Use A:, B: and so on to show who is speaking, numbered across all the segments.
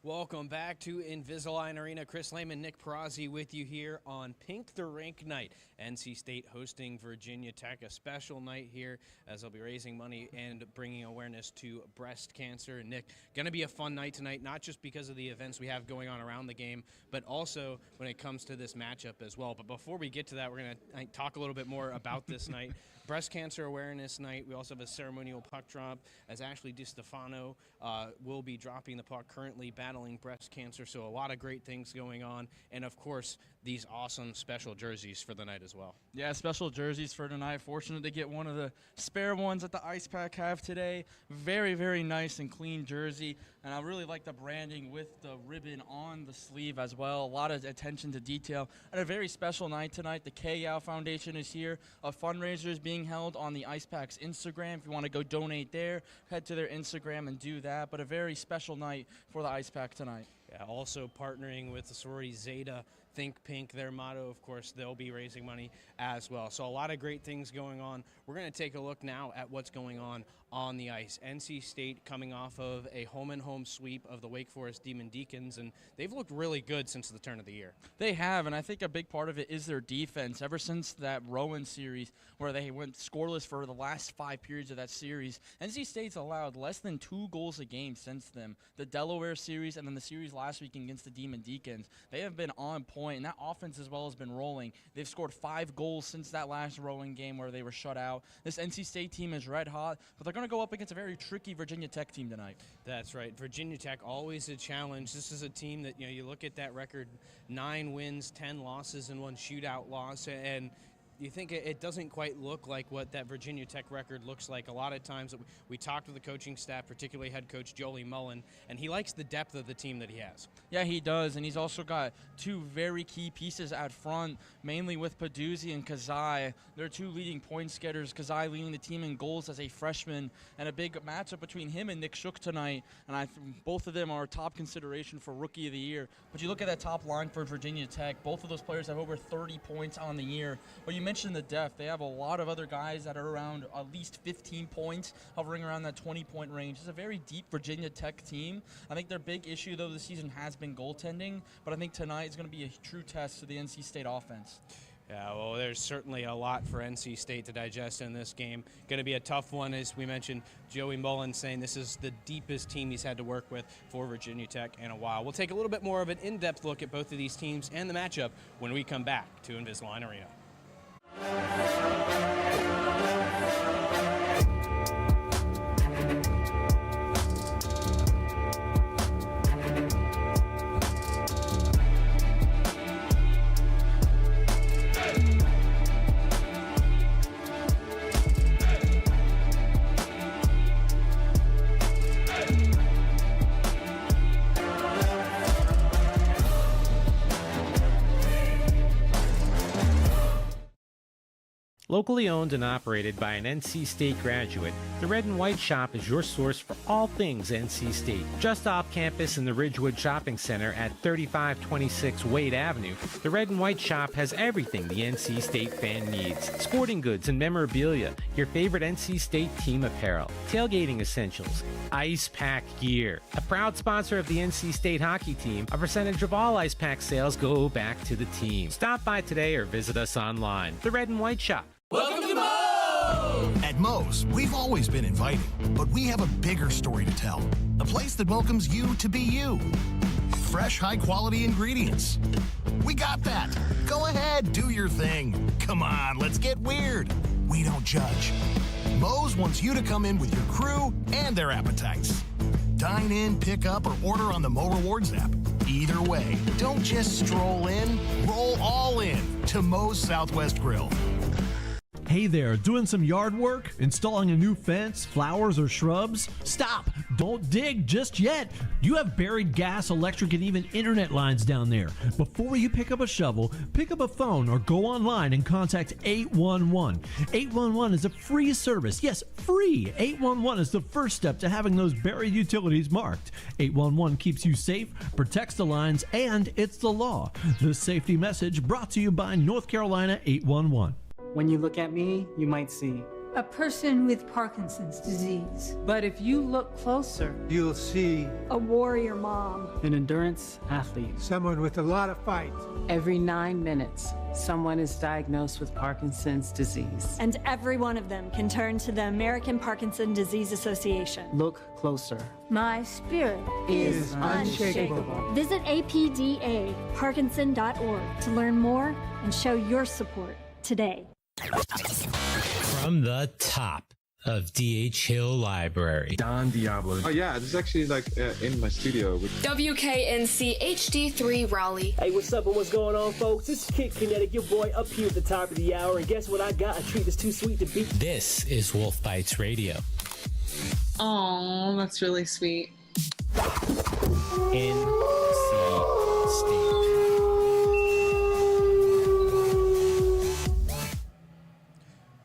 A: Welcome back to Invisalign Arena. Chris Lehman, Nick Perazzi with you here on Pink the Rink night. NC State hosting Virginia Tech, a special night here as they'll be raising money and bringing awareness to breast cancer. And Nick, going to be a fun night tonight, not just because of the events we have going on around the game, but also when it comes to this matchup as well. But before we get to that, we're going to talk a little bit more about this night. Breast Cancer Awareness Night. We also have a ceremonial puck drop as Ashley DiStefano will be dropping the puck, currently battling breast cancer. So a lot of great things going on. And, of course, these awesome special jerseys for the night as well.
B: Yeah, special jerseys for tonight. Fortunate to get one of the spare ones that the Ice Pack have today. Very, very nice and clean jersey. And I really like the branding with the ribbon on the sleeve as well. A lot of attention to detail. And a very special night tonight. The KYAO Foundation is here. A fundraiser is being held on the Ice Pack's Instagram. If you want to go donate there, head to their Instagram and do that. But a very special night for the Ice Pack tonight.
A: Yeah, also partnering with the sorority Zeta, Think Pink, their motto, of course, they'll be raising money as well. So a lot of great things going on. We're going to take a look now at what's going on the ice. NC State coming off of a home-and-home sweep of the Wake Forest Demon Deacons, and they've looked really good since the turn of the year.
B: They have, and I think a big part of it is their defense. Ever since that Rowan series where they went scoreless for the last 5 periods of that series, NC State's allowed less than 2 goals a game since then. The Delaware series and then the series last week against the Demon Deacons, they have been on point, and that offense as well has been rolling. They've scored 5 goals since that last Rowan game where they were shut out. This NC State team is red hot, but they're going to go up against a very tricky Virginia Tech team tonight.
A: That's right. Virginia Tech, always a challenge. This is a team that, you look at that record, 9 wins, 10 losses, and 1 shootout loss, and you think it doesn't quite look like what that Virginia Tech record looks like. A lot of times we talked with the coaching staff, particularly head coach Jolie Mullen, and he likes the depth of the team that he has.
B: Yeah, he does, and he's also got 2 very key pieces at front, mainly with Paduzzi and Kazai. They're 2 leading points getters, Kazai leading the team in goals as a freshman, and a big matchup between him and Nick Shook tonight, and both of them are top consideration for Rookie of the Year. But you look at that top line for Virginia Tech, both of those players have over 30 points on the year. But you mentioned the depth. They have a lot of other guys that are around at least 15 points, hovering around that 20-point range. It's a very deep Virginia Tech team. I think their big issue, though, this season has been goaltending, but I think tonight is going to be a true test to the NC State offense.
A: Yeah, well, there's certainly a lot for NC State to digest in this game. Going to be a tough one, as we mentioned. Joey Mullen saying this is the deepest team he's had to work with for Virginia Tech in a while. We'll take a little bit more of an in-depth look at both of these teams and the matchup when we come back to Invisalign Arena.
C: Locally owned and operated by an NC State graduate, the Red and White Shop is your source for all things NC State. Just off campus in the Ridgewood Shopping Center at 3526 Wade Avenue, the Red and White Shop has everything the NC State fan needs. Sporting goods and memorabilia, your favorite NC State team apparel, tailgating essentials, Ice Pack gear. A proud sponsor of the NC State hockey team, a percentage of all Ice Pack sales go back to the team. Stop by today or visit us online. The Red and White Shop.
D: Welcome to Moe's! At Moe's, we've always been inviting, but we have a bigger story to tell. A place that welcomes you to be you. Fresh, high-quality ingredients. We got that. Go ahead, do your thing. Come on, let's get weird. We don't judge. Moe's wants you to come in with your crew and their appetites. Dine in, pick up, or order on the Mo Rewards app. Either way, don't just stroll in, roll all in to Moe's Southwest Grill.
E: Hey there, doing some yard work? Installing a new fence, flowers, or shrubs? Stop! Don't dig just yet! You have buried gas, electric, and even internet lines down there. Before you pick up a shovel, pick up a phone or go online and contact 811. 811 is a free service. Yes, free! 811 is the first step to having those buried utilities marked. 811 keeps you safe, protects the lines, and it's the law. This safety message brought to you by North Carolina 811.
F: When you look at me, you might see A person with Parkinson's disease.
G: But if you look closer,
H: you'll see
I: a warrior mom,
G: an endurance athlete,
H: someone with a lot of fight.
G: Every 9 minutes, someone is diagnosed with Parkinson's disease.
I: And every one of them can turn to the American Parkinson Disease Association.
G: Look closer.
F: My spirit
H: is unshakable.
I: Visit apdaparkinson.org to learn more and show your support today.
C: From the top of D.H. Hill Library,
J: Don Diablo.
K: Oh yeah, this is actually like in my studio.
L: WKNC HD3 Raleigh.
M: Hey, what's up and what's going on, folks? This is Kid Kinetic, your boy, up here at the top of the hour. And guess what I got? A treat that's too sweet to beat.
C: This is Wolf Bites Radio.
L: Oh, that's really sweet.
C: NC State.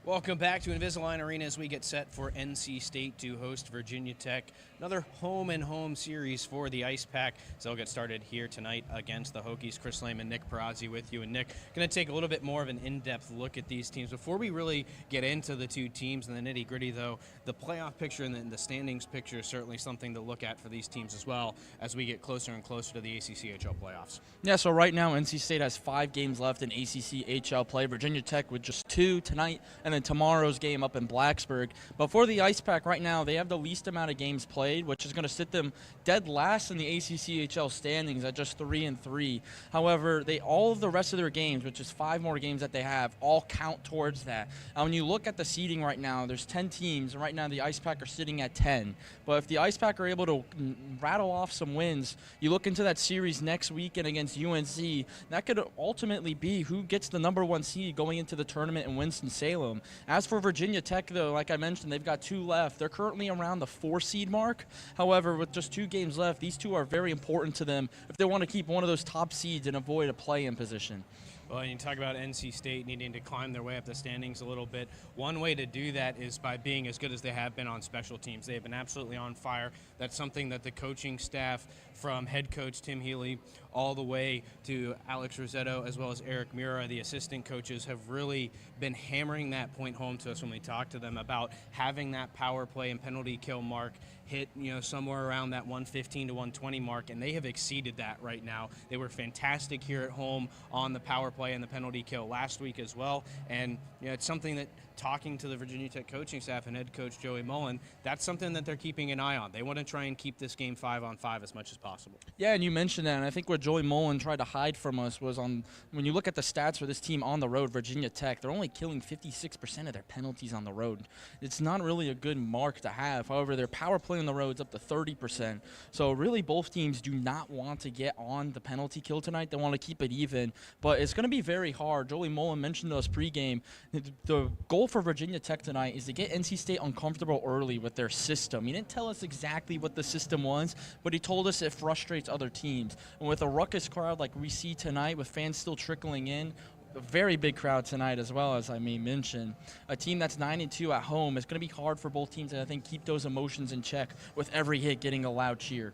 A: Welcome back to Invisalign Arena as we get set for NC State to host Virginia Tech. Another home series for the Ice Pack. So they'll get started here tonight against the Hokies. Chris Lehman, Nick Perazzi with you. And Nick, going to take a little bit more of an in-depth look at these teams. Before we really get into the two teams and the nitty-gritty, though, the playoff picture and the standings picture is certainly something to look at for these teams as well as we get closer and closer to the ACC-HL playoffs.
B: Yeah, so right now NC State has 5 games left in ACC-HL play. Virginia Tech with just 2 tonight, and then tomorrow's game up in Blacksburg. But for the Ice Pack right now, they have the least amount of games played, which is going to sit them dead last in the ACC-HL standings at just 3-3. However, all of the rest of their games, which is 5 more games that they have, all count towards that. And when you look at the seeding right now, there's 10 teams, and right now the Ice Pack are sitting at 10. But if the Ice Pack are able to rattle off some wins, you look into that series next weekend against UNC, that could ultimately be who gets the #1 seed going into the tournament in Winston-Salem. As for Virginia Tech, though, like I mentioned, they've got 2 left. They're currently around the 4 seed mark. However, with just 2 games left, these 2 are very important to them if they want to keep one of those top seeds and avoid a play-in position.
A: Well, you talk about NC State needing to climb their way up the standings a little bit. One way to do that is by being as good as they have been on special teams. They have been absolutely on fire. That's something that the coaching staff, from head coach Tim Healy all the way to Alex Rossetto, as well as Eric Mura, the assistant coaches, have really been hammering that point home to us when we talk to them about having that power play and penalty kill mark hit, somewhere around that 115 to 120 mark, and they have exceeded that right now. They were fantastic here at home on the power play and the penalty kill last week as well, and it's something that, talking to the Virginia Tech coaching staff and head coach Joey Mullen, that's something that they're keeping an eye on. They want to try and keep this game 5-on-5 as much as possible.
B: Yeah, and you mentioned that, and I think what Joey Mullen tried to hide from us was when you look at the stats for this team on the road, Virginia Tech, they're only killing 56% of their penalties on the road. It's not really a good mark to have. However, their power play on the road is up to 30%. So really both teams do not want to get on the penalty kill tonight. They want to keep it even, but it's going to be very hard. Joey Mullen mentioned to us pregame, the goal for Virginia Tech tonight is to get NC State uncomfortable early with their system. He didn't tell us exactly what the system was, but he told us it frustrates other teams. And with a ruckus crowd like we see tonight, with fans still trickling in, a very big crowd tonight as well, as I may mention, a team that's 9-2 at home, it's going to be hard for both teams to, I think, keep those emotions in check with every hit getting a loud cheer.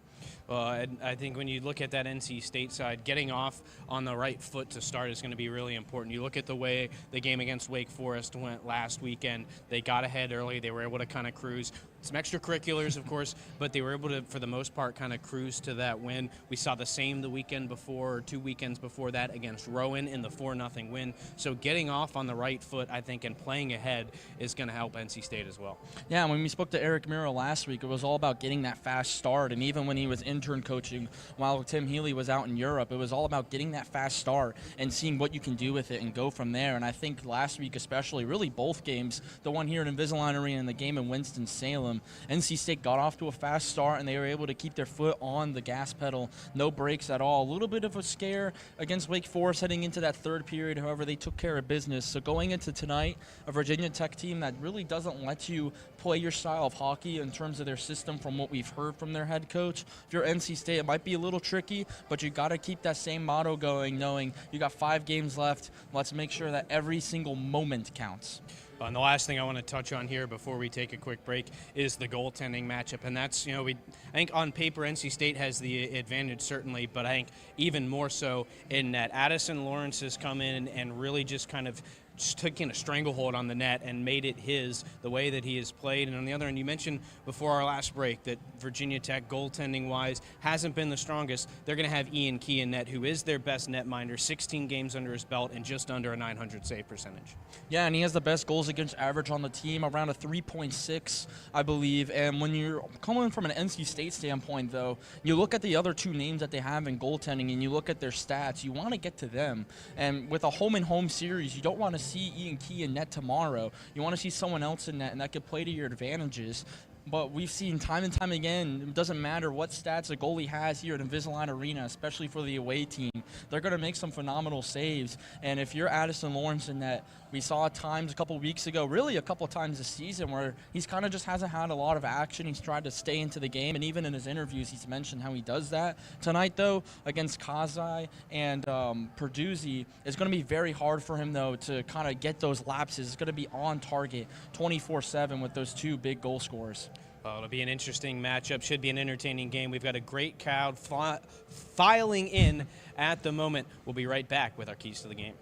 A: Well, I think when you look at that NC State side, getting off on the right foot to start is going to be really important. You look at the way the game against Wake Forest went last weekend. They got ahead early. They were able to kind of cruise. Some extracurriculars, of course, but they were able to, for the most part, kind of cruise to that win. We saw the same the weekend before, or 2 weekends before that, against Rowan in the 4-0 win. So getting off on the right foot, I think, and playing ahead is going to help NC State as well.
B: Yeah, when we spoke to Eric Mura last week, it was all about getting that fast start. And even when he was intern coaching while Tim Healy was out in Europe, it was all about getting that fast start and seeing what you can do with it and go from there. And I think last week especially, really both games, the one here at Invisalign Arena and the game in Winston-Salem, NC State got off to a fast start and they were able to keep their foot on the gas pedal, no breaks at all. A little bit of a scare against Wake Forest heading into that third period. However, they took care of business. So going into tonight, a Virginia Tech team that really doesn't let you play your style of hockey in terms of their system from what we've heard from their head coach. If you're NC State, it might be a little tricky, but you got to keep that same motto going, knowing you got 5 games left. Let's make sure that every single moment counts.
A: And the last thing I want to touch on here before we take a quick break is the goaltending matchup. And that's, I think on paper NC State has the advantage certainly, but I think even more so in that Addison Lawrence has come in and really just kind of just taking a stranglehold on the net and made it his, the way that he has played. And on the other end, you mentioned before our last break that Virginia Tech, goaltending-wise, hasn't been the strongest. They're going to have Ian Key in net, who is their best netminder, 16 games under his belt and just under a .900 save percentage.
B: Yeah, and he has the best goals against average on the team, around a 3.6, I believe. And when you're coming from an NC State standpoint, though, you look at the other two names that they have in goaltending and you look at their stats, you want to get to them. And with a home-and-home series, you don't want to see Ian Key in net tomorrow. You want to see someone else in net, and that could play to your advantages. But we've seen time and time again, it doesn't matter what stats a goalie has here at Invisalign Arena, especially for the away team, they're going to make some phenomenal saves. And if you're Addison Lawrence in net, we saw times a couple weeks ago, really a couple times this season, where he's kind of just hasn't had a lot of action. He's tried to stay into the game, and even in his interviews, he's mentioned how he does that. Tonight, though, against Kazai and Perduzzi, it's going to be very hard for him, though, to kind of get those lapses. It's going to be on target 24/7 with those two big goal scorers.
A: Well, it'll be an interesting matchup. Should be an entertaining game. We've got a great crowd filing in at the moment. We'll be right back with our keys to the game.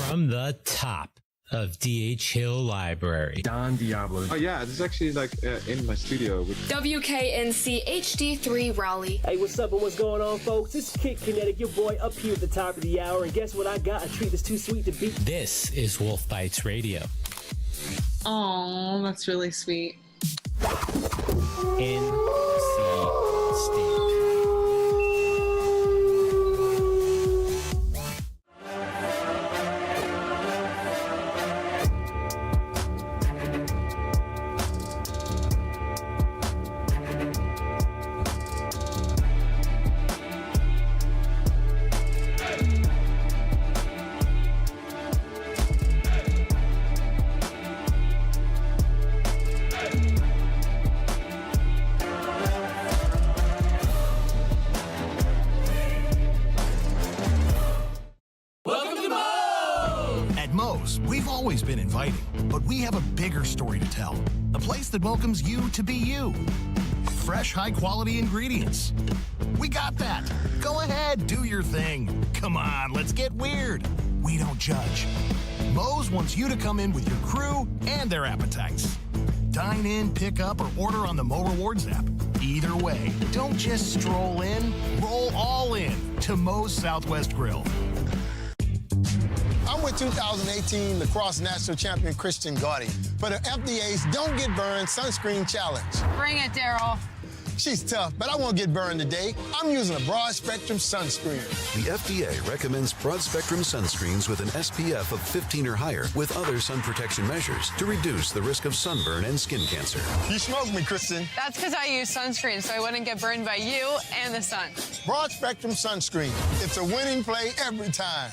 C: From the top of D.H. Hill Library,
K: Don Diablo. Oh yeah, this is actually like in my studio.
L: WKNC HD3 Raleigh.
M: Hey, what's up and what's going on, folks? It's Kid Kinetic, your boy, up here at the top of the hour. And guess what I got? A treat that's too sweet to beat.
C: This is Wolf Bites Radio.
L: Oh, that's really sweet.
C: NC State.
D: Always been inviting, but we have a bigger story to tell. A place that welcomes you to be you. Fresh, high-quality ingredients. We got that. Go ahead, do your thing. Come on, let's get weird. We don't judge. Moe's wants you to come in with your crew and their appetites. Dine in, pick up, or order on the Mo Rewards app. Either way, don't just stroll in, roll all in to Moe's Southwest Grill.
J: I'm with 2018 lacrosse national champion Christian Gaudy for the FDA's Don't Get Burned Sunscreen Challenge.
N: Bring it, Daryl.
J: She's tough, but I won't get burned today. I'm using a broad-spectrum sunscreen.
O: The FDA recommends broad-spectrum sunscreens with an SPF of 15 or higher with other sun protection measures to reduce the risk of sunburn and skin cancer.
J: You smoked me, Kristen.
N: That's because I use sunscreen, so I wouldn't get burned by you and the sun.
J: Broad-spectrum sunscreen. It's a winning play every time.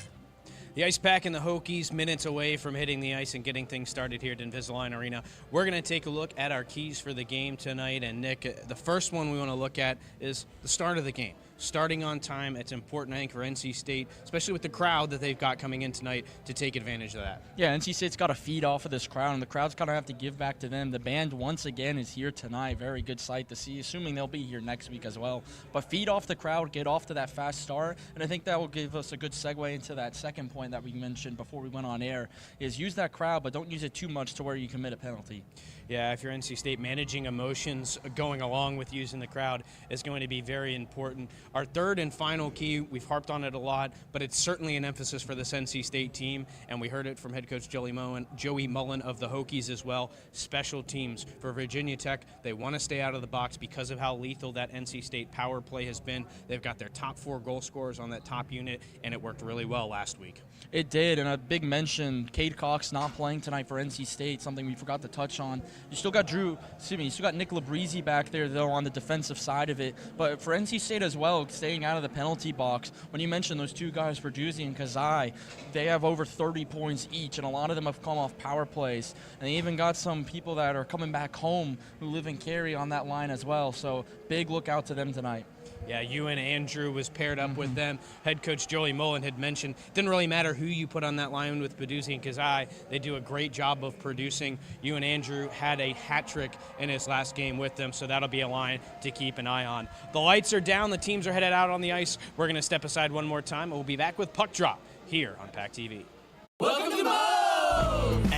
A: The Ice Pack and the Hokies minutes away from hitting the ice and getting things started here at Invisalign Arena. We're going to take a look at our keys for the game tonight. And, Nick, the first one we want to look at is the start of the game. Starting on time, it's important, I think, for NC State, especially with the crowd that they've got coming in tonight, to take advantage of that.
B: Yeah, NC State's got to feed off of this crowd, and the crowd's going to have to give back to them. The band, once again, is here tonight. Very good sight to see, assuming they'll be here next week as well. But feed off the crowd, get off to that fast start, and I think that will give us a good segue into that second point that we mentioned before we went on air, is use that crowd, but don't use it too much to where you commit a penalty.
A: Yeah, if you're NC State, managing emotions going along with using the crowd is going to be very important. Our third and final key, we've harped on it a lot, but it's certainly an emphasis for this NC State team, and we heard it from head coach Joey Mullen of the Hokies as well. Special teams for Virginia Tech. They want to stay out of the box because of how lethal that NC State power play has been. They've got their top 4 goal scorers on that top unit, and it worked really well last week.
B: It did, and a big mention, Cade Cox not playing tonight for NC State, something we forgot to touch on. You still got Nick Labrizzi back there, though, on the defensive side of it. But for NC State as well, staying out of the penalty box, when you mentioned those two guys, Perduzzi and Kazai, they have over 30 points each, and a lot of them have come off power plays. And they even got some people that are coming back home who live in Cary on that line as well. So big look out to them tonight.
A: Yeah, Ewan Andrew was paired up with them. Head coach Joey Mullen had mentioned, didn't really matter who you put on that line with Perduzzi and Kazai. They do a great job of producing. Ewan Andrew had a hat trick in his last game with them, so that'll be a line to keep an eye on. The lights are down. The teams are headed out on the ice. We're going to step aside one more time, and we'll be back with Puck Drop here on PackTV.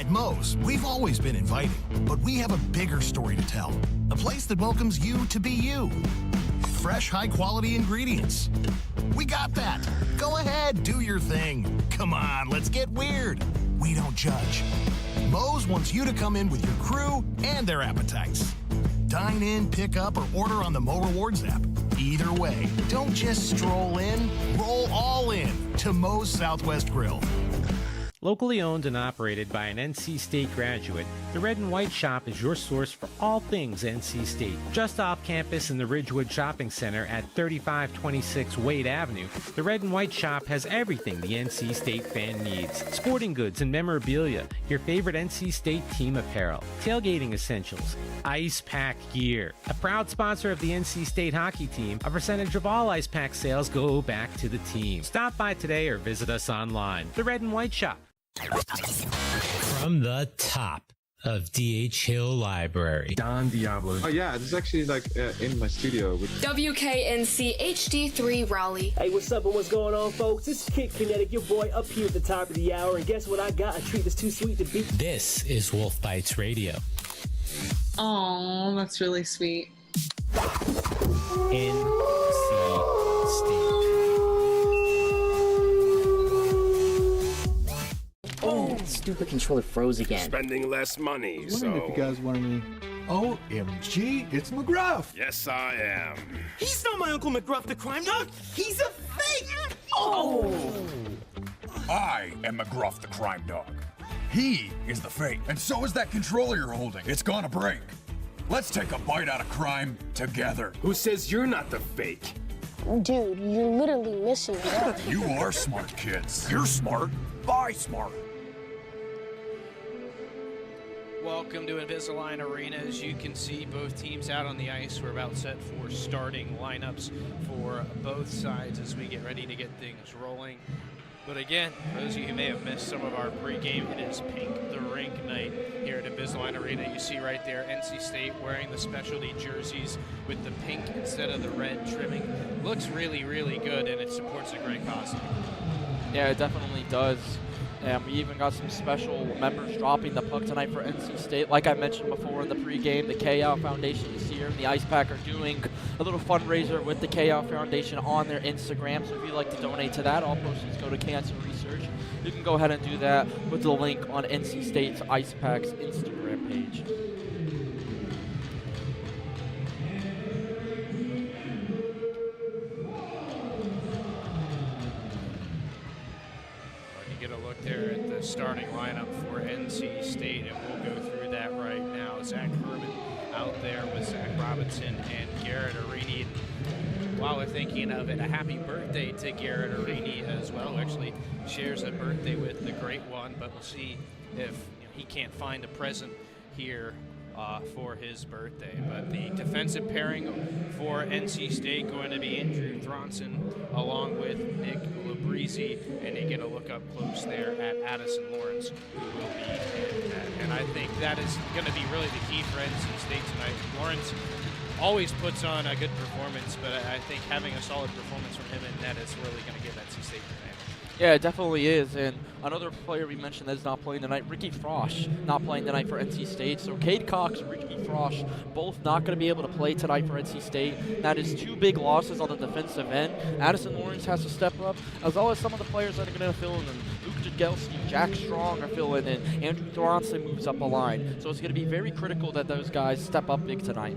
D: At Moe's, we've always been inviting, but we have a bigger story to tell. A place that welcomes you to be you. Fresh, high-quality ingredients. We got that. Go ahead, do your thing. Come on, let's get weird. We don't judge. Moe's wants you to come in with your crew and their appetites. Dine in, pick up, or order on the Mo Rewards app. Either way, don't just stroll in, roll all in to Moe's Southwest Grill.
C: Locally owned and operated by an NC State graduate, the Red and White Shop is your source for all things NC State. Just off campus in the Ridgewood Shopping Center at 3526 Wade Avenue, the Red and White Shop has everything the NC State fan needs. Sporting goods and memorabilia, your favorite NC State team apparel, tailgating essentials, ice pack gear. A proud sponsor of the NC State hockey team, a percentage of all ice pack sales go back to the team. Stop by today or visit us online. The Red and White Shop.
P: From the top of D.H. Hill Library, Don Diablo.
K: Oh yeah, this is actually like in my studio.
L: WKNC HD3 Raleigh.
M: Hey, what's up and what's going on, folks? It's Kid Kinetic, your boy up here at the top of the hour. And guess what I got? A treat that's too sweet to beat.
P: This is Wolf Bites Radio.
L: Oh, that's really sweet.
P: NC State.
Q: Stupid controller froze again.
R: Spending less money,
H: I was wondering if you guys wanted me. OMG, it's McGruff.
R: Yes, I am.
S: He's not my Uncle McGruff, the crime dog. He's a fake.
T: I am McGruff, the crime dog. He is the fake, and so is that controller you're holding. It's gonna break. Let's take a bite out of crime together.
R: Who says you're not the fake?
U: Dude, you're literally missing it.
T: You are smart, kids. You're smart. Buy smart.
A: Welcome to Invisalign Arena. As you can see, both teams out on the ice. We're about set for starting lineups for both sides as we get ready to get things rolling. But again, for those of you who may have missed some of our pregame, it is Pink the Rink night here at Invisalign Arena. You see right there, NC State wearing the specialty jerseys with the pink instead of the red trimming. Looks really, really good, and it supports a great costume.
B: Yeah, it definitely does. And we even got some special members dropping the puck tonight for NC State. Like I mentioned before in the pregame, the KL Foundation is here, and the Ice Pack are doing a little fundraiser with the KL Foundation on their Instagram. So if you'd like to donate to that, all proceeds go to cancer research. You can go ahead and do that with the link on NC State's Ice Pack's Instagram page.
A: There at the starting lineup for NC State, and we'll go through that right now. Zach Herman out there with Zach Robinson and Garrett Arini. While we're thinking of it, a happy birthday to Garrett Arini as well, who actually shares a birthday with the great one, but we'll see if he can't find a present here for his birthday. But the defensive pairing for NC State going to be Andrew Thronson along with Nick Labrisi, and you get a look up close there at Addison Lawrence, who will be in that. And I think that is going to be really the key for NC State tonight. Lawrence always puts on a good performance, but I think having a solid performance from him in net is really going to give NC State the advantage.
B: Yeah, it definitely is. And another player we mentioned that is not playing tonight, Ricky Frosch, not playing tonight for NC State. So Cade Cox, Ricky Frosch, both not going to be able to play tonight for NC State. That is two big losses on the defensive end. Addison Lawrence has to step up, as well as some of the players that are going to fill in. Luke Jagelski, Jack Strong are filling in. Andrew Thronson moves up a line. So it's going to be very critical that those guys step up big tonight.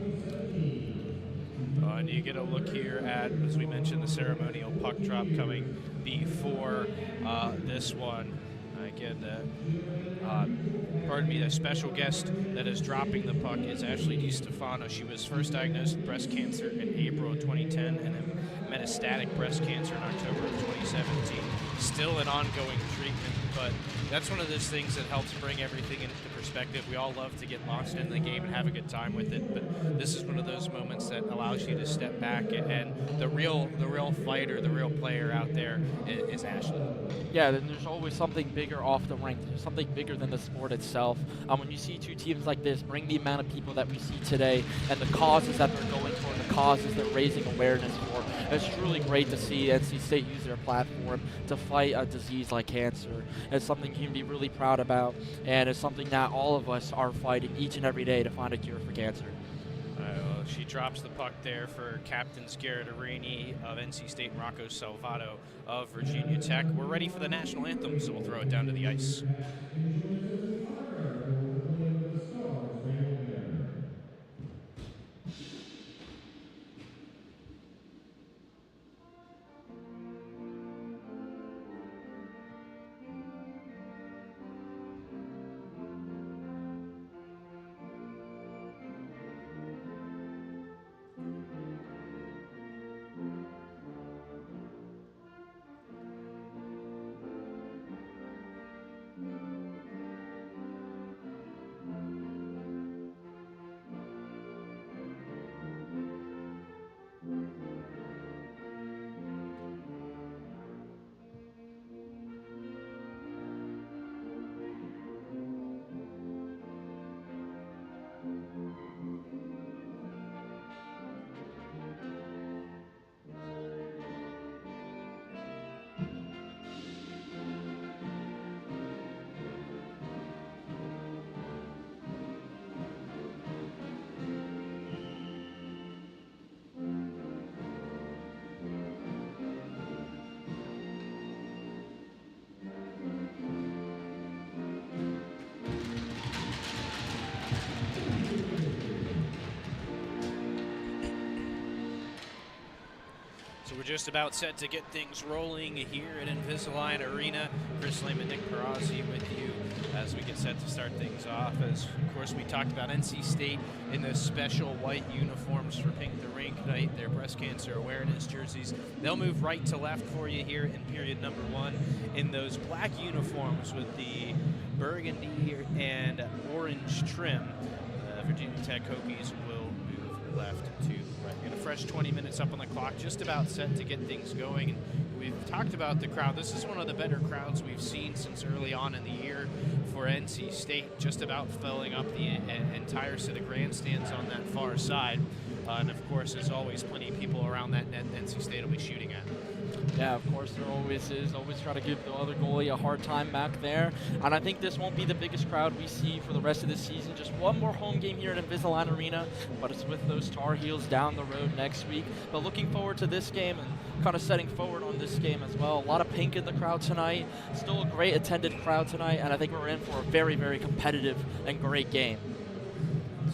A: And you get a look here at, as we mentioned, the ceremonial puck drop coming before this one. Again, the special guest that is dropping the puck is Ashley DiStefano. She was first diagnosed with breast cancer in April of 2010 and then metastatic breast cancer in October of 2017. Still an ongoing treatment, but that's one of those things that helps bring everything into perspective. We all love to get lost in the game and have a good time with it, but this is one of those moments that allows you to step back, and the real fighter, the real player out there is Ashley.
B: Yeah, there's always something bigger off the rink. There's something bigger than the sport itself. When you see two teams like this bring the amount of people that we see today and the causes that they're going for and the causes they're raising awareness for, It's truly great to see NC State use their platform to fight a disease like cancer. It's something you can be really proud about, and it's something that all of us are fighting each and every day to find a cure for cancer.
A: Well, she drops the puck there for captains Garrett Arini of NC State and Rocco Salvato of Virginia Tech. We're ready for the national anthem, so we'll throw it down to the ice. So we're just about set to get things rolling here at Invisalign Arena. Chris Lehman, Nick Perazzi with you as we get set to start things off. As, of course, we talked about NC State in those special white uniforms for Pink the Rink Night, their breast cancer awareness jerseys. They'll move right to left for you here in period number one in those black uniforms with the burgundy and orange trim. Virginia Tech Hokies will move left to right. We got a fresh 20 minutes up on the clock, just about set to get things going. And we've talked about the crowd. This is one of the better crowds we've seen since early on in the year for NC State, just about filling up the entire set of grandstands on that far side. And of course, there's always plenty of people around that net NC State will be shooting at.
B: Yeah, of course there always is. Always try to give the other goalie a hard time back there. And I think this won't be the biggest crowd we see for the rest of the season. Just one more home game here at Invisalign Arena, but it's with those Tar Heels down the road next week. But looking forward to this game and kind of setting forward on this game as well. A lot of pink in the crowd tonight. Still a great attended crowd tonight, and I think we're in for a very, very competitive and great game.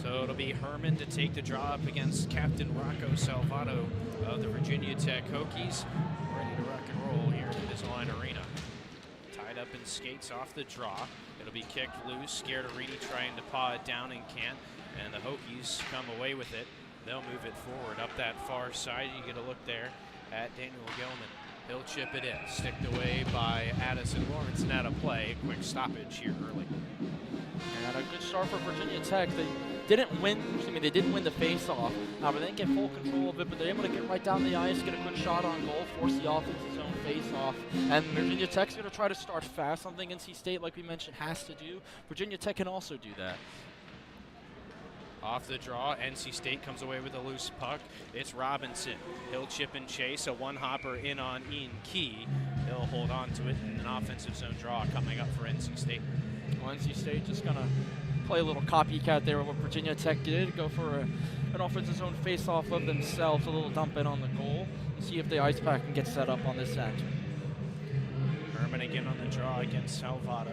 A: So it'll be Herman to take the draw up against Captain Rocco Salvato of the Virginia Tech Hokies. Ready to rock and roll here at Invisalign Arena. Tied up in skates off the draw. It'll be kicked loose. Scared-Arini trying to paw it down and can't. And the Hokies come away with it. They'll move it forward up that far side. You get a look there at Daniel Gelman. He'll chip it in. Sticked away by Addison Lawrence and out of play. A quick stoppage here early.
B: And a good start for Virginia Tech. They didn't win the face-off, but they didn't get full control of it, but they're able to get right down the ice, get a quick shot on goal, force the offense's own face-off. And Virginia Tech's going to try to start fast, something NC State, like we mentioned, has to do. Virginia Tech can also do that.
A: Off the draw, NC State comes away with a loose puck. It's Robinson. He'll chip and chase. A one-hopper in on Ian Key. He'll hold on to it in an offensive zone draw coming up for NC State.
B: Well, NC State just going to play a little copycat there of what Virginia Tech did. Go for an offensive zone face-off of themselves, a little dump in on the goal, and see if the ice pack can get set up on this end.
A: Herman again on the draw against Salvato.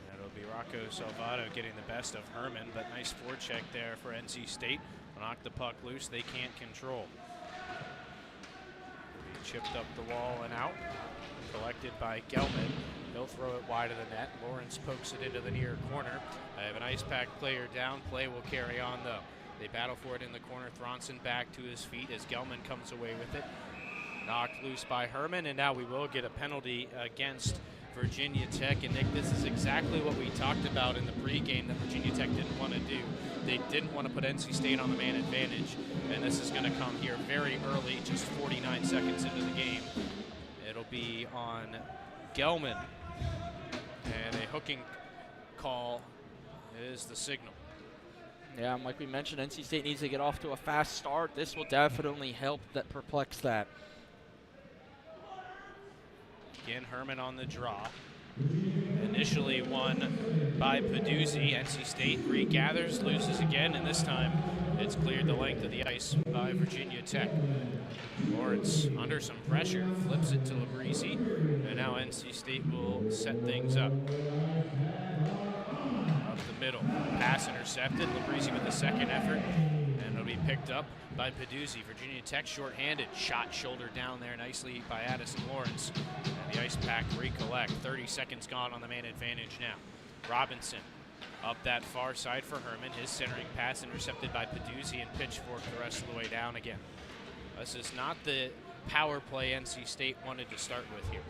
A: That'll be Rocco Salvato getting the best of Herman, but nice forecheck there for NC State. Knock the puck loose, they can't control. Chipped up the wall and out. Collected by Gelman. He'll throw it wide of the net. Lawrence pokes it into the near corner. I have an ice pack player down. Play will carry on though. They battle for it in the corner. Thronson back to his feet as Gelman comes away with it. Knocked loose by Herman, and now we will get a penalty against Virginia Tech. And Nick, this is exactly what we talked about in the pregame that Virginia Tech didn't want to do. They didn't want to put NC State on the man advantage, and this is going to come here very early, just 49 seconds into the game. It'll be on Gelman, and a hooking call is the signal.
B: Yeah, and like we mentioned, NC State needs to get off to a fast start. This will definitely help perplex that.
A: Again, Herman on the draw. Initially won by Peduzzi. NC State regathers, loses again, and this time it's cleared the length of the ice by Virginia Tech. Lawrence under some pressure, flips it to Labrisi, and now NC State will set things up. Up the middle, pass intercepted. Labrisi with the second effort, and it'll be picked up by Peduzzi. Virginia Tech shorthanded, shot shoulder down there nicely by Addison Lawrence. And the Ice Pack recollect. 30 seconds gone on the man advantage now. Robinson up that far side for Herman. His centering pass intercepted by Peduzzi and pitchfork the rest of the way down again. This is not the power play NC State wanted to start with here.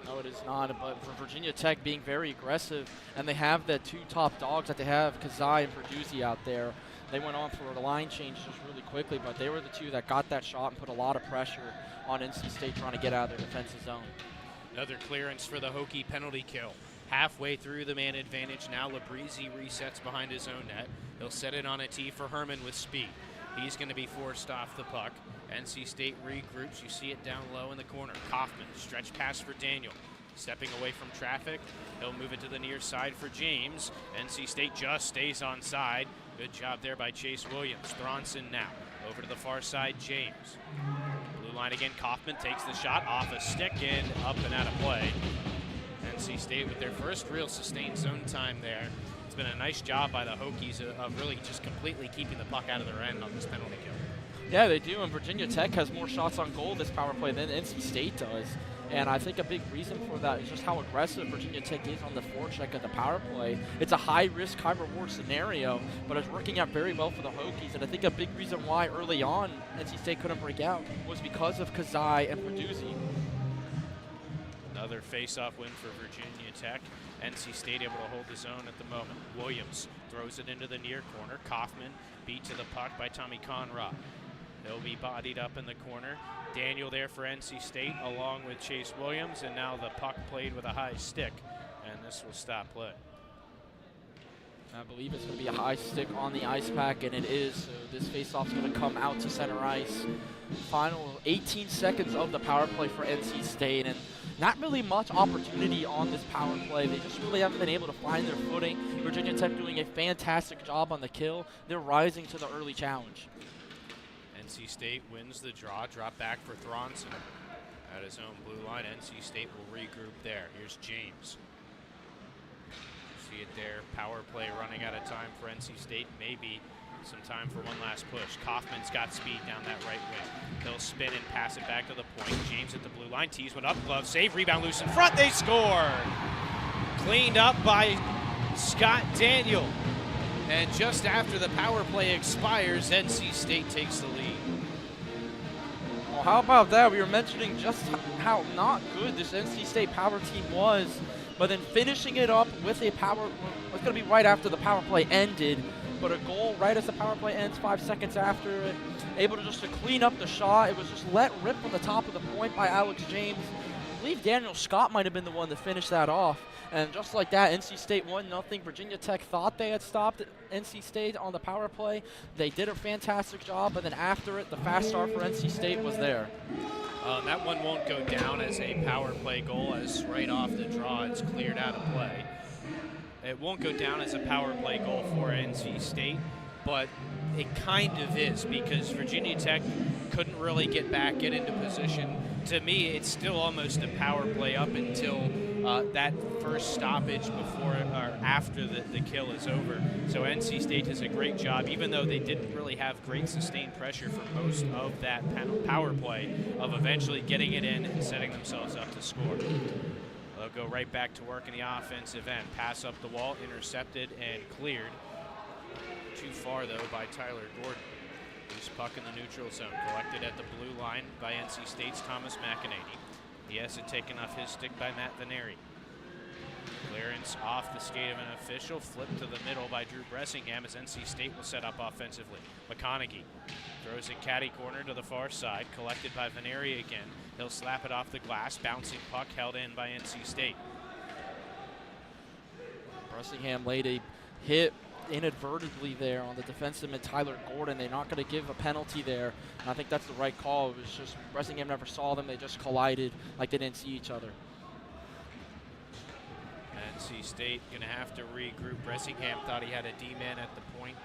B: No, it is not, but for Virginia Tech being very aggressive, and they have the two top dogs that they have, Kazai and Peduzzi out there. They went on for the line changes just really quickly, but they were the two that got that shot and put a lot of pressure on NC State trying to get out of their defensive zone.
A: Another clearance for the Hokie penalty kill. Halfway through the man advantage, now Labrisi resets behind his own net. He'll set it on a tee for Herman with speed. He's going to be forced off the puck. NC State regroups. You see it down low in the corner. Kaufman, stretch pass for Daniel. Stepping away from traffic. He'll move it to the near side for James. NC State just stays on side. Good job there by Chase Williams. Thronson now. Over to the far side, James. Blue line again. Kaufman takes the shot off a stick and up and out of play. NC State with their first real sustained zone time there. It's been a nice job by the Hokies of really just completely keeping the puck out of their end on this penalty kill.
B: Yeah, they do, and Virginia Tech has more shots on goal this power play than NC State does. And I think a big reason for that is just how aggressive Virginia Tech is on the forecheck of the power play. It's a high-risk, high-reward scenario, but it's working out very well for the Hokies. And I think a big reason why early on NC State couldn't break out was because of Kazai and Peduzzi.
A: Another face-off win for Virginia Tech. NC State able to hold the zone at the moment. Williams throws it into the near corner. Kaufman beat to the puck by Tommy Conrad. He'll be bodied up in the corner. Daniel there for NC State along with Chase Williams, and now the puck played with a high stick, and this will stop play.
B: I believe it's going to be a high stick on the ice pack, and it is. So this faceoff's going to come out to center ice. Final 18 seconds of the power play for NC State, and not really much opportunity on this power play. They just really haven't been able to find their footing. Virginia Tech doing a fantastic job on the kill. They're rising to the early challenge.
A: NC State wins the draw. Drop back for Thronson at his own blue line. NC State will regroup there. Here's James. See it there. Power play running out of time for NC State. Maybe some time for one last push. Kaufman's got speed down that right wing. He'll spin and pass it back to the point. James at the blue line. Tees one up. Glove save. Rebound loose in front. They score. Cleaned up by Scott Daniel. And just after the power play expires, NC State takes the lead.
B: Well, how about that? We were mentioning just how not good this NC State power team was, but then finishing it up with a power, it's going to be right after the power play ended, but a goal right as the power play ends 5 seconds after it. Able to just to clean up the shot. It was just let rip on the top of the point by Alex James. I believe Daniel Scott might have been the one to finish that off. And just like that, NC State 1-0. Virginia Tech thought they had stopped NC State on the power play. They did a fantastic job, but then after it, the fast start for NC State was there.
A: That one won't go down as a power play goal, as right off the draw it's cleared out of play. It won't go down as a power play goal for NC State, but it kind of is, because Virginia Tech couldn't really get into position. To me, it's still almost a power play up until that first stoppage before or after the kill is over. So NC State does a great job, even though they didn't really have great sustained pressure for most of that power play, of eventually getting it in and setting themselves up to score. They'll go right back to work in the offensive end. Pass up the wall, intercepted and cleared. Too far, though, by Tyler Gordon. Loose puck in the neutral zone. Collected at the blue line by NC State's Thomas McEnany. He has it taken off his stick by Matt Veneri. Clearance off the skate of an official. Flipped to the middle by Drew Bressingham as NC State will set up offensively. McConaughey throws it caddy corner to the far side. Collected by Veneri again. He'll slap it off the glass. Bouncing puck held in by NC State.
B: Bressingham laid a hit inadvertently there on the defensive mid Tyler Gordon. They're not going to give a penalty there, and I think that's the right call. It was just Bressingham never saw them. They just collided like they didn't see each other.
A: NC State going to have to regroup. Bressingham thought he had a D-man at the point.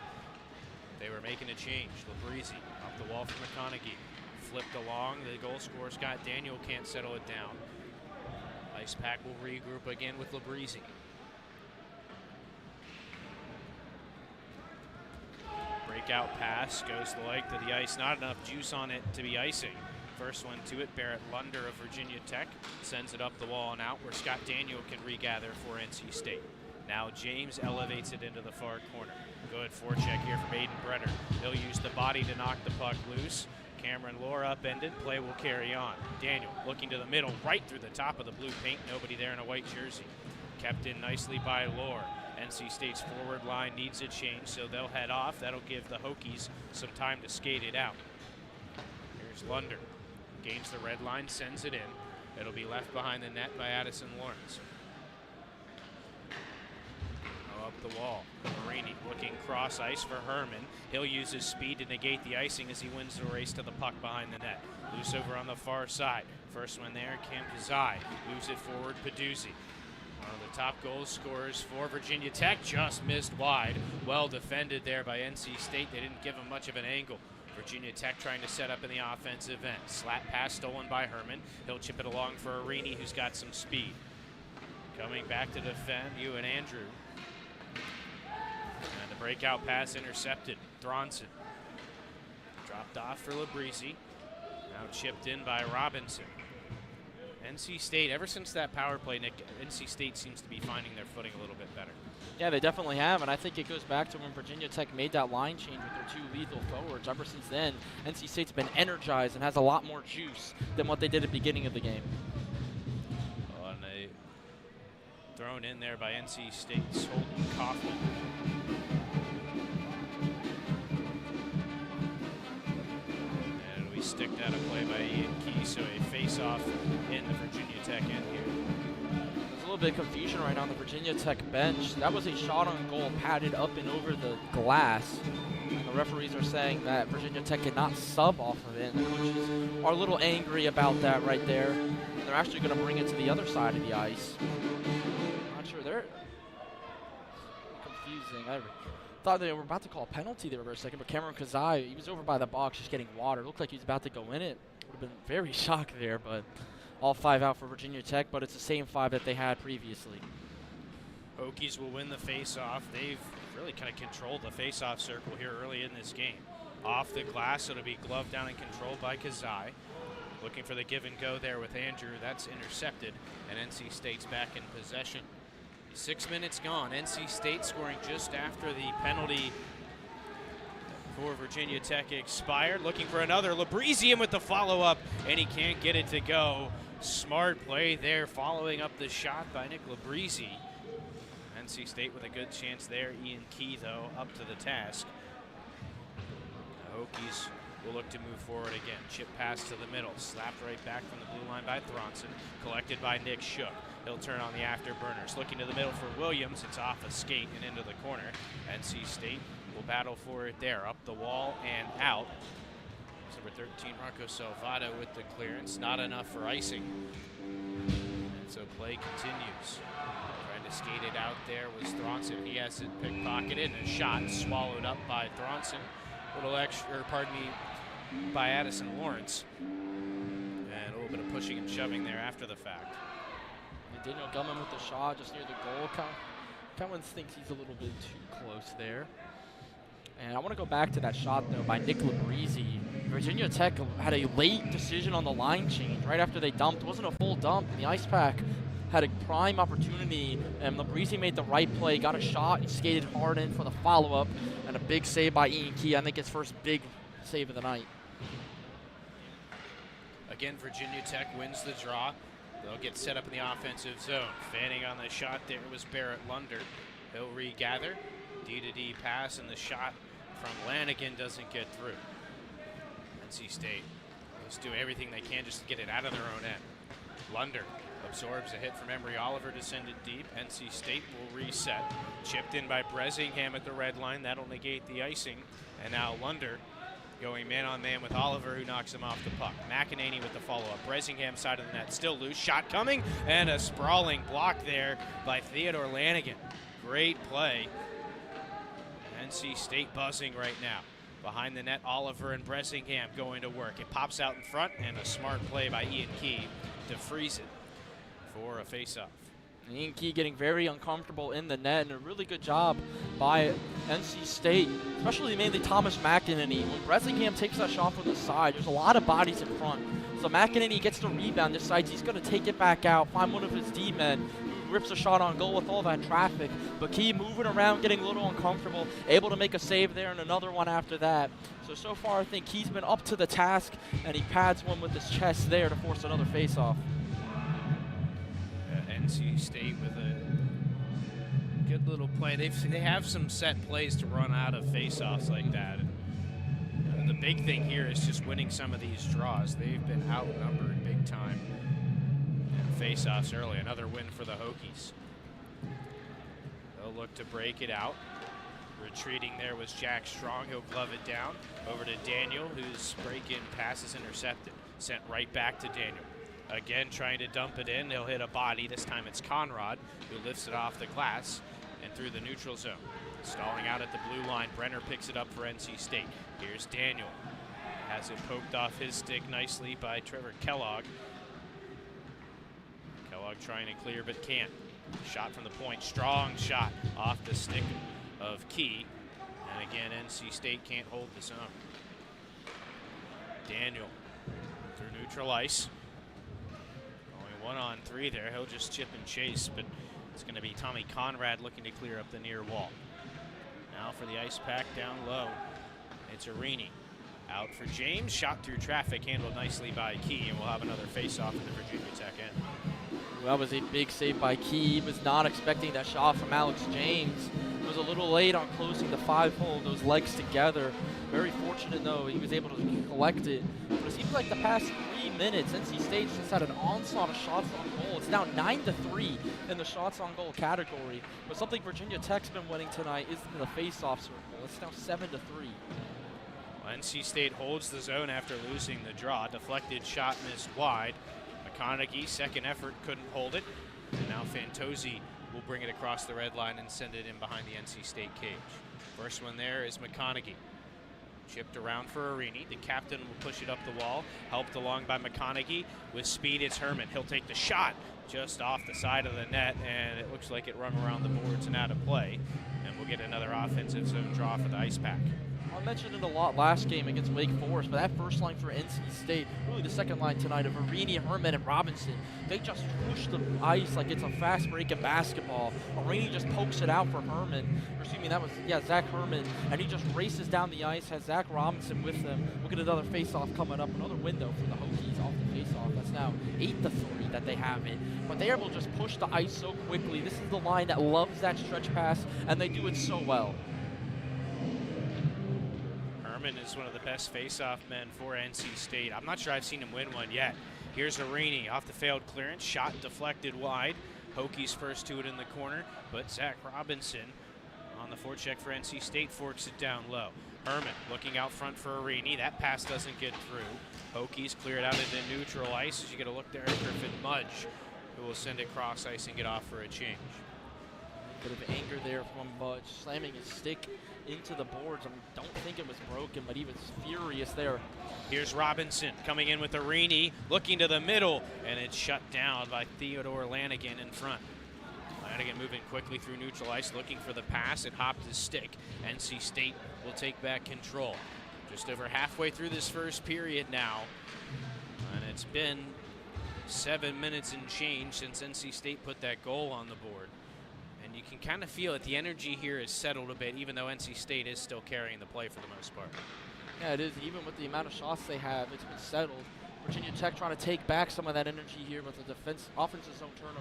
A: They were making a change. Labrizzi off the wall from McConaughey. Flipped along. The goal scorer, Scott Daniel, can't settle it down. Ice Pack will regroup again with Labrizzi. Breakout pass goes the length of the ice. Not enough juice on it to be icing. First one to it, Barrett Lunder of Virginia Tech sends it up the wall and out where Scott Daniel can regather for NC State. Now James elevates it into the far corner. Good forecheck here from Aiden Brenner. He'll use the body to knock the puck loose. Cameron Lohr upended. Play will carry on. Daniel looking to the middle, right through the top of the blue paint. Nobody there in a white jersey. Kept in nicely by Lohr. NC State's forward line needs a change, so they'll head off. That'll give the Hokies some time to skate it out. Here's Lunder. Gains the red line, sends it in. It'll be left behind the net by Addison Lawrence. Up the wall. Marini looking cross ice for Herman. He'll use his speed to negate the icing as he wins the race to the puck behind the net. Loose over on the far side. First one there, Cam Kazai. Moves it forward, Peduzzi. One of the top goal scorers for Virginia Tech. Just missed wide. Well defended there by NC State. They didn't give him much of an angle. Virginia Tech trying to set up in the offensive end. Slap pass stolen by Herman. He'll chip it along for Arini, who's got some speed. Coming back to defend, Ewan Andrew. And the breakout pass intercepted. Thronson. Dropped off for Labrizzi. Now chipped in by Robinson. NC State, ever since that power play, Nick, NC State seems to be finding their footing a little bit better.
B: Yeah, they definitely have, and I think it goes back to when Virginia Tech made that line change with their two lethal forwards. Ever since then, NC State's been energized and has a lot more juice than what they did at the beginning of the game.
A: Oh, and they thrown in there by NC State's Holden Kaufman. And we stick that a play by Ian Key, so a face-off in the Virginia Tech end here.
B: A little bit of confusion right now on the Virginia Tech bench. That was a shot on goal padded up and over the glass. And the referees are saying that Virginia Tech cannot sub off of it. And the coaches are a little angry about that right there. And they're actually going to bring it to the other side of the ice. Not sure. They're confusing. I thought they were about to call a penalty there for a second, but Cameron Kazai, he was over by the box just getting water. Looked like he was about to go in it. Would have been very shocked there, but all 5 out for Virginia Tech, but it's the same 5 that they had previously.
A: Hokies will win the face-off. They've really kind of controlled the face-off circle here early in this game. Off the glass, it'll be gloved down and controlled by Kazai. Looking for the give and go there with Andrew. That's intercepted, and NC State's back in possession. 6 minutes gone. NC State scoring just after the penalty for Virginia Tech expired. Looking for another. Labrizzi with the follow-up, and he can't get it to go. Smart play there, following up the shot by Nick Labrizzi. NC State with a good chance there. Ian Key, though, up to the task. The Hokies will look to move forward again. Chip pass to the middle. Slapped right back from the blue line by Thronson. Collected by Nick Shook. He'll turn on the afterburners. Looking to the middle for Williams. It's off a skate and into the corner. NC State will battle for it there. Up the wall and out. Number 13, Marco Salvato with the clearance. Not enough for icing. And so play continues. Trying to skate it out there was Thronson. He has it pickpocketed and a shot swallowed up by Thronson. Little extra, by Addison Lawrence. And a little bit of pushing and shoving there after the fact.
B: And Daniel Gellman with the shot just near the goal. Cummins thinks he's a little bit too close there. And I want to go back to that shot, though, by Nick Labrizzi. Virginia Tech had a late decision on the line change right after they dumped. It wasn't a full dump. And the Ice Pack had a prime opportunity, and Labrizzi made the right play, got a shot, he skated hard in for the follow-up, and a big save by Ian Key. I think his first big save of the night.
A: Again, Virginia Tech wins the draw. They'll get set up in the offensive zone. Fanning on the shot there was Barrett Lunder. He'll regather. D-to-D pass, and the shot from Lanigan doesn't get through. NC State, let's do everything they can just to get it out of their own end. Lunder Absorbs a hit from Emery Oliver to send it deep. NC State will reset. Chipped in by Bresingham at the red line. That'll negate the icing. And now Lunder going man-on-man with Oliver, who knocks him off the puck. McEnany with the follow-up. Bresingham side of the net, still loose. Shot coming, and a sprawling block there by Theodore Lanigan. Great play. NC State buzzing right now. Behind the net, Oliver and Bresingham going to work. It pops out in front, and a smart play by Ian Key to freeze it for a face-off.
B: Ian Key getting very uncomfortable in the net, and a really good job by NC State, especially mainly Thomas McEnany. When Bresingham takes that shot from the side, there's a lot of bodies in front. So McEnany gets the rebound, decides he's going to take it back out, find one of his D-men, who rips a shot on goal with all that traffic. But Key moving around, getting a little uncomfortable, able to make a save there and another one after that. So far I think Key's been up to the task, and he pads one with his chest there to force another face-off.
A: NC State with a good little play. They have some set plays to run out of face-offs like that. And the big thing here is just winning some of these draws. They've been outnumbered big time in face-offs early. Another win for the Hokies. They'll look to break it out. Retreating there was Jack Strong. He'll glove it down over to Daniel, whose break-in pass is intercepted. Sent right back to Daniel. Again, trying to dump it in. He'll hit a body. This time it's Conrad who lifts it off the glass and through the neutral zone. Stalling out at the blue line. Brenner picks it up for NC State. Here's Daniel. Has it poked off his stick nicely by Trevor Kellogg. Kellogg trying to clear but can't. Shot from the point. Strong shot off the stick of Key. And again, NC State can't hold this zone. Daniel through neutral ice. 1-on-3 there. He'll just chip and chase, but it's going to be Tommy Conrad looking to clear up the near wall. Now for the ice pack down low. It's Arini. Out for James. Shot through traffic, handled nicely by Key, and we'll have another face-off in the Virginia Tech end.
B: That was a big save by Key. He was not expecting that shot from Alex James. He was a little late on closing the 5-hole, those legs together. Very fortunate, though, he was able to collect it. But it seems like the past 3 minutes, NC State just had an onslaught of shots on goal. It's now 9-3 in the shots on goal category. But something Virginia Tech's been winning tonight is in the face-off circle. It's now 7-3.
A: Well, NC State holds the zone after losing the draw. Deflected shot missed wide. McConaughey, second effort, couldn't hold it. And now Fantozzi will bring it across the red line and send it in behind the NC State cage. First one there is McConaughey. Chipped around for Arini. The captain will push it up the wall. Helped along by McConaughey. With speed, it's Herman. He'll take the shot just off the side of the net, and it looks like it rung around the boards and out of play. And we'll get another offensive zone draw for the Ice Pack.
B: I mentioned it a lot last game against Wake Forest, but that first line for NC State, really the second line tonight of Arini, Herman, and Robinson, they just push the ice like it's a fast break in basketball. Arini just pokes it out for Herman, or excuse me, that was, Zach Herman, and he just races down the ice, has Zach Robinson with him. We'll get another face-off coming up, another window for the Hokies off the face-off. That's now 8-3 that they have it, but they're able to just push the ice so quickly. This is the line that loves that stretch pass, and they do it so well.
A: Is one of the best face-off men for NC State. I'm not sure I've seen him win one yet. Here's Arini off the failed clearance. Shot deflected wide. Hokies first to it in the corner, but Zach Robinson on the forecheck for NC State forks it down low. Herman looking out front for Arini. That pass doesn't get through. Hokies clear it out into neutral ice as you get a look there at Griffin Mudge, who will send it cross ice and get off for a change.
B: Bit of anger there from Mudge, slamming his stick into the boards. I don't think it was broken, but he was furious there.
A: Here's Robinson coming in with Arini, looking to the middle, and it's shut down by Theodore Lanigan in front. Lanigan moving quickly through neutral ice, looking for the pass. It hopped his stick. NC State will take back control. Just over halfway through this first period now, and it's been 7 minutes and change since NC State put that goal on the board. You can kind of feel that the energy here is settled a bit, even though NC State is still carrying the play for the most part.
B: Yeah, it is. Even with the amount of shots they have, it's been settled. Virginia Tech trying to take back some of that energy here with the offensive zone turnover.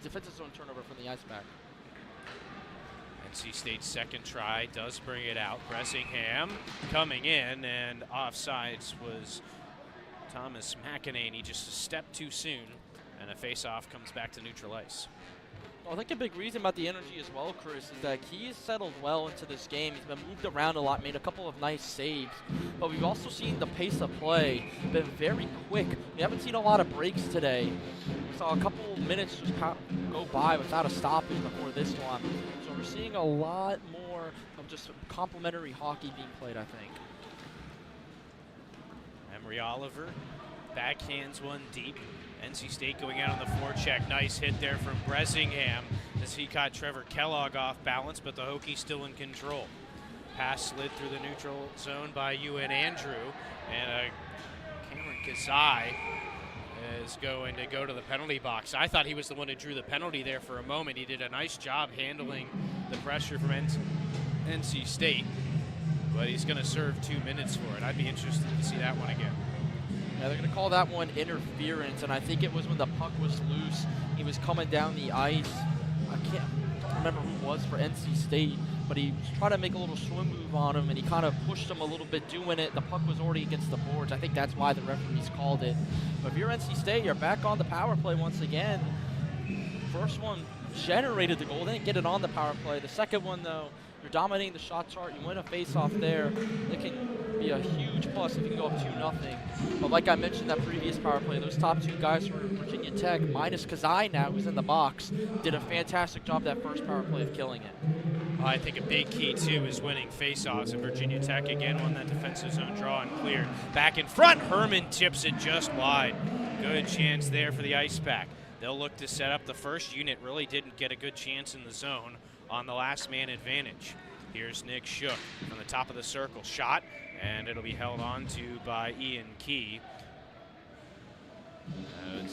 B: Defensive zone turnover from the Ice Pack.
A: NC State's second try does bring it out. Bresingham coming in, and offsides was Thomas McEnany, just a step too soon. And a face-off comes back to neutral ice.
B: Well, I think a big reason about the energy as well, Chris, is that Key has settled well into this game. He's been moved around a lot, made a couple of nice saves. But we've also seen the pace of play been very quick. We haven't seen a lot of breaks today. We saw a couple minutes just go by without a stoppage before this one. So we're seeing a lot more of just complementary hockey being played, I think.
A: Emery Oliver backhands one deep. NC State going out on the forecheck. Nice hit there from Bresingham as he caught Trevor Kellogg off balance, but the Hokies still in control. Pass slid through the neutral zone by Ewan Andrew, and Cameron Kazai is going to go to the penalty box. I thought he was the one who drew the penalty there for a moment. He did a nice job handling the pressure from NC State, but he's going to serve 2 minutes for it. I'd be interested to see that one again.
B: Yeah, they're going to call that one interference, and I think it was when the puck was loose. He was coming down the ice. I don't remember who it was for NC State, but he was trying to make a little swim move on him, and he kind of pushed him a little bit doing it. The puck was already against the boards. I think that's why the referees called it. But if you're NC State, you're back on the power play once again. First one generated the goal, didn't get it on the power play. The second one, though, you're dominating the shot chart. You win a face-off there. It can be a huge plus if you can go up 2-0. But like I mentioned that previous power play, those top two guys for Virginia Tech, minus Kazai now, who's in the box, did a fantastic job that first power play of killing it.
A: I think a big key, too, is winning face-offs. And Virginia Tech, again, won that defensive zone draw and cleared. Back in front, Herman tips it just wide. Good chance there for the Ice Pack. They'll look to set up. The first unit really didn't get a good chance in the zone on the last man advantage. Here's Nick Shook from the top of the circle. Shot, and it'll be held on to by Ian Key.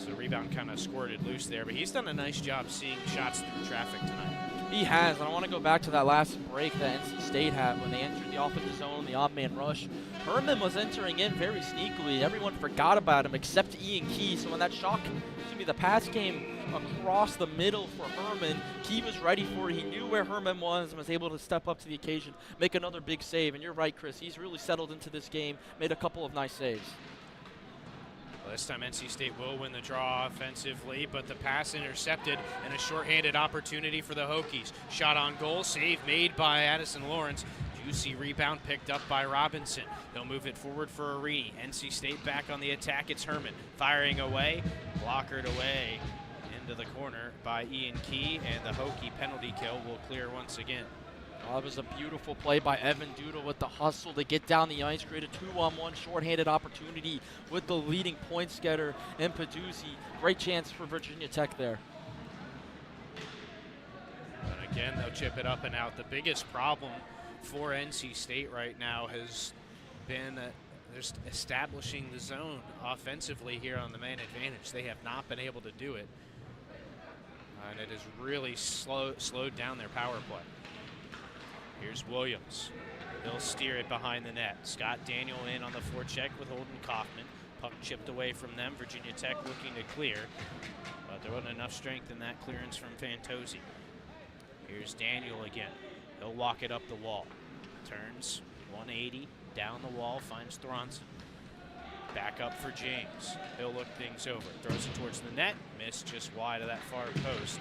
A: The rebound kind of squirted loose there, but he's done a nice job seeing shots through traffic tonight.
B: He has, and I want to go back to that last break that NC State had when they entered the offensive zone, the odd-man rush. Herman was entering in very sneakily. Everyone forgot about him except Ian Key, so when that the pass came across the middle for Herman, Key was ready for it. He knew where Herman was and was able to step up to the occasion, make another big save. And you're right, Chris, he's really settled into this game, made a couple of nice saves.
A: Well, this time NC State will win the draw offensively, but the pass intercepted and a shorthanded opportunity for the Hokies. Shot on goal, save made by Addison Lawrence. Juicy rebound picked up by Robinson. He'll move it forward for Arini. NC State back on the attack. It's Herman firing away, blockered away into the corner by Ian Key, and the Hokie penalty kill will clear once again.
B: That was a beautiful play by Evan Doodle with the hustle to get down the ice, create a 2-on-1 shorthanded opportunity with the leading points getter in Peduzzi. Great chance for Virginia Tech there.
A: And again, they'll chip it up and out. The biggest problem for NC State right now has been just establishing the zone offensively here on the man advantage. They have not been able to do it, and it has really slowed down their power play. Here's Williams. He'll steer it behind the net. Scott Daniel in on the forecheck with Holden Kaufman. Puck chipped away from them. Virginia Tech looking to clear, but there wasn't enough strength in that clearance from Fantozzi. Here's Daniel again. He'll walk it up the wall. Turns 180 down the wall, finds Thronson. Back up for James. He'll look things over. Throws it towards the net. Missed just wide of that far post.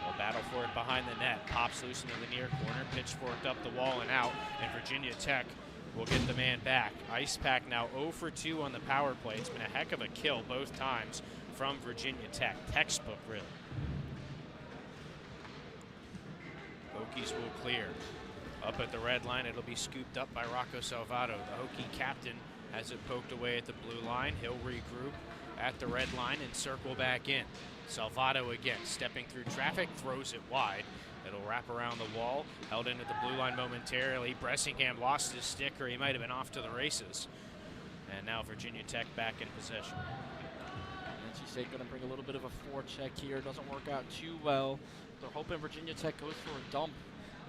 A: They'll battle for it behind the net. Pops loose into the near corner. Pitchforked up the wall and out. And Virginia Tech will get the man back. Ice Pack now 0 for 2 on the power play. It's been a heck of a kill both times from Virginia Tech. Textbook, really. Hokies will clear. Up at the red line, it'll be scooped up by Rocco Salvato. The Hokie captain has it poked away at the blue line. He'll regroup at the red line and circle back in. Salvato again, stepping through traffic, throws it wide. It'll wrap around the wall, held into the blue line momentarily. Bressingham lost his stick, or he might have been off to the races. And now Virginia Tech back in possession.
B: NC State going to bring a little bit of a forecheck here. Doesn't work out too well. They're hoping Virginia Tech goes for a dump,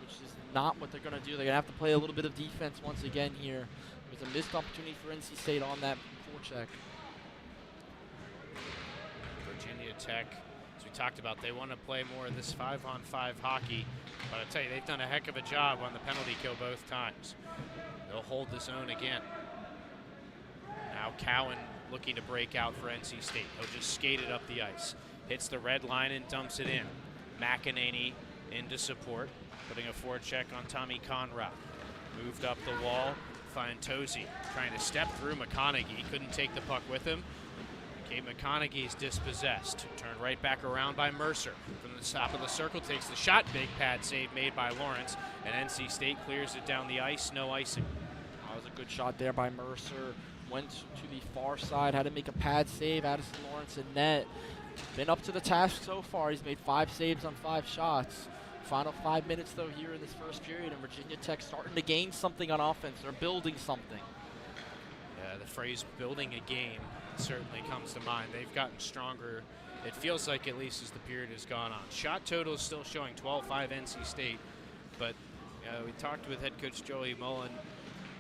B: which is not what they're going to do. They're going to have to play a little bit of defense once again here. There's a missed opportunity for NC State on that forecheck.
A: Virginia Tech, as we talked about, they want to play more of this 5-on-5 hockey. But I tell you, they've done a heck of a job on the penalty kill both times. They'll hold the zone again. Now Cowan looking to break out for NC State. He'll just skate it up the ice. Hits the red line and dumps it in. McEnany into support, putting a forecheck on Tommy Conrad. Moved up the wall, find Tozy trying to step through McConaughey. Couldn't take the puck with him. Okay, McConaughey's dispossessed. Turned right back around by Mercer. From the top of the circle, takes the shot. Big pad save made by Lawrence. And NC State clears it down the ice. No icing.
B: That was a good shot there by Mercer. Went to the far side, had to make a pad save. Addison Lawrence in net. Been up to the task so far. He's made 5 saves on 5 shots. Final 5 minutes, though, here in this first period, and Virginia Tech starting to gain something on offense. They're building something.
A: Yeah, the phrase building a game certainly comes to mind. They've gotten stronger, it feels like, at least as the period has gone on. Shot total is still showing 12-5 NC State, but we talked with head coach Joey Mullen.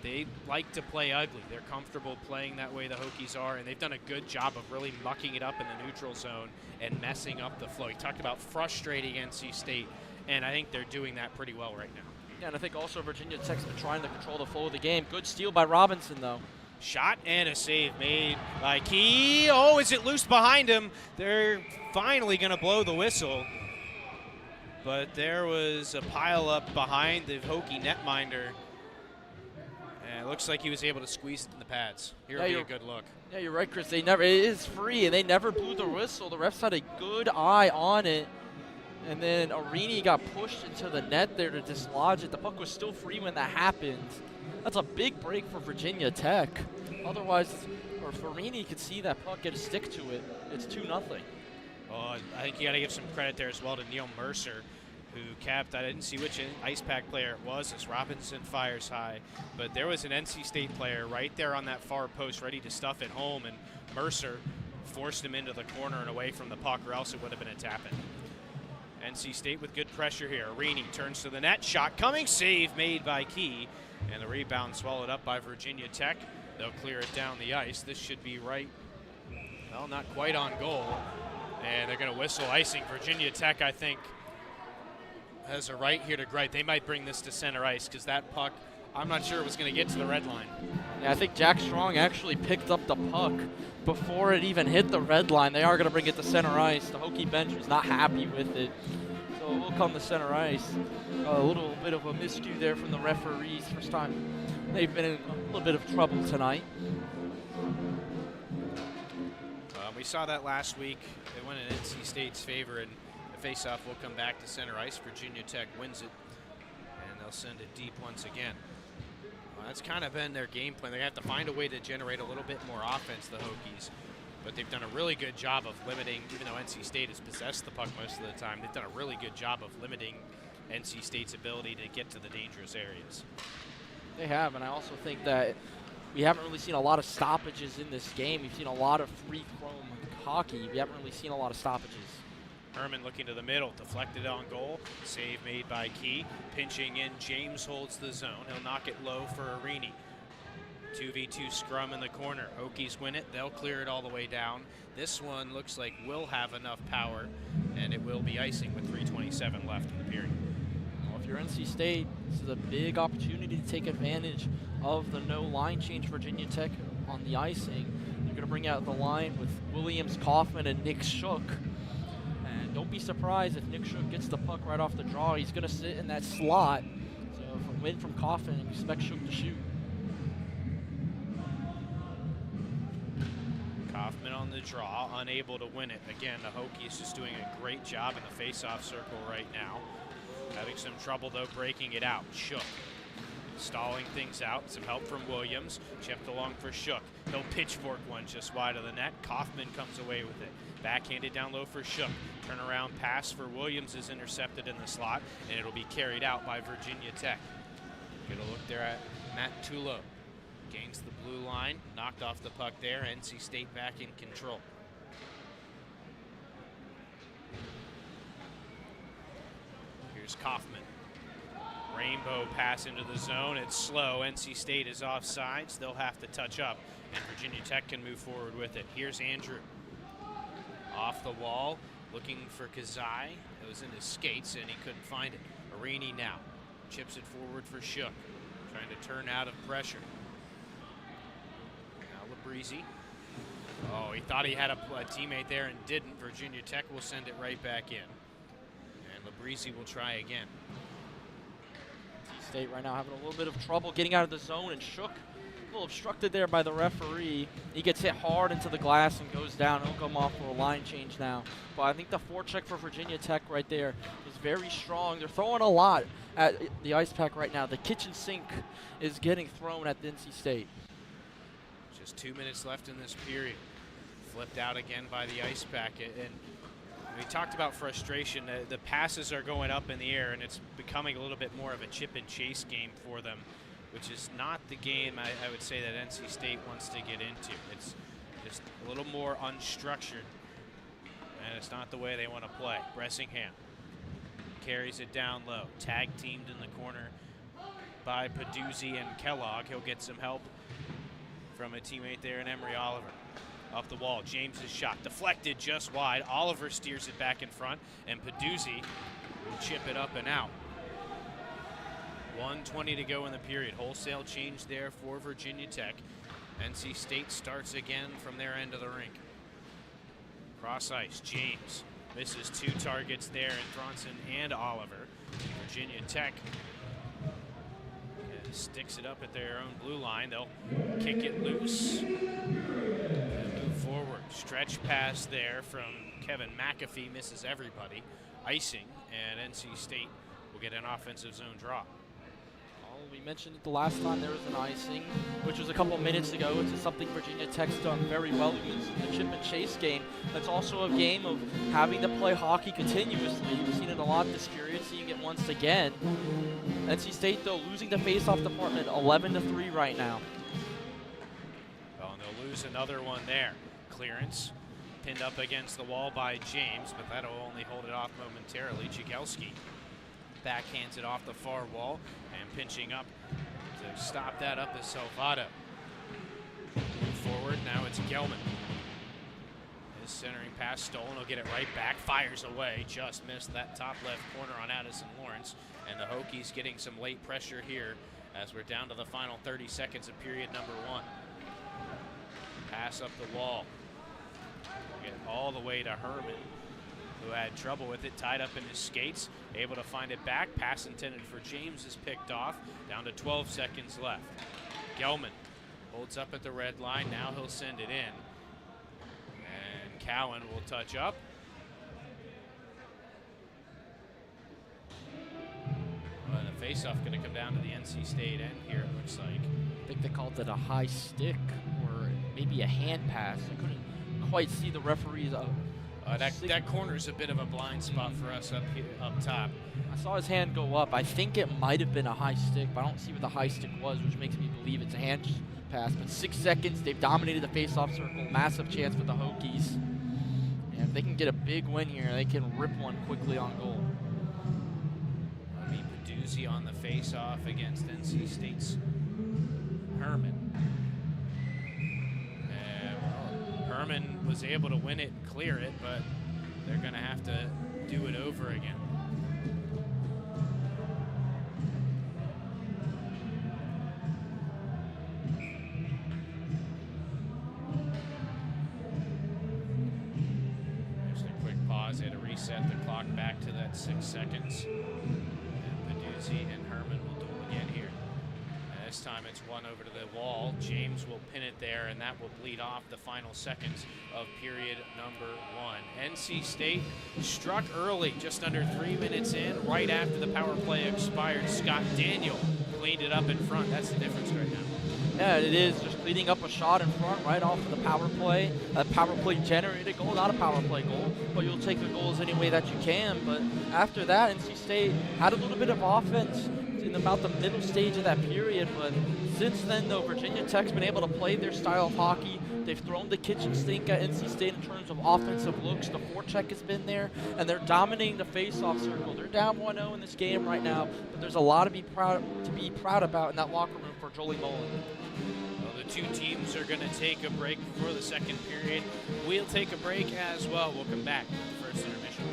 A: They like to play ugly. They're comfortable playing that way, the Hokies are, and they've done a good job of really mucking it up in the neutral zone and messing up the flow. He talked about frustrating NC State, and I think they're doing that pretty well right now.
B: Yeah, and I think also Virginia Tech's been trying to control the flow of the game. Good steal by Robinson, though.
A: Shot and a save made by Key. Oh, is it loose behind him? They're finally going to blow the whistle. But there was a pile up behind the Hokie netminder. And it looks like he was able to squeeze it in the pads. Here will be a good look.
B: Yeah, you're right, Chris. It is free, and they never blew the whistle. The refs had a good eye on it. And then Arini got pushed into the net there to dislodge it. The puck was still free when that happened. That's a big break for Virginia Tech. Otherwise, or if Arini could see that puck get a stick to it, it's 2-0.
A: Oh, I think you got to give some credit there as well to Neil Mercer, who capped. I didn't see which Ice Pack player it was as Robinson fires high, but there was an NC State player right there on that far post ready to stuff it home, and Mercer forced him into the corner and away from the puck, or else it would have been a tap-in. NC State with good pressure here. Arini turns to the net, shot coming, save made by Key, and the rebound swallowed up by Virginia Tech. They'll clear it down the ice. This should be right, well, not quite on goal, and they're going to whistle icing. Virginia Tech, I think, has a right here to gripe. They might bring this to center ice because that puck, I'm not sure it was going to get to the red line.
B: Yeah, I think Jack Strong actually picked up the puck before it even hit the red line. They are going to bring it to center ice. The Hokie bench was not happy with it, so it will come to center ice. A little bit of a miscue there from the referees. First time they've been in a little bit of trouble tonight.
A: We saw that last week. It went in NC State's favor, and the faceoff will come back to center ice. Virginia Tech wins it, and they'll send it deep once again. That's kind of been their game plan. They have to find a way to generate a little bit more offense, the Hokies. But they've done a really good job of limiting, even though NC State has possessed the puck most of the time, they've done a really good job of limiting NC State's ability to get to the dangerous areas.
B: They have, and I also think that we haven't really seen a lot of stoppages in this game. We've seen a lot of free-throw hockey. We haven't really seen a lot of stoppages.
A: Herman looking to the middle, deflected on goal. Save made by Key. Pinching in, James holds the zone. He'll knock it low for Arini. 2v2 scrum in the corner. Hokies win it. They'll clear it all the way down. This one looks like will have enough power, and it will be icing with 3:27 left in the period.
B: Well, if you're NC State, this is a big opportunity to take advantage of the no line change Virginia Tech on the icing. They're going to bring out the line with Williams, Kaufman, and Nick Shook. And don't be surprised if Nick Shook gets the puck right off the draw. He's going to sit in that slot. So if a win from Kaufman, expect Shook to shoot.
A: Kaufman on the draw, unable to win it. Again, the Hokies just doing a great job in the face-off circle right now. Having some trouble, though, breaking it out. Shook stalling things out. Some help from Williams. Chipped along for Shook. He'll pitchfork one just wide of the net. Kaufman comes away with it. Backhanded down low for Shook. Turnaround pass for Williams is intercepted in the slot, and it'll be carried out by Virginia Tech. Get a look there at Matt Tulo. Gains the blue line, knocked off the puck there. NC State back in control. Here's Kaufman. Rainbow pass into the zone. It's slow. NC State is offsides. They'll have to touch up, and Virginia Tech can move forward with it. Here's Andrew. Off the wall, looking for Kazai. It was in his skates, and he couldn't find it. Arini now chips it forward for Shook, trying to turn out of pressure. Labreezy. Oh, he thought he had a teammate there and didn't. Virginia Tech will send it right back in. And Labreezy will try again.
B: NC State right now having a little bit of trouble getting out of the zone, and Shook a little obstructed there by the referee. He gets hit hard into the glass and goes down. He'll come off for a line change now. But I think the forecheck for Virginia Tech right there is very strong. They're throwing a lot at the ice pack right now. The kitchen sink is getting thrown at NC State.
A: Just 2 minutes left in this period. Flipped out again by the ice packet, and we talked about frustration. The passes are going up in the air, and it's becoming a little bit more of a chip and chase game for them, which is not the game I would say that NC State wants to get into. It's just a little more unstructured, and it's not the way they want to play. Bressingham carries it down low, tag teamed in the corner by Peduzzi and Kellogg. He'll get some help from a teammate there in Emery Oliver. Off the wall, James's shot deflected just wide. Oliver steers it back in front, and Peduzzi will chip it up and out. 1:20 to go in the period. Wholesale change there for Virginia Tech. NC State starts again from their end of the rink. Cross ice, James misses 2 targets there in Thronson and Oliver. Virginia Tech sticks it up at their own blue line. They'll kick it loose and move forward. Stretch pass there from Kevin McAfee, misses everybody. Icing, and NC State will get an offensive zone draw.
B: We mentioned it the last time there was an icing, which was a couple minutes ago. It's something Virginia Tech's done very well in the chip and chase game. It's also a game of having to play hockey continuously. We've seen it a lot this period, seeing it once again. NC State, though, losing the face-off department 11-3 right now.
A: Well, and they'll lose another one there. Clearance pinned up against the wall by James, but that'll only hold it off momentarily. Jagielski backhands it off the far wall, and pinching up to stop that up is Salvato. Move forward, now it's Gelman. His centering pass stolen, he'll get it right back, fires away, just missed that top left corner on Addison Lawrence, and the Hokies getting some late pressure here as we're down to the final 30 seconds of period number 1. Pass up the wall, get all the way to Herman, who had trouble with it, tied up in his skates, able to find it back. Pass intended for James is picked off. Down to 12 seconds left. Gelman holds up at the red line. Now he'll send it in. And Cowan will touch up. Well, the faceoff going to come down to the NC State end here, it looks like.
B: I think they called it a high stick or maybe a hand pass. I couldn't quite see the referees
A: that corner's a bit of a blind spot for us up here, up top.
B: I saw his hand go up. I think it might have been a high stick, but I don't see what the high stick was, which makes me believe it's a hand pass. But 6 seconds, they've dominated the face-off circle. Massive chance for the Hokies. And if they can get a big win here, they can rip one quickly on goal.
A: That'll be Peduzzi on the face-off against NC State's Herman. Herman was able to win it and clear it, but they're going to have to do it over again. Just a quick pause here to reset the clock back to that 6 seconds. And Peduzzi and Herman will do it again here. This time it's one over to the wall. James will pin it there, and that will bleed off the final seconds of period number 1. NC State struck early, just under 3 minutes in, right after the power play expired. Scott Daniel cleaned it up in front. That's the difference right now.
B: Yeah, it is. Just cleaning up a shot in front right off of the power play. A power play generated goal, not a power play goal, but you'll take the goals any way that you can. But after that, NC State had a little bit of offense in about the middle stage of that period, but since then, though, Virginia Tech's been able to play their style of hockey. They've thrown the kitchen sink at NC State in terms of offensive looks. The forecheck has been there, and they're dominating the face-off circle. They're down 1-0 in this game right now, but there's a lot to be proud about in that locker room for Jolie Mullen.
A: Well, the two teams are going to take a break before the second period. We'll take a break as well. We'll come back for the first intermission.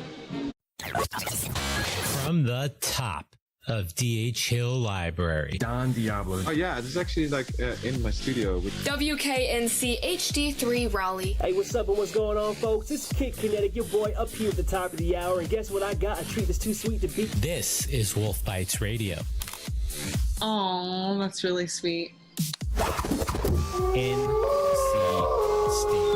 P: From the top of D.H. Hill Library.
K: Don Diablo. Oh yeah, this is actually like in my studio.
L: WKNC HD3 Raleigh.
M: Hey, what's up and what's going on, folks? This is Kid Kinetic, your boy, up here at the top of the hour. And guess what I got? A treat that's too sweet to beat.
P: This is Wolf Bites Radio.
L: Oh, that's really sweet.
C: NC State.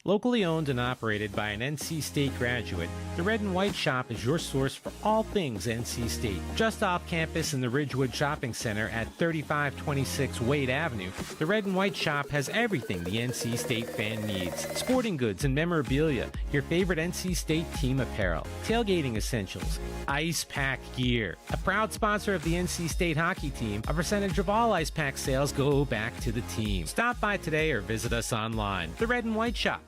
C: Locally owned and operated by an NC State graduate, the Red and White Shop is your source for all things NC State. Just off campus in the Ridgewood Shopping Center at 3526 Wade Avenue, the Red and White Shop has everything the NC State fan needs. Sporting goods and memorabilia, your favorite NC State team apparel, tailgating essentials, ice pack gear. A proud sponsor of the NC State hockey team, a percentage of all ice pack sales go back to the team. Stop by today or visit us online. The Red and White Shop.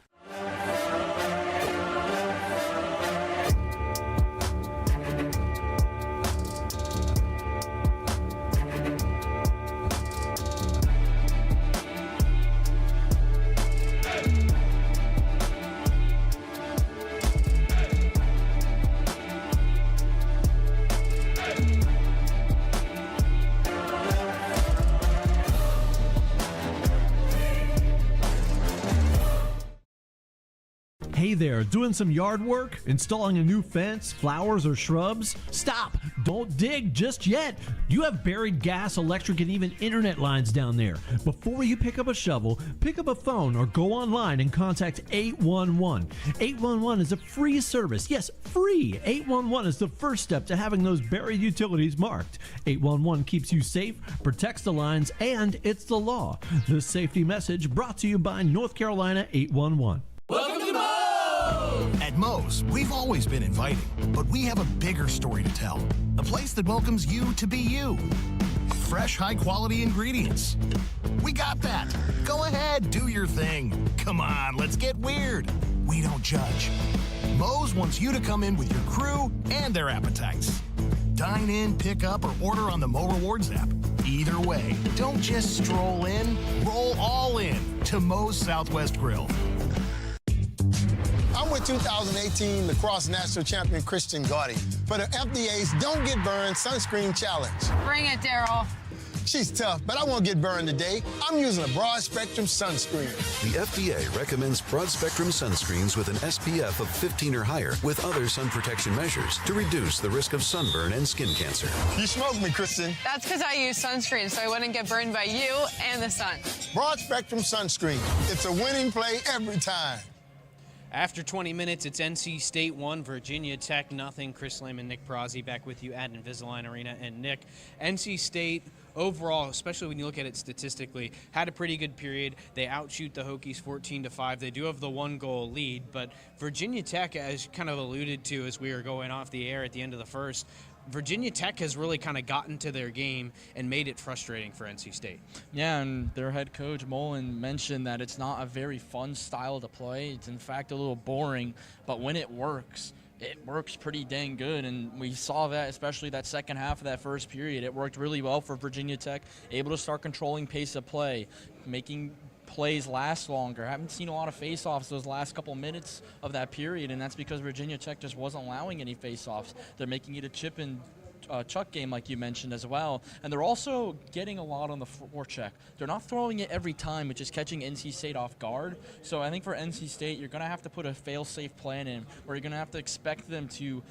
E: Hey there, doing some yard work? Installing a new fence, flowers, or shrubs? Stop! Don't dig just yet! You have buried gas, electric, and even internet lines down there. Before you pick up a shovel, pick up a phone or go online and contact 811. 811 is a free service. Yes, free! 811 is the first step to having those buried utilities marked. 811 keeps you safe, protects the lines, and it's the law. This safety message brought to you by North Carolina 811.
D: Welcome to Moe's! At Moe's, we've always been inviting, but we have a bigger story to tell. A place that welcomes you to be you. Fresh, high-quality ingredients. We got that. Go ahead, do your thing. Come on, let's get weird. We don't judge. Moe's wants you to come in with your crew and their appetites. Dine in, pick up, or order on the Mo Rewards app. Either way, don't just stroll in, roll all in to Moe's Southwest Grill.
J: I'm with 2018 lacrosse national champion Christian Gaudy for the FDA's Don't Get Burned Sunscreen Challenge.
N: Bring it, Daryl.
J: She's tough, but I won't get burned today. I'm using a broad spectrum sunscreen.
O: The FDA recommends broad spectrum sunscreens with an SPF of 15 or higher with other sun protection measures to reduce the risk of sunburn and skin cancer.
J: You smoked me, Kristen.
N: That's because I use sunscreen, so I wouldn't get burned by you and the sun.
J: Broad spectrum sunscreen. It's a winning play every time.
A: After 20 minutes, it's NC State 1, Virginia Tech nothing. Chris Lehman, Nick Perazzi back with you at Invisalign Arena. And Nick, NC State overall, especially when you look at it statistically, had a pretty good period. They outshoot the Hokies 14-5. They do have the one-goal lead, but Virginia Tech, as you kind of alluded to as we were going off the air at the end of the first, Virginia Tech has really kind of gotten to their game and made it frustrating for NC State.
B: Yeah, and their head coach, Mullen, mentioned that it's not a very fun style to play. It's, in fact, a little boring, but when it works pretty dang good, and we saw that, especially that second half of that first period. It worked really well for Virginia Tech, able to start controlling pace of play, making plays last longer. I haven't seen a lot of face-offs those last couple minutes of that period, and that's because Virginia Tech just wasn't allowing any face-offs. They're making it a chip and chuck game, like you mentioned as well, and they're also getting a lot on the forecheck. They're not throwing it every time, which is catching NC State off guard. So I think for NC State, you're going to have to put a fail-safe plan in, where you're going to have to expect them to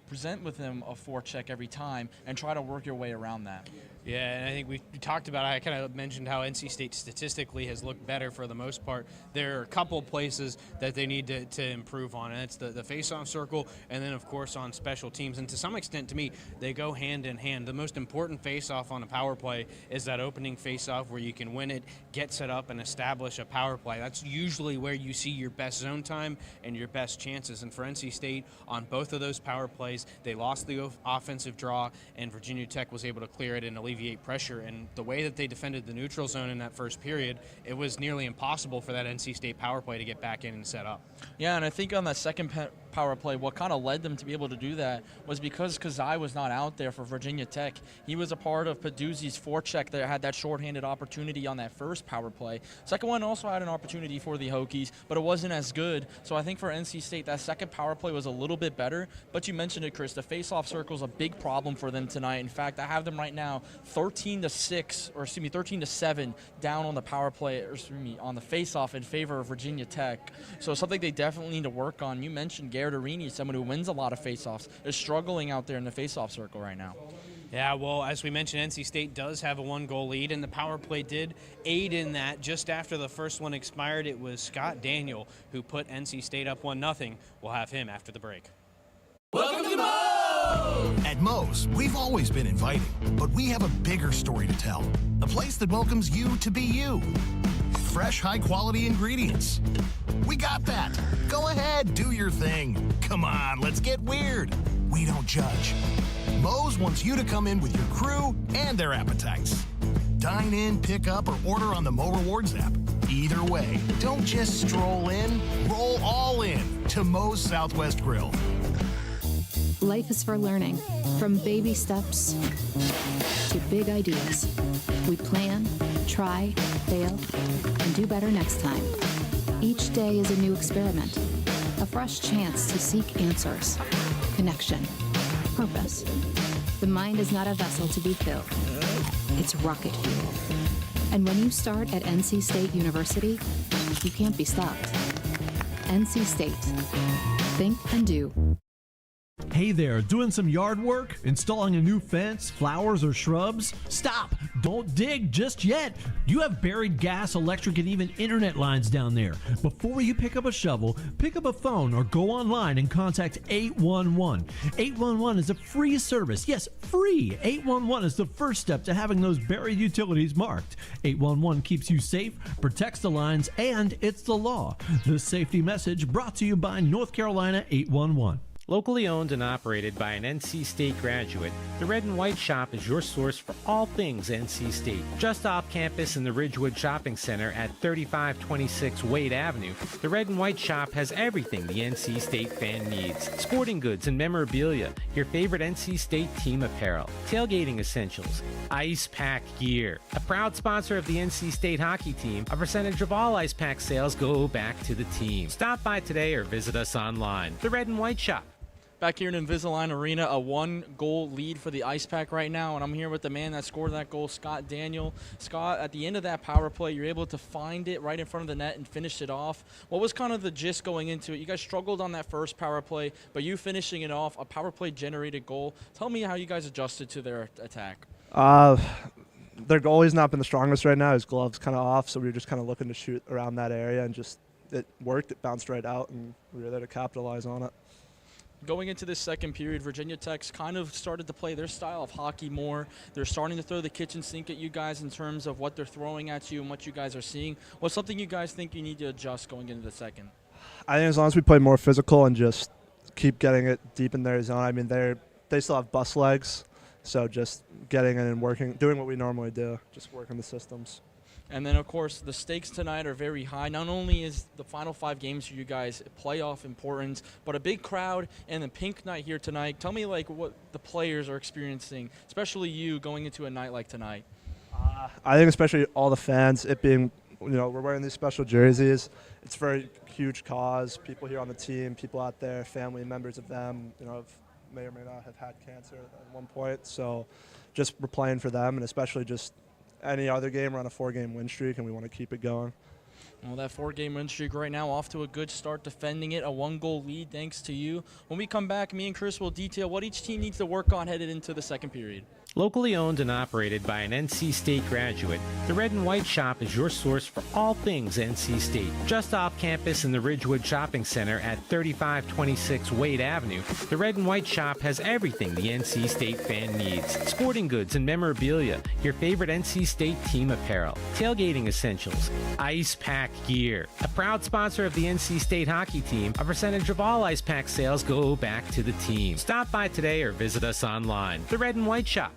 B: present with them a forecheck every time and try to work your way around that.
A: Yeah, and I think we talked about, I kind of mentioned how NC State statistically has looked better for the most part. There are a couple places that they need to improve on, and it's the face-off circle, and then, of course, on special teams. And to some extent, to me, they go hand in hand. The most important face-off on a power play is that opening face-off where you can win it, get set up, and establish a power play. That's usually where you see your best zone time and your best chances. And for NC State, on both of those power power plays. They lost the offensive draw, and Virginia Tech was able to clear it and alleviate pressure. And the way that they defended the neutral zone in that first period, it was nearly impossible for that NC State power play to get back in and set up.
B: Yeah, and I think on that second power play, what kind of led them to be able to do that was because Kazai was not out there for Virginia Tech. He was a part of Peduzzi's forecheck that had that shorthanded opportunity on that first power play. Second one also had an opportunity for the Hokies, but it wasn't as good. So I think for NC State, that second power play was a little bit better. But you mentioned it, Chris. The face-off circle is a big problem for them tonight. In fact, I have them right now 13-7 down on the power play, on the face-off in favor of Virginia Tech. So something they definitely need to work on. You mentioned Gardarini, someone who wins a lot of face-offs, is struggling out there in the face-off circle right now.
A: Yeah, well, as we mentioned, NC State does have a 1-goal lead, and the power play did aid in that. Just after the first one expired, it was Scott Daniel who put NC State up 1-0. We'll have him after the break.
D: Welcome to Moe's! At Moe's, we've always been inviting, but we have a bigger story to tell. A place that welcomes you to be you. Fresh, high-quality ingredients. We got that. Go ahead, do your thing. Come on, let's get weird. We don't judge. Moe's wants you to come in with your crew and their appetites. Dine in, pick up, or order on the Mo Rewards app. Either way, don't just stroll in, roll all in to Moe's Southwest Grill.
G: Life is for learning, from baby steps to big ideas. We plan, try, fail, and do better next time. Each day is a new experiment, a fresh chance to seek answers, connection, purpose. The mind is not a vessel to be filled. It's rocket fuel. And when you start at NC State University, you can't be stopped. NC State. Think and do.
E: Hey there, doing some yard work? Installing a new fence, flowers, or shrubs? Stop! Don't dig just yet! You have buried gas, electric, and even internet lines down there. Before you pick up a shovel, pick up a phone or go online and contact 811. 811 is a free service. Yes, free! 811 is the first step to having those buried utilities marked. 811 keeps you safe, protects the lines, and it's the law. This safety message brought to you by North Carolina 811.
C: Locally owned and operated by an NC State graduate, the Red and White Shop is your source for all things NC State. Just off campus in the Ridgewood Shopping Center at 3526 Wade Avenue, the Red and White Shop has everything the NC State fan needs. Sporting goods and memorabilia, your favorite NC State team apparel, tailgating essentials, ice pack gear. A proud sponsor of the NC State hockey team, a percentage of all ice pack sales go back to the team. Stop by today or visit us online. The Red and White Shop.
B: Back here in Invisalign Arena, a 1-goal lead for the Ice Pack right now, and I'm here with the man that scored that goal, Scott Daniel. Scott, at the end of that power play, you're able to find it right in front of the net and finish it off. What was kind of the gist going into it? You guys struggled on that first power play, but you finishing it off, a power play generated goal. Tell me how you guys adjusted to their attack.
V: Their goalie's not been the strongest right now. His glove's kind of off, so we were just kind of looking to shoot around that area, and just it worked. It bounced right out, and we were there to capitalize on it.
B: Going into this second period, Virginia Tech's kind of started to play their style of hockey more. They're starting to throw the kitchen sink at you guys in terms of what they're throwing at you and what you guys are seeing. What's something you guys think you need to adjust going into the second?
V: I think as long as we play more physical and just keep getting it deep in their zone. I mean, they still have bus legs, so just getting in and working, doing what we normally do, just working the systems.
B: And then, of course, the stakes tonight are very high. Not only is the final 5 games for you guys playoff importance, but a big crowd and the pink night here tonight. Tell me, like, what the players are experiencing, especially you going into a night like tonight.
V: I think especially all the fans, it being, we're wearing these special jerseys. It's a very huge cause. People here on the team, people out there, family members of them, may or may not have had cancer at one point. So just we're playing for them, and especially just any other game. We're on a 4-game win streak, and we want to keep it going.
B: Well, that 4-game win streak right now off to a good start, defending it, a 1-goal lead thanks to you. When we come back, me and Chris will detail what each team needs to work on headed into the second period.
C: Locally owned and operated by an NC State graduate, the Red and White Shop is your source for all things NC State. Just off campus in the Ridgewood Shopping Center at 3526 Wade Avenue, the Red and White Shop has everything the NC State fan needs. Sporting goods and memorabilia, your favorite NC State team apparel, tailgating essentials, ice pack gear. A proud sponsor of the NC State hockey team, a percentage of all ice pack sales go back to the team. Stop by today or visit us online. The Red and White Shop.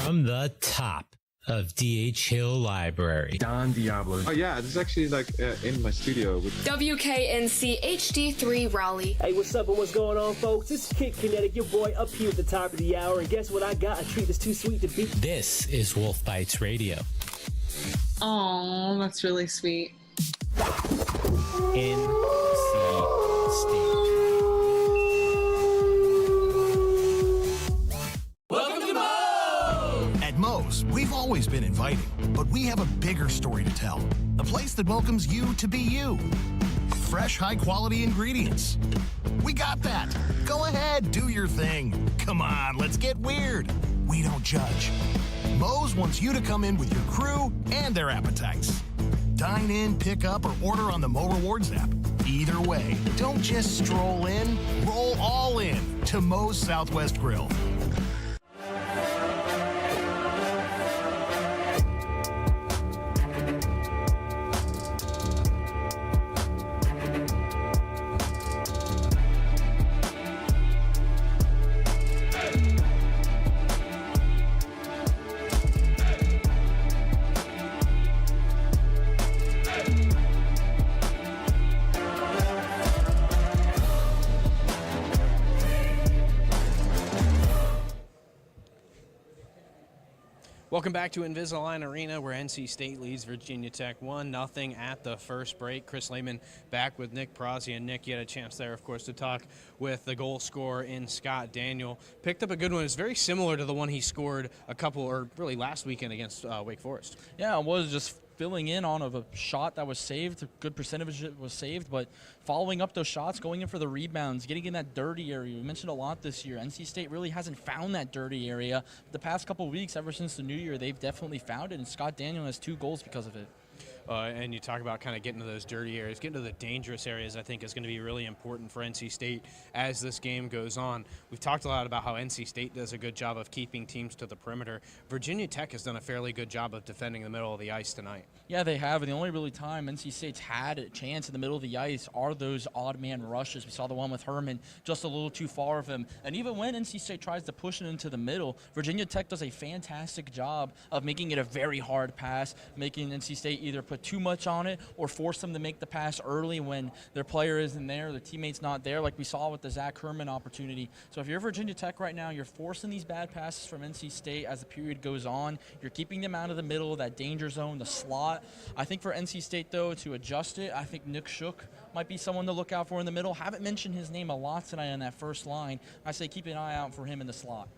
P: From the top of D.H. Hill Library.
K: Don Diablo. Oh yeah, this is actually like in my studio.
L: WKNC HD3 Raleigh.
M: Hey, what's up and what's going on, folks? This is Kid Kinetic, your boy, up here at the top of the hour. And guess what I got? A treat that's too sweet to beat.
P: This is Wolf Bites Radio.
L: Oh, that's really sweet.
C: NC State.
D: At Moe's, we've always been inviting, but we have a bigger story to tell. A place that welcomes you to be you. Fresh, high-quality ingredients. We got that. Go ahead, do your thing. Come on, let's get weird. We don't judge. Moe's wants you to come in with your crew and their appetites. Dine in, pick up, or order on the Mo Rewards app. Either way, don't just stroll in, roll all in to Moe's Southwest Grill.
A: Welcome back to Invisalign Arena, where NC State leads Virginia Tech 1-0 at the first break. Chris Lehman back with Nick Prozzi. And Nick, you had a chance there, of course, to talk with the goal scorer in Scott Daniel. Picked up a good one. It's very similar to the one he scored really last weekend against Wake Forest.
B: Yeah, it was just filling in on a shot that was saved. A good percentage of it was saved, but following up those shots, going in for the rebounds, getting in that dirty area. We mentioned a lot this year. NC State really hasn't found that dirty area. The past couple weeks, ever since the new year, they've definitely found it, and Scott Daniel has 2 goals because of it.
A: And you talk about kind of getting to those dirty areas, getting to the dangerous areas, I think is going to be really important for NC State as this game goes on. We've talked a lot about how NC State does a good job of keeping teams to the perimeter. Virginia Tech has done a fairly good job of defending the middle of the ice tonight.
B: Yeah, they have, and the only really time NC State's had a chance in the middle of the ice are those odd man rushes. We saw the one with Herman just a little too far of him. And even when NC State tries to push it into the middle, Virginia Tech does a fantastic job of making it a very hard pass, making NC State either put too much on it or force them to make the pass early when their player isn't there, their teammate's not there, like we saw with the Zach Herman opportunity. So if you're Virginia Tech right now, you're forcing these bad passes from NC State as the period goes on. You're keeping them out of the middle, that danger zone, the slot. I think for NC State, though, to adjust it, I think Nick Shook might be someone to look out for in the middle. Haven't mentioned his name a lot tonight on that first line. I say keep an eye out for him in the slot.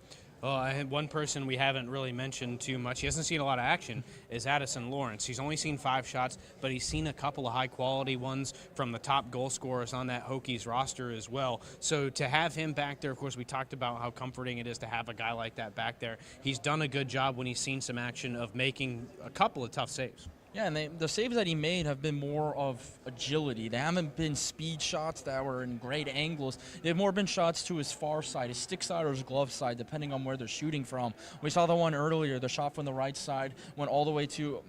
A: I had one person we haven't really mentioned too much. He hasn't seen a lot of action, is Addison Lawrence. He's only seen 5 shots, but he's seen a couple of high-quality ones from the top goal scorers on that Hokies roster as well. So to have him back there, of course, we talked about how comforting it is to have a guy like that back there. He's done a good job when he's seen some action of making a couple of tough saves.
B: Yeah, and the saves that he made have been more of agility. They haven't been speed shots that were in great angles. They've more been shots to his far side, his stick side or his glove side, depending on where they're shooting from. We saw the one earlier, the shot from the right side went all the way to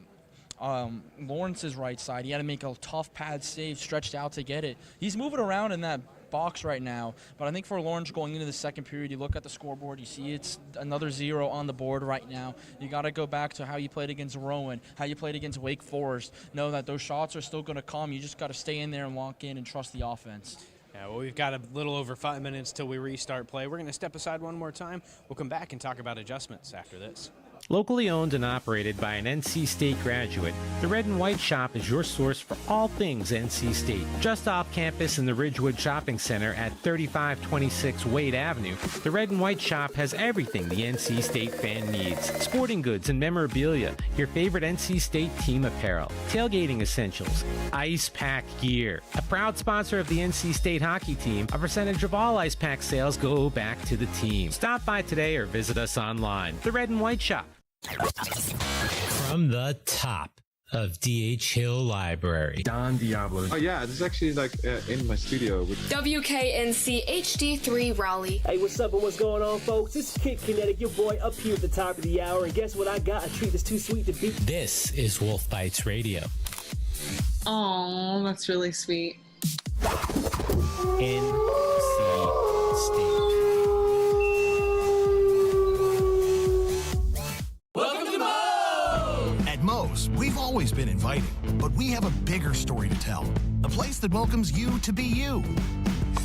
B: Lawrence's right side. He had to make a tough pad save, stretched out to get it. He's moving around in that box right now, but I think for Lawrence going into the second period, you look at the scoreboard, you see it's another 0 on the board right now. You got to go back to how you played against Rowan, how you played against Wake Forest. Know that those shots are still going to come. You just got to stay in there and lock in and trust the offense.
A: Yeah, well, we've got a little over 5 minutes till we restart play. We're going to step aside one more time. We'll come back and talk about adjustments after this.
C: Locally owned and operated by an NC State graduate, the Red and White Shop is your source for all things NC State. Just off campus in the Ridgewood Shopping Center at 3526 Wade Avenue, the Red and White Shop has everything the NC State fan needs. Sporting goods and memorabilia, your favorite NC State team apparel, tailgating essentials, ice pack gear. A proud sponsor of the NC State hockey team, a percentage of all ice pack sales go back to the team. Stop by today or visit us online. The Red and White Shop.
P: From the top of D.H. Hill Library.
K: Don Diablo. Oh yeah, this is actually like in my studio.
L: WKNC HD3 Raleigh.
M: Hey, what's up and what's going on, folks? It's Kid Kinetic, your boy up here at the top of the hour. And guess what I got? A treat that's too sweet to beat.
P: This is Wolf Bites Radio.
L: Oh, that's really sweet.
C: NC State.
D: At Moe's, we've always been inviting, but we have a bigger story to tell. A place that welcomes you to be you.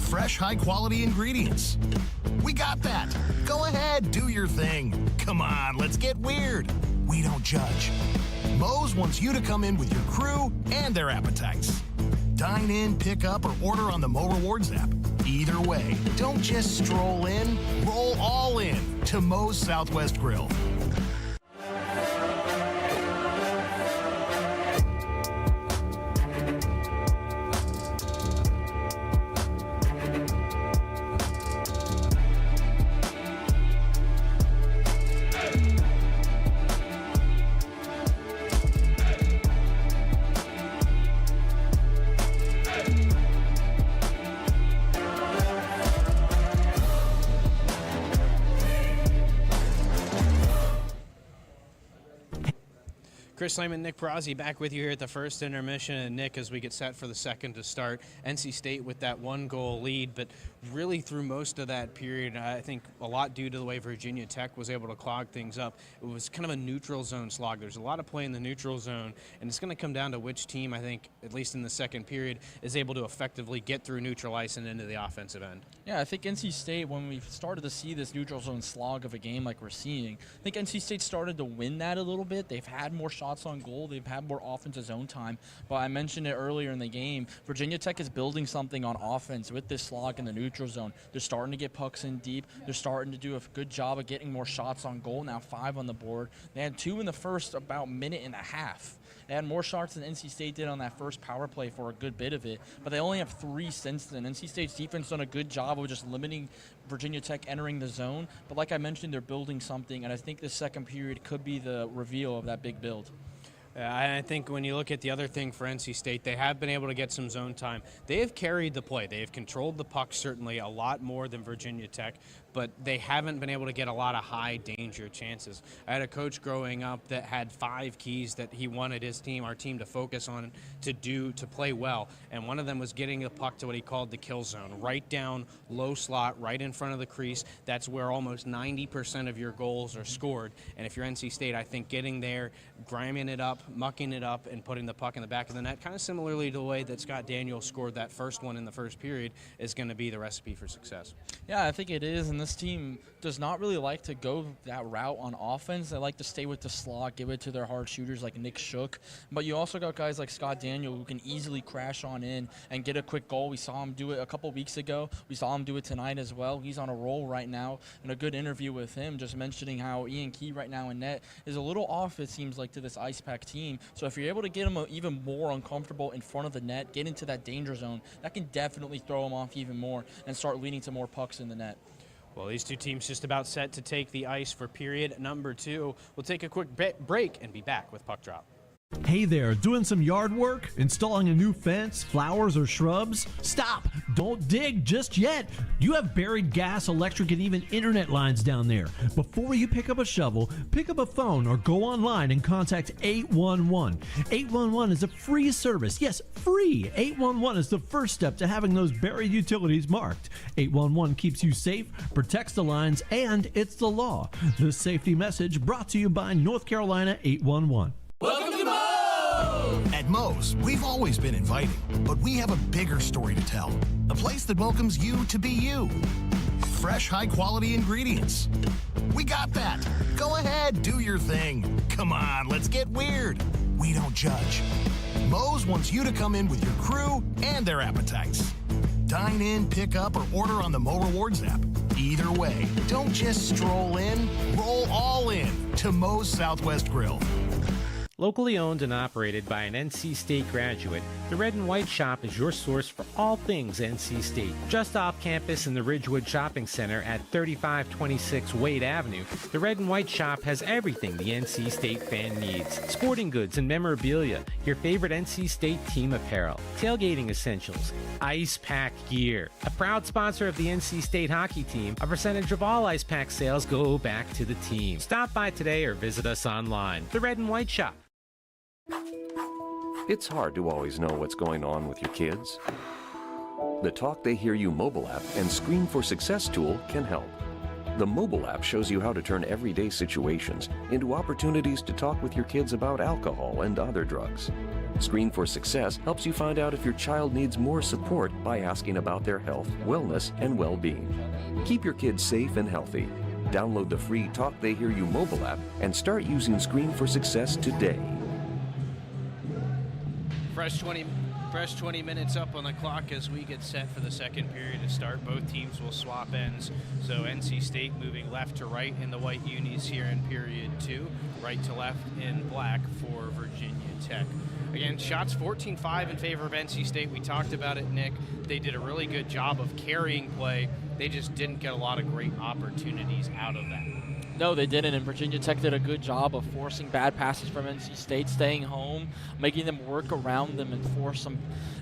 D: Fresh, high-quality ingredients. We got that. Go ahead, do your thing. Come on, let's get weird. We don't judge. Moe's wants you to come in with your crew and their appetites. Dine in, pick up, or order on the Mo Rewards app. Either way, don't just stroll in, roll all in to Moe's Southwest Grill.
A: Chris Lehman, Nick Perazzi back with you here at the first intermission. And Nick, as we get set for the second to start, NC State with that 1-goal lead, but really through most of that period, I think a lot due to the way Virginia Tech was able to clog things up. It was kind of a neutral zone slog. There's a lot of play in the neutral zone, and it's going to come down to which team, I think, at least in the second period, is able to effectively get through neutral ice and into the offensive end.
B: Yeah, I think NC State, when we started to see this neutral zone slog of a game like we're seeing, I think NC State started to win that a little bit. They've had more shots on goal. They've had more offensive zone time. But I mentioned it earlier in the game, Virginia Tech is building something on offense with this slog in the neutral zone. They're starting to get pucks in deep. They're starting to do a good job of getting more shots on goal, now 5 on the board. They had 2 in the first about minute and a half. They had more shots than NC State did on that first power play for a good bit of it, but they only have 3 since then. NC State's defense done a good job of just limiting Virginia Tech entering the zone, but like I mentioned, they're building something, and I think this second period could be the reveal of that big build.
A: I think when you look at the other thing for NC State, they have been able to get some zone time. They have carried the play. They have controlled the puck certainly a lot more than Virginia Tech, but they haven't been able to get a lot of high danger chances. I had a coach growing up that had 5 keys that he wanted his team, our team, to focus on to play well, and one of them was getting the puck to what he called the kill zone, right down low slot, right in front of the crease. That's where almost 90% of your goals are scored, and if you're NC State, I think getting there, grinding it up, mucking it up, and putting the puck in the back of the net, kind of similarly to the way that Scott Daniels scored that first one in the first period, is going to be the recipe for success.
B: Yeah, I think it is, and this team does not really like to go that route on offense. They like to stay with the slot, give it to their hard shooters like Nick Shook. But you also got guys like Scott Daniel who can easily crash on in and get a quick goal. We saw him do it a couple weeks ago. We saw him do it tonight as well. He's on a roll right now. And a good interview with him, just mentioning how Ian Key right now in net is a little off, it seems like, to this Ice Pack team. So if you're able to get him even more uncomfortable in front of the net, get into that danger zone, that can definitely throw him off even more and start leading to more pucks in the net.
A: Well, these two teams just about set to take the ice for period number 2. We'll take a quick break and be back with Puck Drop.
E: Hey there, doing some yard work? Installing a new fence, flowers, or shrubs? Stop! Don't dig just yet! You have buried gas, electric, and even internet lines down there. Before you pick up a shovel, pick up a phone or go online and contact 811. 811 is a free service. Yes, free! 811 is the first step to having those buried utilities marked. 811 keeps you safe, protects the lines, and it's the law. This safety message brought to you by North Carolina 811.
D: Welcome to Moe's! At Moe's, we've always been inviting, but we have a bigger story to tell. A place that welcomes you to be you. Fresh, high-quality ingredients. We got that. Go ahead, do your thing. Come on, let's get weird. We don't judge. Moe's wants you to come in with your crew and their appetites. Dine in, pick up, or order on the Mo Rewards app. Either way, don't just stroll in, roll all in to Moe's Southwest Grill.
C: Locally owned and operated by an NC State graduate, the Red and White Shop is your source for all things NC State. Just off campus in the Ridgewood Shopping Center at 3526 Wade Avenue, the Red and White Shop has everything the NC State fan needs. Sporting goods and memorabilia, your favorite NC State team apparel, tailgating essentials, ice pack gear. A proud sponsor of the NC State hockey team, a percentage of all ice pack sales go back to the team. Stop by today or visit us online. The Red and White Shop.
F: It's hard to always know what's going on with your kids. The Talk They Hear You mobile app and Screen for Success tool can help. The mobile app shows you how to turn everyday situations into opportunities to talk with your kids about alcohol and other drugs. Screen for Success helps you find out if your child needs more support by asking about their health, wellness, and well-being. Keep your kids safe and healthy. Download the free Talk They Hear You mobile app and start using Screen for Success today.
A: Fresh 20 minutes up on the clock as we get set for the second period to start. Both teams will swap ends. So NC State moving left to right in the white unis here in period 2, right to left in black for Virginia Tech. Again, shots 14-5 in favor of NC State. We talked about it, Nick. They did a really good job of carrying play. They just didn't get a lot of great opportunities out of that.
B: No, they didn't, and Virginia Tech did a good job of forcing bad passes from NC State, staying home, making them work around them and force some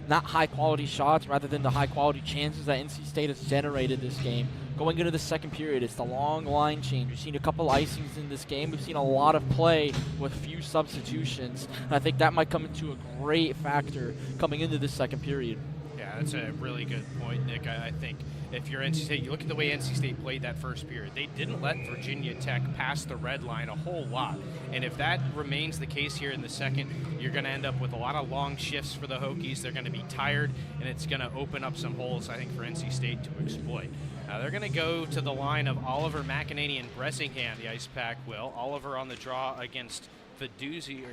B: not high-quality shots rather than the high-quality chances that NC State has generated this game. Going into the second period, it's the long line change. We've seen a couple icings in this game. We've seen a lot of play with few substitutions, and I think that might come into a great factor coming into this second period.
A: Yeah, that's a really good point, Nick. I think if you're NC State, you look at the way NC State played that first period. They didn't let Virginia Tech pass the red line a whole lot. And if that remains the case here in the second, you're going to end up with a lot of long shifts for the Hokies. They're going to be tired, and it's going to open up some holes, I think, for NC State to exploit. They're going to go to the line of Oliver, McEnany, and Bressingham, the Ice Pack will. Oliver on the draw against Peduzzi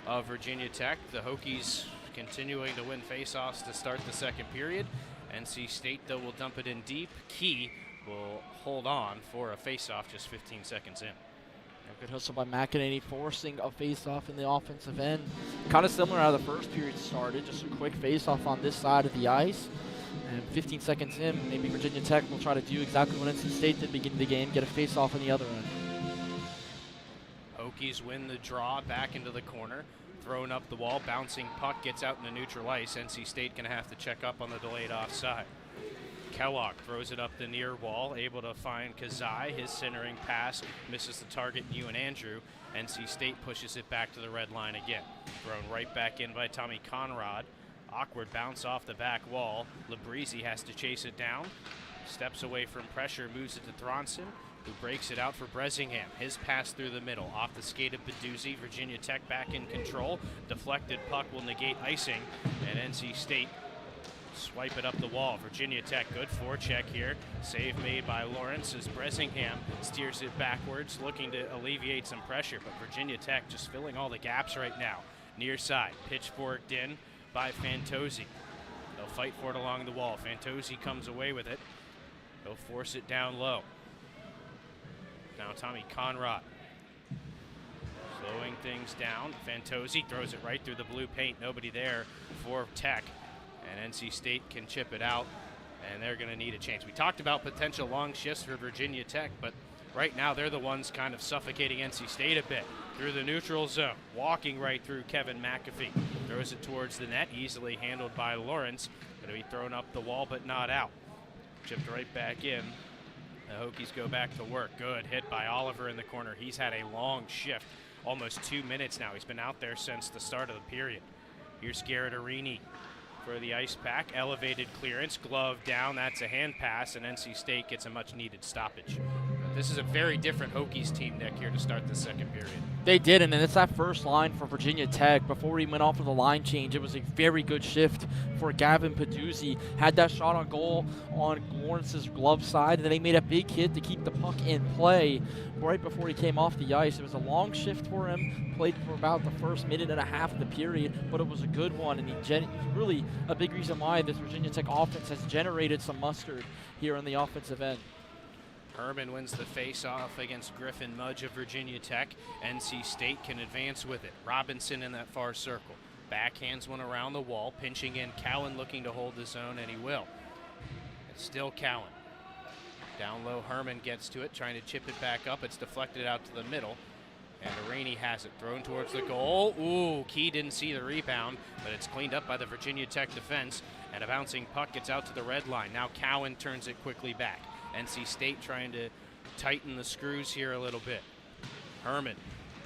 A: of Virginia Tech. The Hokies continuing to win faceoffs to start the second period. NC State, though, will dump it in deep. Key will hold on for a faceoff just 15 seconds in.
B: A good hustle by McEnany, forcing a faceoff in the offensive end. Kind of similar how the first period started, just a quick faceoff on this side of the ice. And 15 seconds in, maybe Virginia Tech will try to do exactly what NC State did beginning the game, get a faceoff on the other end.
A: Hokies win the draw back into the corner. Thrown up the wall, bouncing puck gets out into neutral ice. NC State going to have to check up on the delayed offside. Kellogg throws it up the near wall, able to find Kazai. His centering pass misses the target, you and Andrew. NC State pushes it back to the red line again. Thrown right back in by Tommy Conrad. Awkward bounce off the back wall. Labrizzi has to chase it down. Steps away from pressure, moves it to Thronson, who breaks it out for Bressingham. His pass through the middle, off the skate of Peduzzi. Virginia Tech back in control. Deflected puck will negate icing, and NC State swipe it up the wall. Virginia Tech, good forecheck here. Save made by Lawrence as Bressingham steers it backwards, looking to alleviate some pressure, but Virginia Tech just filling all the gaps right now. Near side, pitchforked in by Fantozzi. They'll fight for it along the wall. Fantozzi comes away with it. They'll force it down low. Now Tommy Conrad slowing things down. Fantozzi throws it right through the blue paint. Nobody there for Tech. And NC State can chip it out, and they're going to need a change. We talked about potential long shifts for Virginia Tech, but right now they're the ones kind of suffocating NC State a bit. Through the neutral zone, walking right through Kevin McAfee. Throws it towards the net, easily handled by Lawrence. Going to be thrown up the wall, but not out. Chipped right back in. The Hokies go back to work. Good hit by Oliver in the corner. He's had a long shift, almost 2 minutes now. He's been out there since the start of the period. Here's Garrett-Arini for the Ice Pack. Elevated clearance, glove down. That's a hand pass, and NC State gets a much-needed stoppage. This is a very different Hokies team, Nick, here to start the second period.
B: They did, and it's that first line for Virginia Tech. Before he went off of the line change, it was a very good shift for Gavin Peduzzi. Had that shot on goal on Lawrence's glove side, and then they made a big hit to keep the puck in play right before he came off the ice. It was a long shift for him, played for about the first minute and a half of the period, but it was a good one, and he's really a big reason why this Virginia Tech offense has generated some mustard here on the offensive end.
A: Herman wins the face-off against Griffin Mudge of Virginia Tech. NC State can advance with it. Robinson in that far circle. Backhands one around the wall, pinching in. Cowan looking to hold the zone, and he will. It's still Cowan. Down low, Herman gets to it, trying to chip it back up. It's deflected out to the middle, and Rainey has it. Thrown towards the goal. Ooh, Key didn't see the rebound, but it's cleaned up by the Virginia Tech defense, and a bouncing puck gets out to the red line. Now Cowan turns it quickly back. NC State trying to tighten the screws here a little bit. Herman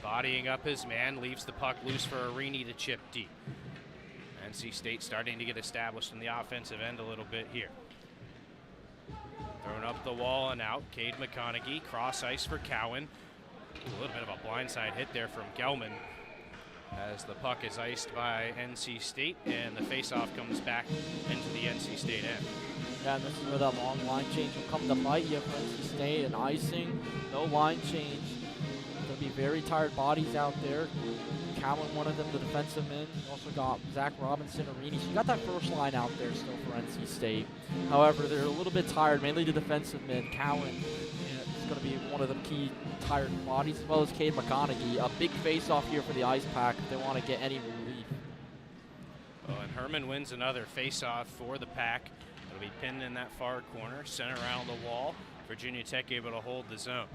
A: bodying up his man, leaves the puck loose for Arini to chip deep. NC State starting to get established in the offensive end a little bit here. Thrown up the wall and out. Cade McConaughey, cross ice for Cowan. A little bit of a blindside hit there from Gelman as the puck is iced by NC State, and the faceoff comes back into the NC State end.
B: Yeah, and this is where that long line change will come to bite you for NC State. And icing, no line change. Going to be very tired bodies out there. Cowan, one of them, the defensive men. You also got Zach Robinson, Arini. So you got that first line out there still for NC State. However, they're a little bit tired, mainly the defensive men. Cowan is going to be one of the key tired bodies, as well as Cade McConaughey. A big face-off here for the Ice Pack if they want to get any relief.
A: Oh, and Herman wins another face-off for the Pack. It'll be pinned in that far corner, sent around the wall. Virginia Tech able to hold the zone.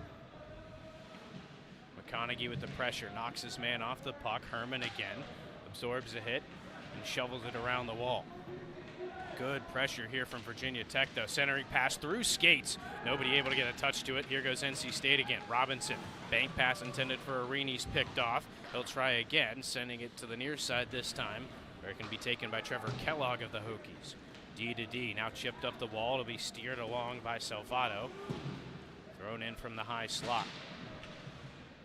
A: McConaughey with the pressure, knocks his man off the puck. Herman again, absorbs a hit and shovels it around the wall. Good pressure here from Virginia Tech, though. Centering pass through skates. Nobody able to get a touch to it. Here goes NC State again. Robinson, bank pass intended for Arini's picked off. He'll try again, sending it to the near side this time, where it can be taken by Trevor Kellogg of the Hokies. D to D, now chipped up the wall to be steered along by Salvato. Thrown in from the high slot.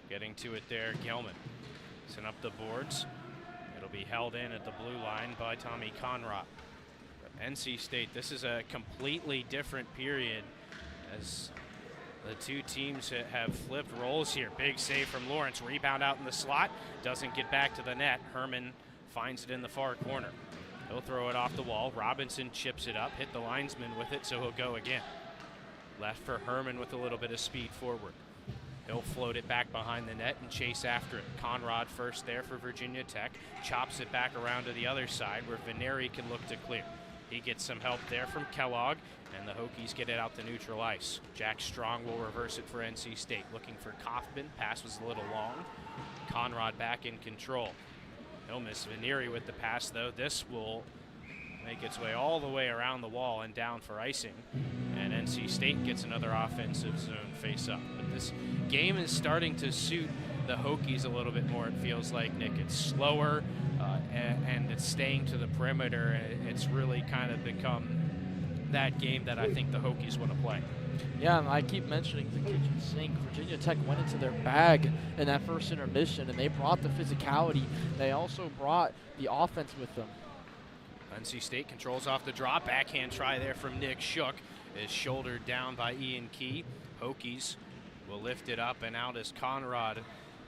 A: Getting to it there, Gelman. Sent up the boards. It'll be held in at the blue line by Tommy Conrad. But NC State, this is a completely different period as the two teams have flipped roles here. Big save from Lawrence. Rebound out in the slot. Doesn't get back to the net. Herman finds it in the far corner. He'll throw it off the wall. Robinson chips it up, hit the linesman with it, so he'll go again. Left for Herman with a little bit of speed forward. He'll float it back behind the net and chase after it. Conrad first there for Virginia Tech. Chops it back around to the other side where Veneri can look to clear. He gets some help there from Kellogg, and the Hokies get it out to neutral ice. Jack Strong will reverse it for NC State. Looking for Kaufman. Pass was a little long. Conrad back in control. He'll miss Veneri with the pass, though. This will make its way all the way around the wall and down for icing. And NC State gets another offensive zone face-up. But this game is starting to suit the Hokies a little bit more, it feels like, Nick. It's slower, and it's staying to the perimeter. It's really kind of become that game that I think the Hokies want to play.
B: Yeah, and I keep mentioning the kitchen sink. Virginia Tech went into their bag in that first intermission, and they brought the physicality. They also brought the offense with them.
A: NC State controls off the draw. Backhand try there from Nick Shook is shouldered down by Ian Key. Hokies will lift it up and out as Conrad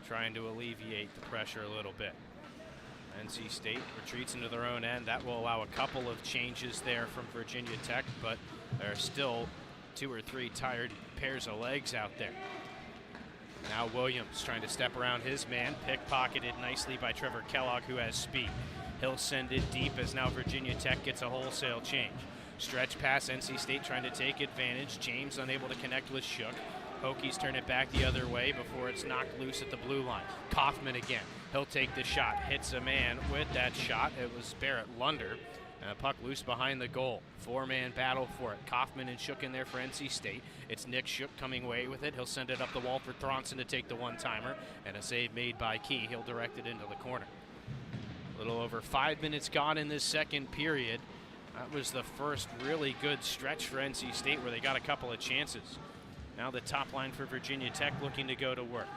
A: trying to alleviate the pressure a little bit. NC State retreats into their own end. That will allow a couple of changes there from Virginia Tech, but there are still 2 or 3 tired pairs of legs out there. Now Williams trying to step around his man, pickpocketed nicely by Trevor Kellogg, who has speed. He'll send it deep as now Virginia Tech gets a wholesale change. Stretch pass, NC State trying to take advantage. James unable to connect with Shook. Hokies turn it back the other way before it's knocked loose at the blue line. Kaufman again. He'll take the shot. Hits a man with that shot. It was Barrett Lunder. And a puck loose behind the goal. 4-man battle for it. Kaufman and Shook in there for NC State. It's Nick Shook coming away with it. He'll send it up the wall for Thronson to take the one-timer. And a save made by Key. He'll direct it into the corner. A little over 5 minutes gone in this second period. That was the first really good stretch for NC State where they got a couple of chances. Now the top line for Virginia Tech looking to go to work.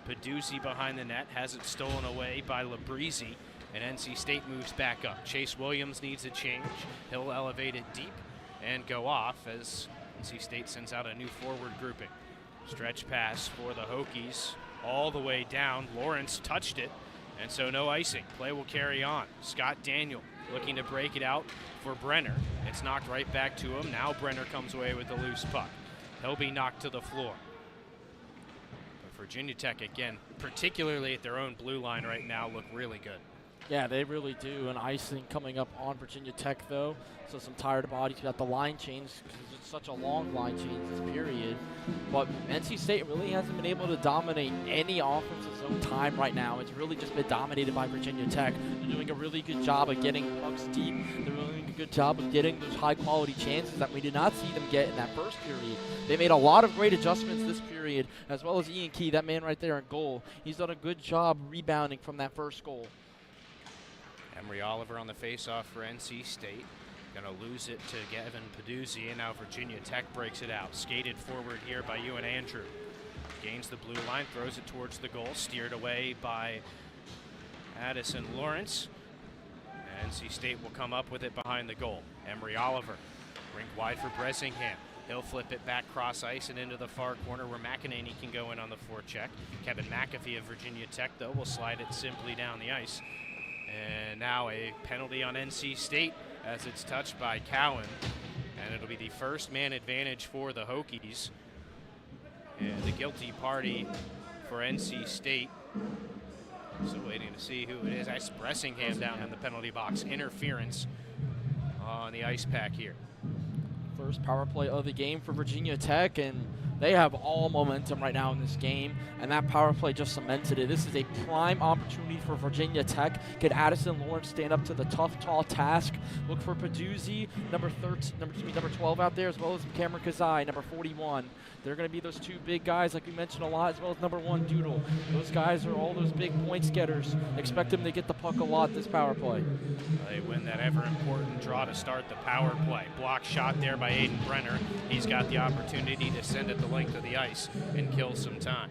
A: Peduzzi behind the net, has it stolen away by Labrizzi, and NC State moves back up. Chase Williams needs a change. He'll elevate it deep and go off as NC State sends out a new forward grouping. Stretch pass for the Hokies all the way down. Lawrence touched it, and so no icing. Play will carry on. Scott Daniel looking to break it out for Brenner. It's knocked right back to him. Now Brenner comes away with the loose puck. He'll be knocked to the floor. But Virginia Tech, again, particularly at their own blue line right now, look really good.
I: Yeah, they really do. An icing coming up on Virginia Tech, though. So some tired bodies. We got the line change because it's such a long line change this period. But NC State really hasn't been able to dominate any offensive zone time right now. It's really just been dominated by Virginia Tech. They're doing a really good job of getting pucks deep. They're doing a good job of getting those high-quality chances that we did not see them get in that first period. They made a lot of great adjustments this period, as well as Ian Key, that man right there in goal. He's done a good job rebounding from that first goal.
A: Emery Oliver on the faceoff for NC State. Going to lose it to Gavin Peduzzi, and now Virginia Tech breaks it out. Skated forward here by Ewan Andrew. Gains the blue line, throws it towards the goal, steered away by Addison Lawrence. NC State will come up with it behind the goal. Emery Oliver, rink wide for Bressingham. He'll flip it back cross ice and into the far corner where McEnany can go in on the forecheck. Kevin McAfee of Virginia Tech, though, will slide it simply down the ice. And now a penalty on NC State as it's touched by Cowan. And it'll be the first man advantage for the Hokies. And the guilty party for NC State. Still waiting to see who it is. That's Bressingham down in the penalty box. Interference on the ice pack here.
I: First power play of the game for Virginia Tech, and they have all momentum right now in this game, and that power play just cemented it. This is a prime opportunity for Virginia Tech. Get Addison Lawrence stand up to the tough, tall task. Look for Peduzzi, number 12 out there, as well as Cameron Kazai, number 41. They're going to be those two big guys, like we mentioned a lot, as well as number 1 Doodle. Those guys are all those big points getters. Expect them to get the puck a lot this power play.
A: They win that ever-important draw to start the power play. Block shot there by Aiden Brenner. He's got the opportunity to send it the length of the ice and kill some time.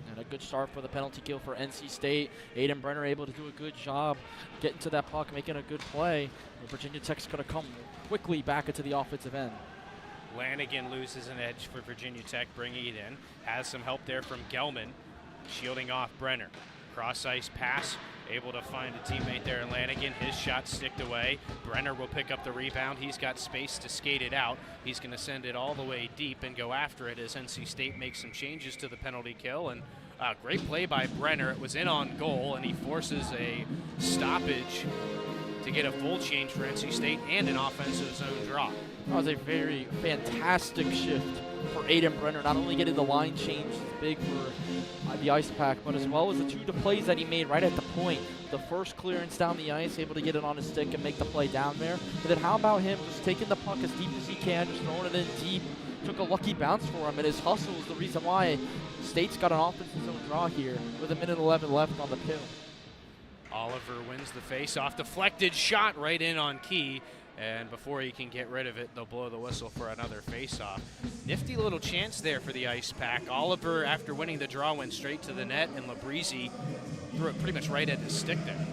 I: And a good start for the penalty kill for NC State. Aiden Brenner able to do a good job getting to that puck, making a good play. And Virginia Tech's going to come quickly back into the offensive end.
A: Lanigan loses an edge for Virginia Tech, bringing it in. Has some help there from Gelman, shielding off Brenner. Cross ice pass, able to find a teammate there in Lanigan. His shot sticked away. Brenner will pick up the rebound. He's got space to skate it out. He's going to send it all the way deep and go after it as NC State makes some changes to the penalty kill. And great play by Brenner. It was in on goal, and he forces a stoppage to get a full change for NC State and an offensive zone draw.
I: That was a very fantastic shift for Aiden Brenner. Not only getting the line change big for the ice pack, but as well as the 2 plays that he made right at the point. The first clearance down the ice, able to get it on his stick and make the play down there. And then how about him just taking the puck as deep as he can, just throwing it in deep. Took a lucky bounce for him, and his hustle is the reason why State's got an offensive zone draw here with 1:11 left on the pill.
A: Oliver wins the face-off. Deflected shot right in on Key. And before he can get rid of it, they'll blow the whistle for another face-off. Nifty little chance there for the ice pack. Oliver, after winning the draw, went straight to the net, and Labrizzi threw it pretty much right at his stick there.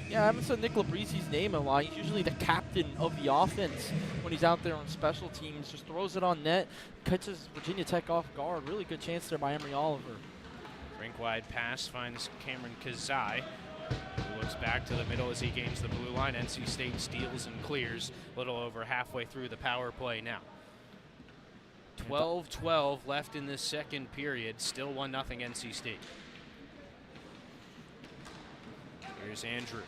I: Yeah, I haven't said Nick Labrizzi's name a lot. He's usually the captain of the offense when he's out there on special teams. Just throws it on net, catches Virginia Tech off guard. Really good chance there by Emery Oliver.
A: Rink-wide pass finds Cameron Kazai, who looks back to the middle as he gains the blue line. NC State steals and clears a little over halfway through the power play now. 12-12 left in this second period. Still 1-0 NC State. Here's Andrew.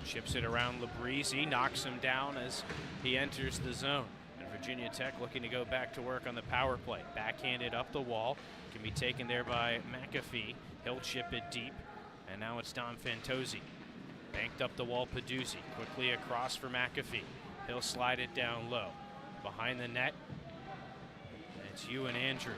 A: Chips it around Labrizzi, knocks him down as he enters the zone. And Virginia Tech looking to go back to work on the power play. Backhanded up the wall. Can be taken there by McAfee. He'll chip it deep. And now it's Don Fantozzi. Banked up the wall, Peduzzi. Quickly across for McAfee. He'll slide it down low. Behind the net, it's Ewan Andrew.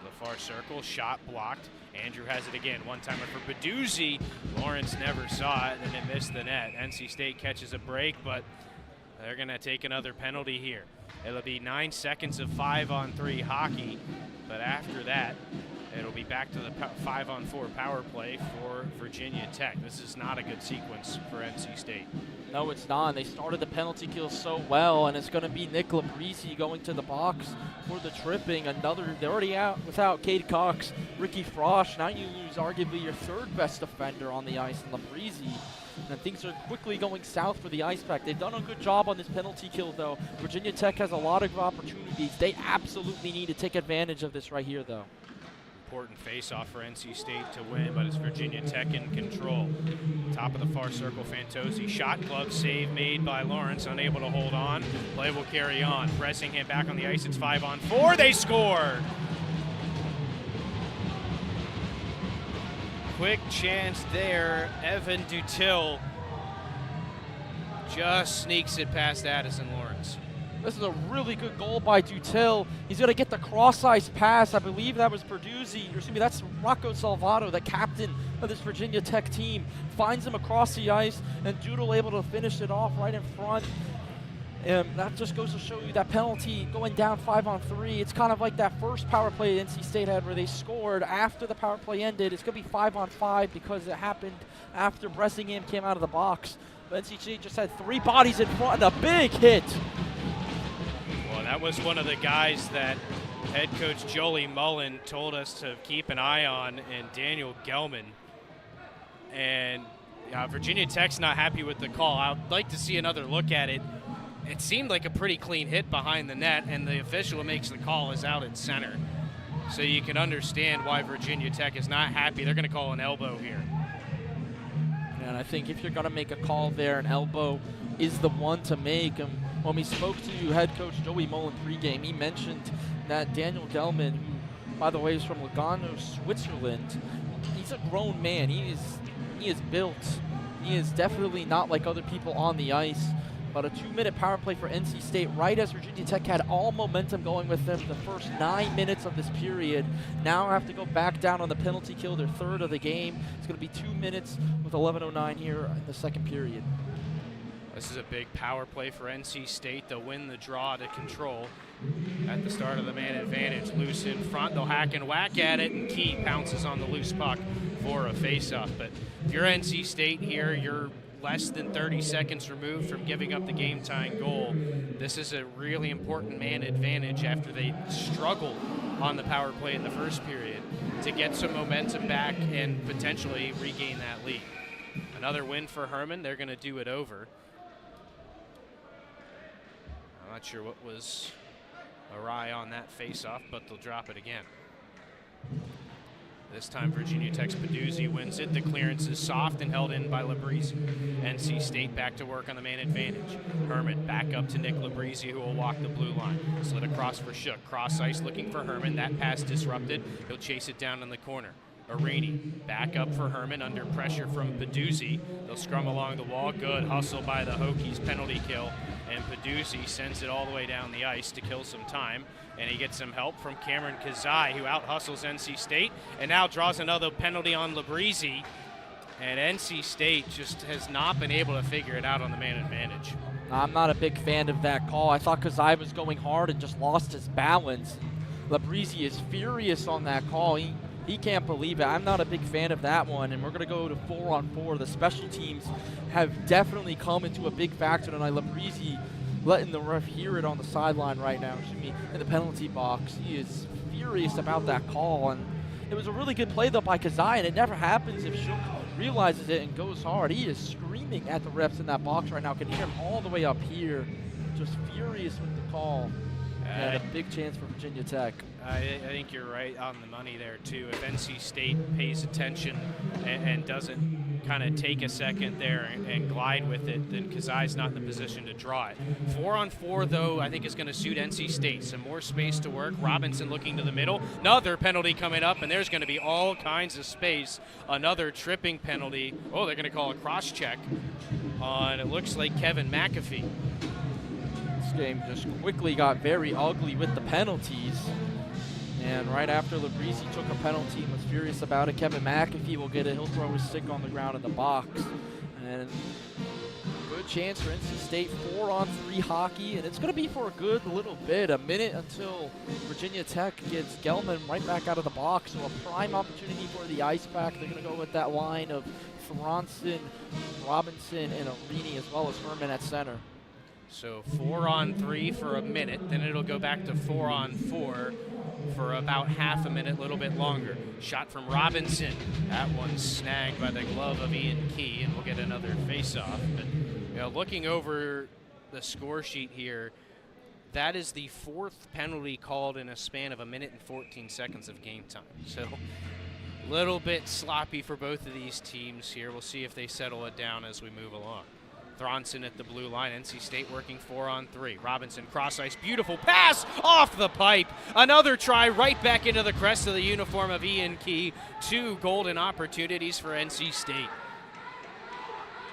A: The far circle, shot blocked. Andrew has it again. One-timer for Peduzzi. Lawrence never saw it, and it missed the net. NC State catches a break, but They're going to take another penalty here. It'll be 9 seconds of 5-on-3 hockey, but after that, it'll be back to the 5-on-4 power play for Virginia Tech. This is not a good sequence for NC State.
I: No, it's not. They started the penalty kill so well, and it's going to be Nick Labrisi going to the box for the tripping. They're already out without Cade Cox, Ricky Frosch. Now you lose arguably your third best defender on the ice in Labrisi. And things are quickly going south for the Ice Pack. They've done a good job on this penalty kill, though. Virginia Tech has a lot of opportunities. They absolutely need to take advantage of this right here, though.
A: Important face-off for NC State to win, but it's Virginia Tech in control. Top of the far circle, Fantozzi. Shot glove save made by Lawrence, unable to hold on. Play will carry on. Pressing him back on the ice. It's 5-on-4. They score! Quick chance there. Evan Dutil just sneaks it past Addison Lawrence.
I: This is a really good goal by Dutil. He's going to get the cross-ice pass. I believe that was Perduzzi. Excuse me, that's Rocco Salvato, the captain of this Virginia Tech team. Finds him across the ice, and Dutil able to finish it off right in front. And that just goes to show you that penalty going down 5-on-3. It's kind of like that first power play NC State had where they scored after the power play ended. It's going to be 5-on-5 because it happened after Bressingham came out of the box. But NC State just had 3 bodies in front and a big hit.
A: Well, that was one of the guys that head coach Jolie Mullen told us to keep an eye on, and Daniel Gelman. And Virginia Tech's not happy with the call. I'd like to see another look at it. It seemed like a pretty clean hit behind the net, and the official who makes the call is out at center. So you can understand why Virginia Tech is not happy. They're going to call an elbow here.
I: And I think if you're going to make a call there, an elbow is the one to make. When we spoke to head coach Joey Mullen pregame, he mentioned that Daniel Gelman, who, by the way, is from Lugano, Switzerland, he's a grown man. He is built. He is definitely not like other people on the ice. But a 2-minute power play for NC State right as Virginia Tech had all momentum going with them the first 9 minutes of this period. Now have to go back down on the penalty kill, their third of the game. It's going to be 2 minutes with 11:09 here in the second period.
A: This is a big power play for NC State. They'll win the draw to control at the start of the man advantage. Loose in front, they'll hack and whack at it, and Key pounces on the loose puck for a face-off. But if you're NC State here, you're less than 30 seconds removed from giving up the game-tying goal. This is a really important man advantage after they struggled on the power play in the first period to get some momentum back and potentially regain that lead. Another win for Herman. They're going to do it over. I'm not sure what was awry on that face-off, but they'll drop it again. This time Virginia Tech's Peduzzi wins it. The clearance is soft and held in by Labrisi. NC State back to work on the man advantage. Herman back up to Nick Labrisi, who will walk the blue line. Slid across for Shook. Cross ice looking for Herman. That pass disrupted. He'll chase it down in the corner. Arini back up for Herman under pressure from Peduzzi. They'll scrum along the wall. Good hustle by the Hokies, penalty kill. And Peduzzi sends it all the way down the ice to kill some time. And he gets some help from Cameron Kazai, who out-hustles NC State and now draws another penalty on Labrisi. And NC State just has not been able to figure it out on the man advantage.
I: I'm not a big fan of that call. I thought Kazai was going hard and just lost his balance. Labrisi is furious on that call. He can't believe it. I'm not a big fan of that one, and we're going to go to 4-on-4. The special teams have definitely come into a big factor tonight. Labrisi letting the ref hear it on the sideline right now, in the penalty box. He is furious about that call, and it was a really good play, though, by Kazai, and it never happens if Shook realizes it and goes hard. He is screaming at the refs in that box right now. Can hear him all the way up here, just furious with the call. And a big chance for Virginia Tech.
A: I think you're right on the money there, too. If NC State pays attention and doesn't kind of take a second there and glide with it, then Kazai's not in the position to draw it. 4-on-4, though, I think is going to suit NC State. Some more space to work. Robinson looking to the middle. Another penalty coming up, and there's going to be all kinds of space. Another tripping penalty. Oh, they're going to call a cross-check on, it looks like, Kevin McAfee.
I: This game just quickly got very ugly with the penalties. And right after Labrisi took a penalty and was furious about it, Kevin McAfee will get it. He'll throw his stick on the ground in the box. And good good chance for NC State, 4-on-3 hockey, and it's going to be for a good little bit, a minute until Virginia Tech gets Gelman right back out of the box. So a prime opportunity for the Ice Pack. They're going to go with that line of Franson, Robinson, and Arini, as well as Herman at center.
A: So 4-on-3 for a minute, then it'll go back to 4-on-4 for about half a minute, a little bit longer. Shot from Robinson. That one's snagged by the glove of Ian Key, and we'll get another face-off. But, you know, looking over the score sheet here, that is the 4th penalty called in a span of a minute and 14 seconds of game time. So a little bit sloppy for both of these teams here. We'll see if they settle it down as we move along. Thronson at the blue line. NC State working 4-on-3. Robinson cross ice. Beautiful pass off the pipe. Another try right back into the crest of the uniform of Ian Key. 2 golden opportunities for NC State.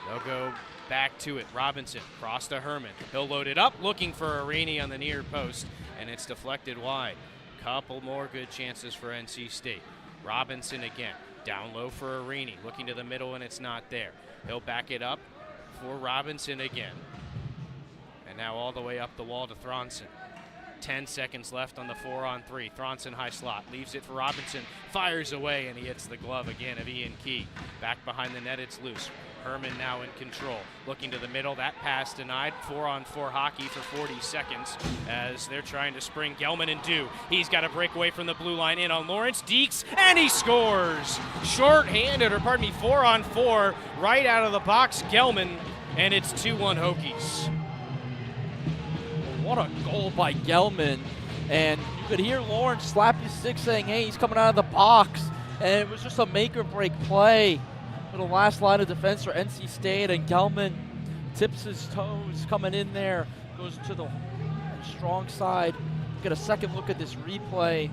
A: They'll go back to it. Robinson cross to Herman. He'll load it up, looking for Arini on the near post, and it's deflected wide. Couple more good chances for NC State. Robinson again. Down low for Arini. Looking to the middle, and it's not there. He'll back it up for Robinson again. And now all the way up the wall to Thronson. 10 seconds left on the 4-on-3. Thronson high slot, leaves it for Robinson, fires away, and he hits the glove again of Ian Key. Back behind the net, it's loose. Herman now in control. Looking to the middle, that pass denied. 4-on-4 hockey for 40 seconds as they're trying to spring Gelman and do. He's got a breakaway from the blue line in on Lawrence Deeks, and he scores! Short-handed, or pardon me, 4-on-4, right out of the box, Gelman, and it's 2-1 Hokies.
I: What a goal by Gelman. And you could hear Lawrence slap his stick saying, hey, he's coming out of the box. And it was just a make-or-break play for the last line of defense for NC State. And Gelman tips his toes coming in there, goes to the strong side. Get a second look at this replay.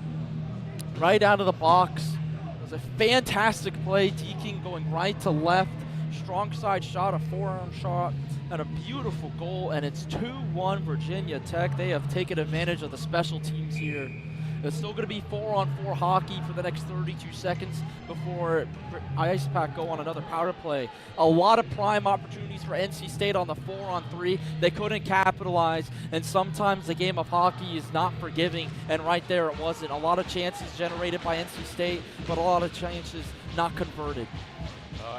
I: Right out of the box. It was a fantastic play. Deaking going right to left. Strong side shot, a forearm shot, and a beautiful goal, and it's 2-1 Virginia Tech. They have taken advantage of the special teams here. It's still going to be 4-on-4 hockey for the next 32 seconds before Ice Pack go on another power play. A lot of prime opportunities for NC State on the 4-on-3. They couldn't capitalize, and sometimes the game of hockey is not forgiving, and right there it wasn't. A lot of chances generated by NC State, but a lot of chances not converted.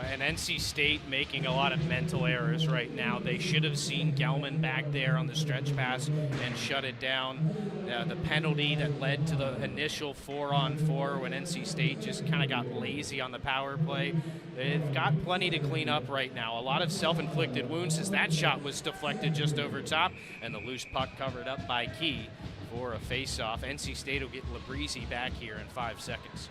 A: And NC State making a lot of mental errors right now. They should have seen Gelman back there on the stretch pass and shut it down. The penalty that led to the initial 4-on-4 when NC State just kind of got lazy on the power play. They've got plenty to clean up right now. A lot of self-inflicted wounds as that shot was deflected just over top, and the loose puck covered up by Key for a face-off. NC State will get Labrizzi back here in 5 seconds.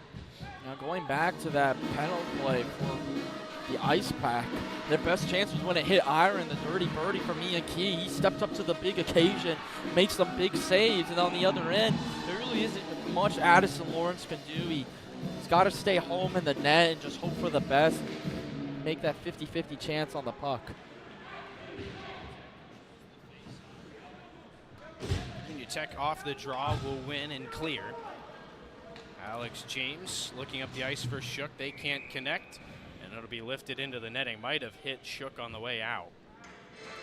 I: Now going back to that penalty play for the Ice Pack, their best chance was when it hit Iron, the dirty birdie from Ian Key. He stepped up to the big occasion, made some big saves, and on the other end, there really isn't much Addison Lawrence can do. He's got to stay home in the net and just hope for the best, make that 50-50 chance on the puck.
A: Virginia Tech off the draw will win and clear. Alex James looking up the ice for Shook. They can't connect, and it'll be lifted into the netting. Might have hit Shook on the way out,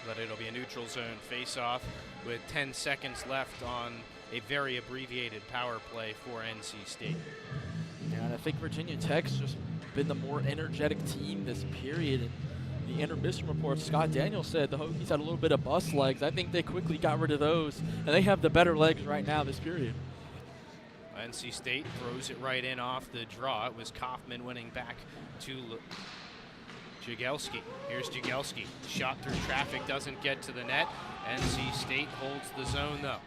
A: but it'll be a neutral zone face-off with 10 seconds left on a very abbreviated power play for NC State.
I: Yeah, and I think Virginia Tech's just been the more energetic team this period. And the intermission report, Scott Daniels said the Hokies had a little bit of bust legs. I think they quickly got rid of those, and they have the better legs right now this period.
A: NC State throws it right in off the draw. It was Kaufman winning back to Jagielski. Here's Jagielski. Shot through traffic, doesn't get to the net. NC State holds the zone though.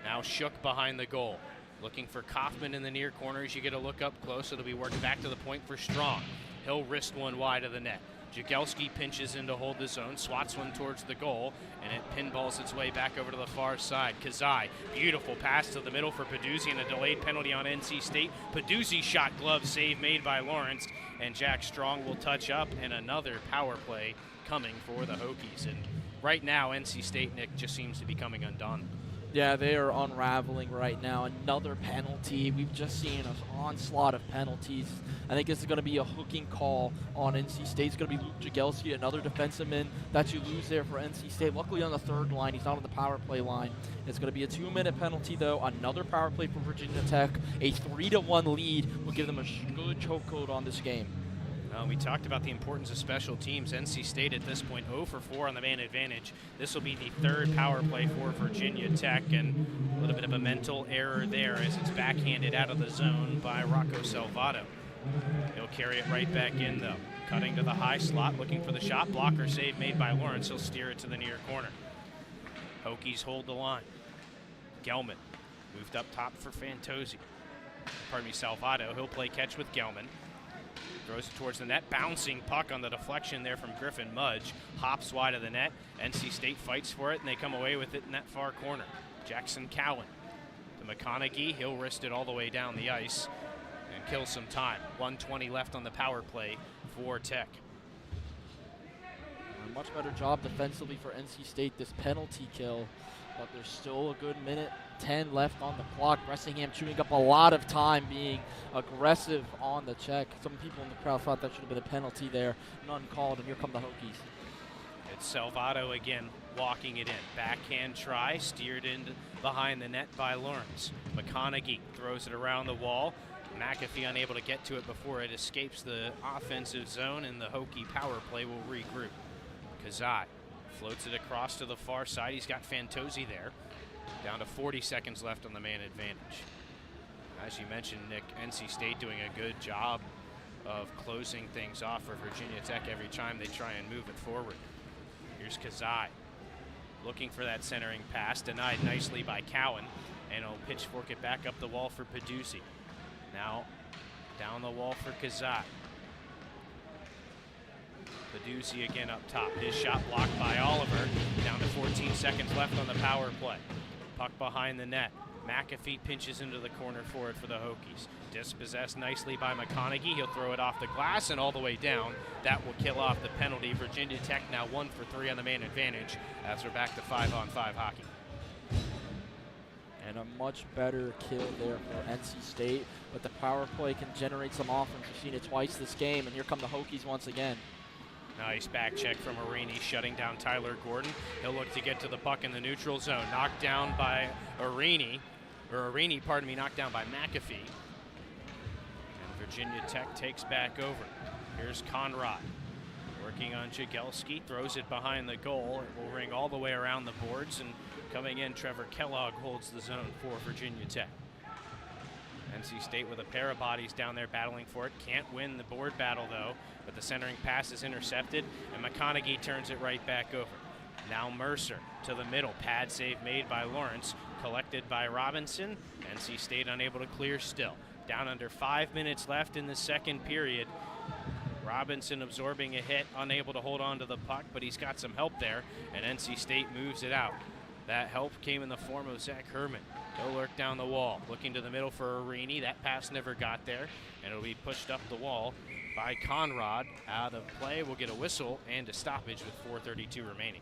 A: Now Shook behind the goal. Looking for Kaufman in the near corners. You get a look up close. It'll be worked back to the point for Strong. He'll wrist one wide of the net. Jagielski pinches in to hold the zone, swats one towards the goal, and it pinballs its way back over to the far side. Kazai, beautiful pass to the middle for Peduzzi, and a delayed penalty on NC State. Peduzzi shot glove save made by Lawrence, and Jack Strong will touch up, and another power play coming for the Hokies. And right now, NC State, Nick, just seems to be coming undone.
I: Yeah, they are unraveling right now. Another penalty. We've just seen an onslaught of penalties. I think this is going to be a hooking call on NC State. It's going to be Luke Jagelski, another defenseman that you lose there for NC State. Luckily on the third line, he's not on the power play line. It's going to be a 2-minute penalty, though. Another power play for Virginia Tech. A 3-1 lead will give them a good chokehold on this game.
A: We talked about the importance of special teams. NC State at this point 0 for 4 on the man advantage. This will be the third power play for Virginia Tech, and a little bit of a mental error there as it's backhanded out of the zone by Rocco Salvato. He'll carry it right back in, though. Cutting to the high slot, looking for the shot. Blocker save made by Lawrence. He'll steer it to the near corner. Hokies hold the line. Gelman moved up top for Fantozzi. Salvato. He'll play catch with Gelman. Throws it towards the net. Bouncing puck on the deflection there from Griffin Mudge. Hops wide of the net. NC State fights for it, and they come away with it in that far corner. Jackson Cowan to McConaughey. He'll wrist it all the way down the ice and kill some time. 1:20 left on the power play for Tech.
I: A much better job defensively for NC State this penalty kill, but there's still a good minute 10 left on the clock. Bressingham chewing up a lot of time, being aggressive on the check. Some people in the crowd thought that should have been a penalty there. None called, and here come the Hokies.
A: It's Salvato again walking it in. Backhand try, steered in behind the net by Lawrence. McConaughey throws it around the wall. McAfee unable to get to it before it escapes the offensive zone, and the Hokie power play will regroup. Kazai floats it across to the far side. He's got Fantozzi there. Down to 40 seconds left on the man advantage. As you mentioned, Nick, NC State doing a good job of closing things off for Virginia Tech every time they try and move it forward. Here's Kazai looking for that centering pass, denied nicely by Cowan, and he'll pitchfork it back up the wall for Peduzzi. Now down the wall for Kazai. Peduzzi again up top. His shot blocked by Oliver. Down to 14 seconds left on the power play. Puck behind the net. McAfee pinches into the corner for it for the Hokies. Dispossessed nicely by McConaughey. He'll throw it off the glass and all the way down. That will kill off the penalty. Virginia Tech now 1 for 3 on the man advantage as we're back to 5-on-5 hockey.
I: And a much better kill there for NC State, but the power play can generate some offense. We've seen it twice this game, and here come the Hokies once again.
A: Nice back check from Arini, shutting down Tyler Gordon. He'll look to get to the puck in the neutral zone. Knocked down by Arini, knocked down by McAfee. And Virginia Tech takes back over. Here's Conrad, working on Jagelski, throws it behind the goal. It will ring all the way around the boards, and coming in, Trevor Kellogg holds the zone for Virginia Tech. NC State with a pair of bodies down there battling for it. Can't win the board battle, though, but the centering pass is intercepted, and McConaughey turns it right back over. Now Mercer to the middle. Pad save made by Lawrence, collected by Robinson. NC State unable to clear still. Down under 5 minutes left in the second period. Robinson absorbing a hit, unable to hold on to the puck, but he's got some help there, and NC State moves it out. That help came in the form of Zach Herman. He'll lurk down the wall, looking to the middle for Arini. That pass never got there, and it'll be pushed up the wall by Conrad. Out of play, we'll get a whistle and a stoppage with 4:32 remaining.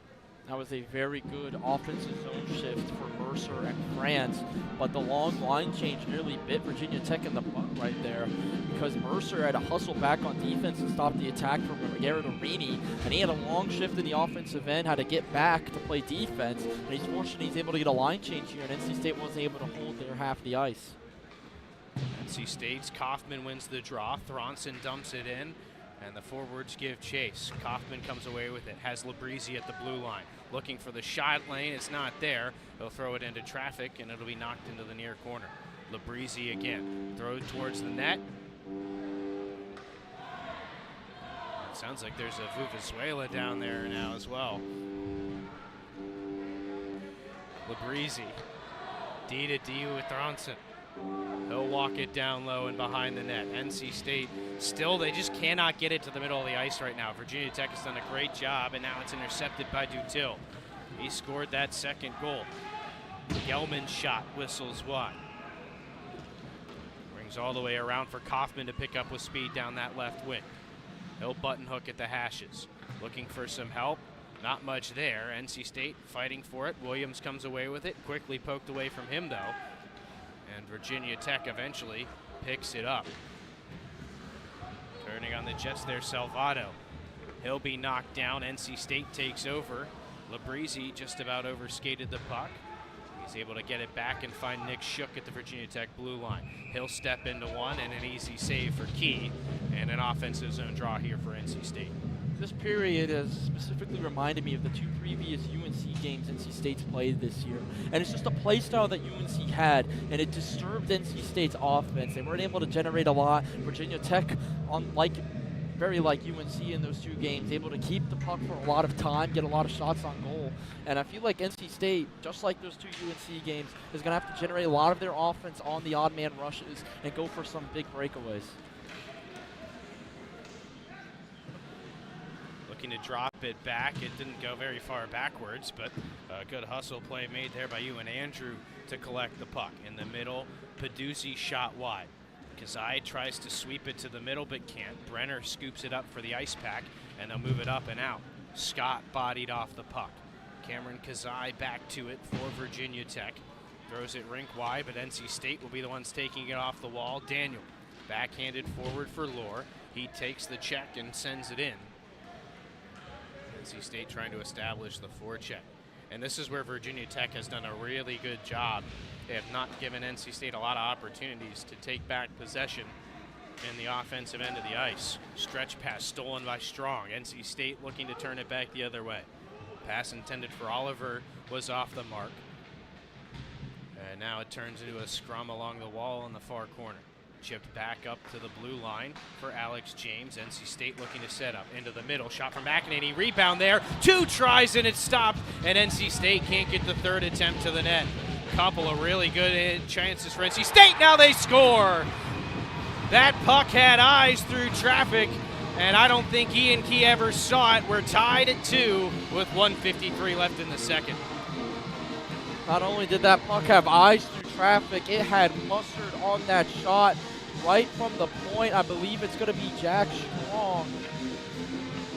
I: That was a very good offensive zone shift for Mercer and France, but the long line change nearly bit Virginia Tech in the butt right there, because Mercer had to hustle back on defense and stop the attack from Garrett Arini, and he had a long shift in the offensive end, had to get back to play defense, and he's fortunate he's able to get a line change here, and NC State wasn't able to hold their half the ice.
A: NC State's Kaufman wins the draw. Thronson dumps it in, and the forwards give chase. Kaufman comes away with it, has Labrizzi at the blue line. Looking for the shot lane, it's not there. He'll throw it into traffic, and it'll be knocked into the near corner. Labrizzi again, throws towards the net. It sounds like there's a Vuvuzuela down there now as well. Labrizzi, D to D with Thronson. He'll walk it down low and behind the net. NC State still, they just cannot get it to the middle of the ice right now. Virginia Tech has done a great job, and now it's intercepted by Dutil. He scored that second goal. Gelman's shot whistles wide. Brings all the way around for Kaufman to pick up with speed down that left wing. He'll button hook at the hashes. Looking for some help. Not much there. NC State fighting for it. Williams comes away with it. Quickly poked away from him, though. And Virginia Tech eventually picks it up. Turning on the Jets there, Salvato. He'll be knocked down. NC State takes over. Labrizzi just about overskated the puck. He's able to get it back and find Nick Shook at the Virginia Tech blue line. He'll step into one, and an easy save for Key, and an offensive zone draw here for NC State.
I: This period has specifically reminded me of the two previous UNC games NC State's played this year. And it's just a play style that UNC had, and it disturbed NC State's offense. They weren't able to generate a lot. Virginia Tech, very like UNC in those two games, able to keep the puck for a lot of time, get a lot of shots on goal. And I feel like NC State, just like those two UNC games, is going to have to generate a lot of their offense on the odd man rushes and go for some big breakaways.
A: Looking to drop it back. It didn't go very far backwards, but a good hustle play made there by Ewan Andrew to collect the puck. In the middle, Peduzzi shot wide. Kazai tries to sweep it to the middle, but can't. Brenner scoops it up for the Ice Pack, and they'll move it up and out. Scott bodied off the puck. Cameron Kazai back to it for Virginia Tech. Throws it rink wide, but NC State will be the ones taking it off the wall. Daniel backhanded forward for Lohr. He takes the check and sends it in. NC State trying to establish the forecheck. And this is where Virginia Tech has done a really good job. They have not given NC State a lot of opportunities to take back possession in the offensive end of the ice. Stretch pass stolen by Strong. NC State looking to turn it back the other way. Pass intended for Oliver was off the mark. And now it turns into a scrum along the wall in the far corner. Chipped back up to the blue line for Alex James. NC State looking to set up into the middle. Shot from McEnany. Rebound there. 2 tries and it's stopped. And NC State can't get the third attempt to the net. Couple of really good chances for NC State. Now they score. That puck had eyes through traffic, and I don't think Ian Key ever saw it. We're tied at 2 with 1:53 left in the second.
I: Not only did that puck have eyes through traffic, it had mustard on that shot right from the point. I believe it's going to be Jack Strong.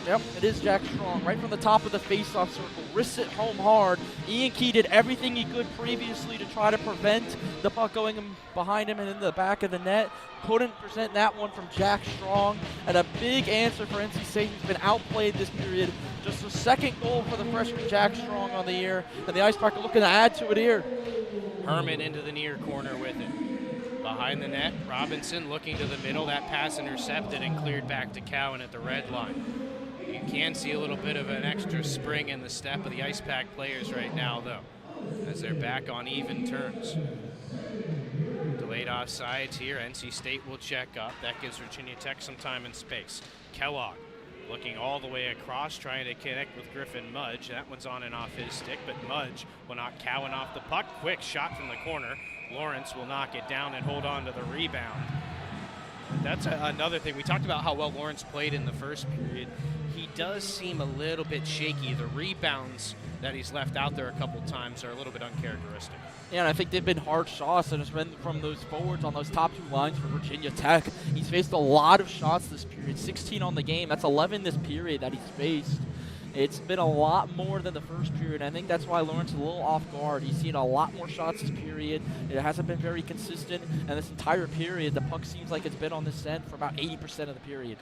I: Yep, it is Jack Strong. Right from the top of the face-off circle. Wrists it home hard. Ian Key did everything he could previously to try to prevent the puck going behind him and in the back of the net. Couldn't present that one from Jack Strong. And a big answer for NC State, who's been outplayed this period. Just a second goal for the freshman Jack Strong on the year. And the Ice Pack are looking to add to it here.
A: Herman into the near corner with it. Behind the net, Robinson looking to the middle. That pass intercepted and cleared back to Cowan at the red line. You can see a little bit of an extra spring in the step of the Ice Pack players right now, though, as they're back on even terms. Delayed offsides here. NC State will check up. That gives Virginia Tech some time and space. Kellogg looking all the way across, trying to connect with Griffin Mudge. That one's on and off his stick, but Mudge will knock Cowan off the puck. Quick shot from the corner. Lawrence will knock it down and hold on to the rebound. That's another thing. We talked about how well Lawrence played in the first period. He does seem a little bit shaky. The rebounds that he's left out there a couple times are a little bit uncharacteristic.
I: Yeah, and I think they've been hard shots, and it's been from those forwards on those top 2 lines for Virginia Tech. He's faced a lot of shots this period, 16 on the game. That's 11 this period that he's faced. It's been a lot more than the first period. I think that's why Lawrence is a little off guard. He's seen a lot more shots this period. It hasn't been very consistent, and this entire period, the puck seems like it's been on this end for about 80% of the period.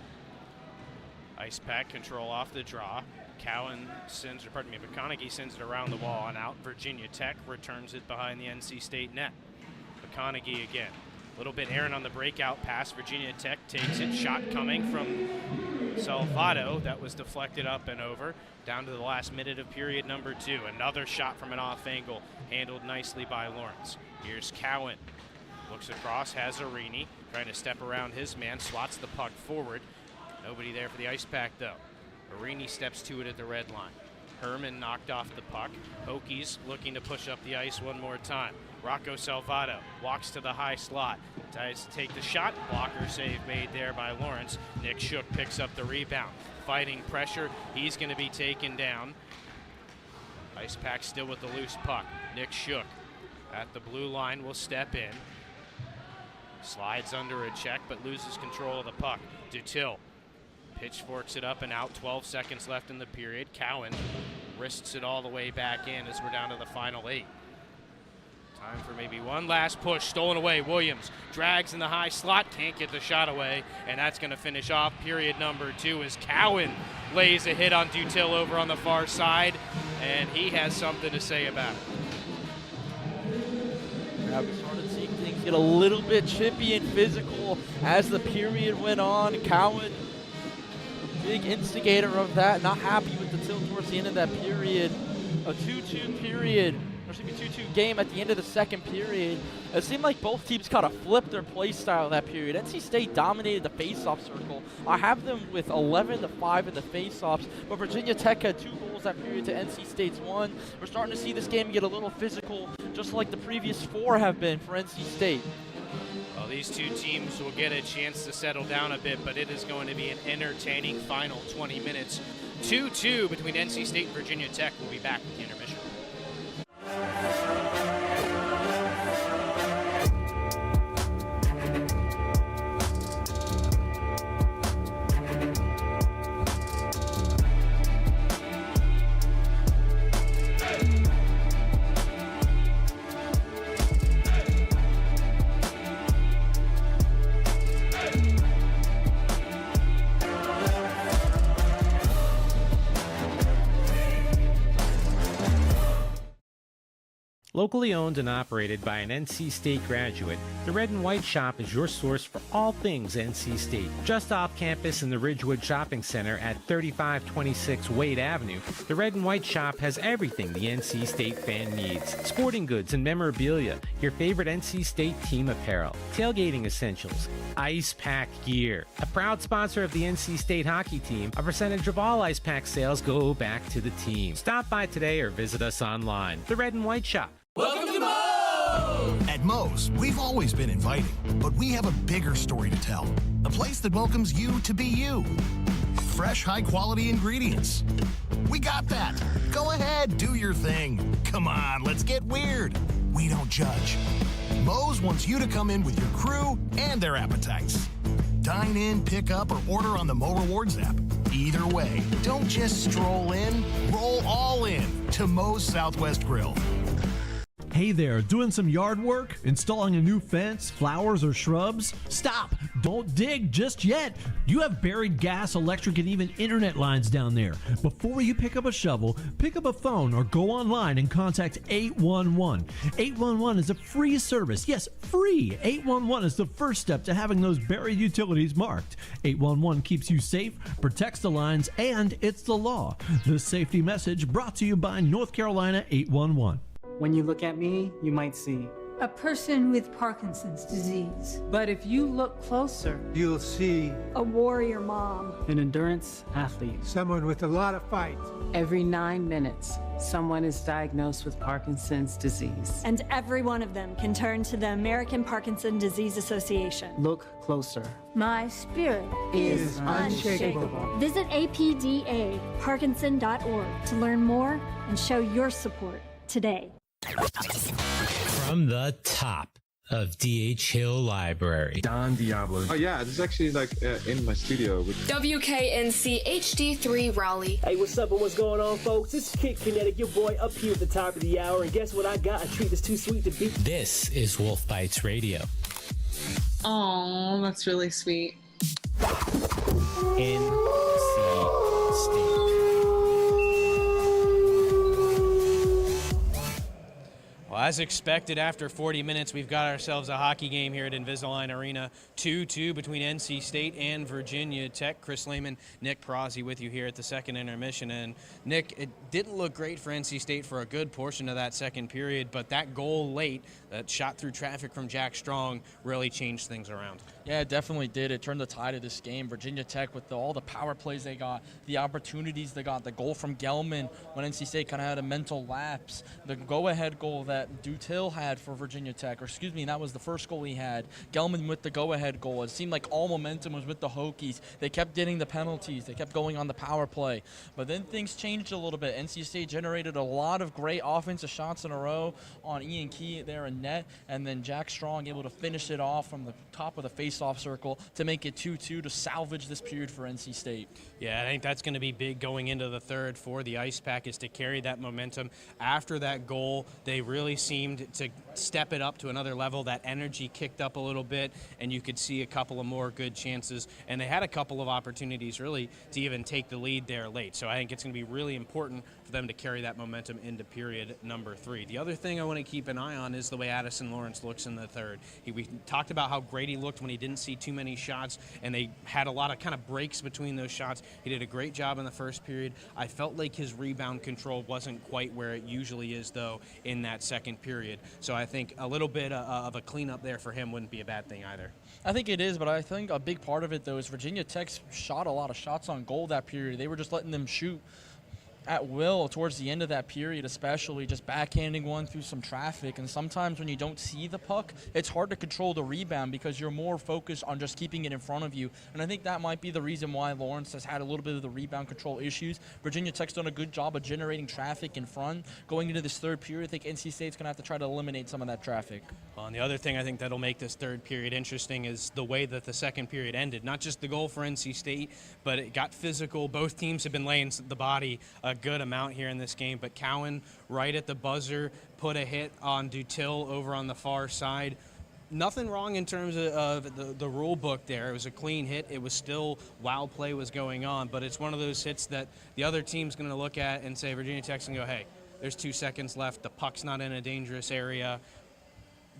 A: Ice Pack control off the draw. McConaughey sends it around the wall and out. Virginia Tech returns it behind the NC State net. McConaughey again. A little bit errant on the breakout pass. Virginia Tech takes it. Shot coming from Salvato. That was deflected up and over. Down to the last minute of period number 2. Another shot from an off angle. Handled nicely by Lawrence. Here's Cowan. Looks across. Has Arini. Trying to step around his man. Swats the puck forward. Nobody there for the Ice Pack, though. Arini steps to it at the red line. Herman knocked off the puck. Hokies looking to push up the ice one more time. Rocco Salvato walks to the high slot. Tries to take the shot. Blocker save made there by Lawrence. Nick Shook picks up the rebound. Fighting pressure. He's going to be taken down. Ice Pack still with the loose puck. Nick Shook at the blue line will step in. Slides under a check but loses control of the puck. Dutil pitchforks it up and out. 12 seconds left in the period. Cowan wrists it all the way back in as we're down to the final 8. Time for maybe one last push. Stolen away. Williams drags in the high slot. Can't get the shot away. And that's going to finish off period number 2 as Cowan lays a hit on Dutil over on the far side. And he has something to say about it.
I: Yeah, we started seeing things get a little bit chippy and physical as the period went on. Cowan, big instigator of that. Not happy with the tilt towards the end of that period. A 2-2 period. There should be 2-2 game at the end of the second period. It seemed like both teams kind of flipped their play style that period. NC State dominated the face-off circle. I have them with 11-5 in the face-offs, but Virginia Tech had 2 goals that period to NC State's 1. We're starting to see this game get a little physical, just like the previous 4 have been for NC State.
A: Well, these 2 teams will get a chance to settle down a bit, but it is going to be an entertaining final 20 minutes. 2-2 between NC State and Virginia Tech. We'll be back with the intermission.
C: Locally owned and operated by an NC State graduate, the Red and White Shop is your source for all things NC State. Just off campus in the Ridgewood Shopping Center at 3526 Wade Avenue, the Red and White Shop has everything the NC State fan needs. Sporting goods and memorabilia, your favorite NC State team apparel, tailgating essentials, ice pack gear. A proud sponsor of the NC State hockey team, a percentage of all ice pack sales go back to the team. Stop by today or visit us online. The Red and White Shop.
D: Welcome to Moe's! At Moe's, we've always been inviting, but we have a bigger story to tell. A place that welcomes you to be you. Fresh, high-quality ingredients. We got that. Go ahead, do your thing. Come on, let's get weird. We don't judge. Moe's wants you to come in with your crew and their appetites. Dine in, pick up, or order on the Mo Rewards app. Either way, don't just stroll in, roll all in to Moe's Southwest Grill.
E: Hey there, doing some yard work? Installing a new fence, flowers, or shrubs? Stop! Don't dig just yet! You have buried gas, electric, and even internet lines down there. Before you pick up a shovel, pick up a phone or go online and contact 811. 811 is a free service. Yes, free! 811 is the first step to having those buried utilities marked. 811 keeps you safe, protects the lines, and it's the law. This safety message brought to you by North Carolina 811.
H: When you look at me, you might see
Q: a person with Parkinson's disease.
H: But if you look closer,
W: you'll see
Q: a warrior mom,
H: an endurance athlete,
W: someone with a lot of fight.
H: Every 9 minutes, someone is diagnosed with Parkinson's disease.
Q: And every one of them can turn to the American Parkinson Disease Association.
H: Look closer.
Q: My spirit is unshakable. Visit apdaparkinson.org to learn more and show your support today.
P: From the top of D.H. Hill Library.
K: Don Diablo. Oh yeah, this is actually like in my studio.
L: WKNC HD3 Raleigh.
M: Hey, what's up and what's going on, folks? It's Kid Kinetic, your boy up here at the top of the hour. And guess what I got? A treat that's too sweet to beat.
P: This is Wolf Bites Radio.
L: Oh, that's really sweet.
P: NC State.
A: Well, as expected, after 40 minutes, we've got ourselves a hockey game here at Invisalign Arena. 2-2 between NC State and Virginia Tech. Chris Lehman, Nick Prozzi with you here at the second intermission. And Nick, it didn't look great for NC State for a good portion of that second period, but that goal late, that shot through traffic from Jack Strong, really changed things around.
B: Yeah, it definitely did. It turned the tide of this game. Virginia Tech, with all the power plays they got, the opportunities they got, the goal from Gelman when NC State kind of had a mental lapse, the go-ahead goal that Dutil had for Virginia Tech, or excuse me, that was the first goal he had. Gelman with the go-ahead goal. It seemed like all momentum was with the Hokies. They kept getting the penalties. They kept going on the power play. But then things changed a little bit. NC State generated a lot of great offensive shots in a row on Ian Key there in net, and then Jack Strong able to finish it off from the top of the face-off circle to make it 2-2 to salvage this period for NC State.
A: Yeah, I think that's going to be big going into the third for the Ice Pack, is to carry that momentum. After that goal, they really seemed to step it up to another level. That energy kicked up a little bit, and you could see a couple of more good chances. And they had a couple of opportunities really to even take the lead there late. So I think it's going to be really important for them to carry that momentum into period number 3. The other thing I want to keep an eye on is the way Addison Lawrence looks in the third. We talked about how great he looked when he didn't see too many shots, and they had a lot of kind of breaks between those shots. He did a great job in the first period. I felt like his rebound control wasn't quite where it usually is, though, in that second period. So I think a little bit of a cleanup there for him wouldn't be a bad thing either.
B: I think it is, but I think a big part of it, though, is Virginia Tech shot a lot of shots on goal that period. They were just letting them shoot at will towards the end of that period, especially just backhanding one through some traffic. And sometimes when you don't see the puck, it's hard to control the rebound because you're more focused on just keeping it in front of you. And I think that might be the reason why Lawrence has had a little bit of the rebound control issues. Virginia Tech's done a good job of generating traffic in front. Going into this third period, I think NC State's going to have to try to eliminate some of that traffic.
A: And the other thing I think that'll make this third period interesting is the way that the second period ended. Not just the goal for NC State, but it got physical. Both teams have been laying the body a good amount here in this game, but Cowan right at the buzzer put a hit on Dutil over on the far side. Nothing wrong in terms of the rule book there. It was a clean hit. It was still while play was going on, but it's one of those hits that the other team's going to look at and say, Virginia Tech's going to go, hey, there's 2 seconds left. The puck's not in a dangerous area.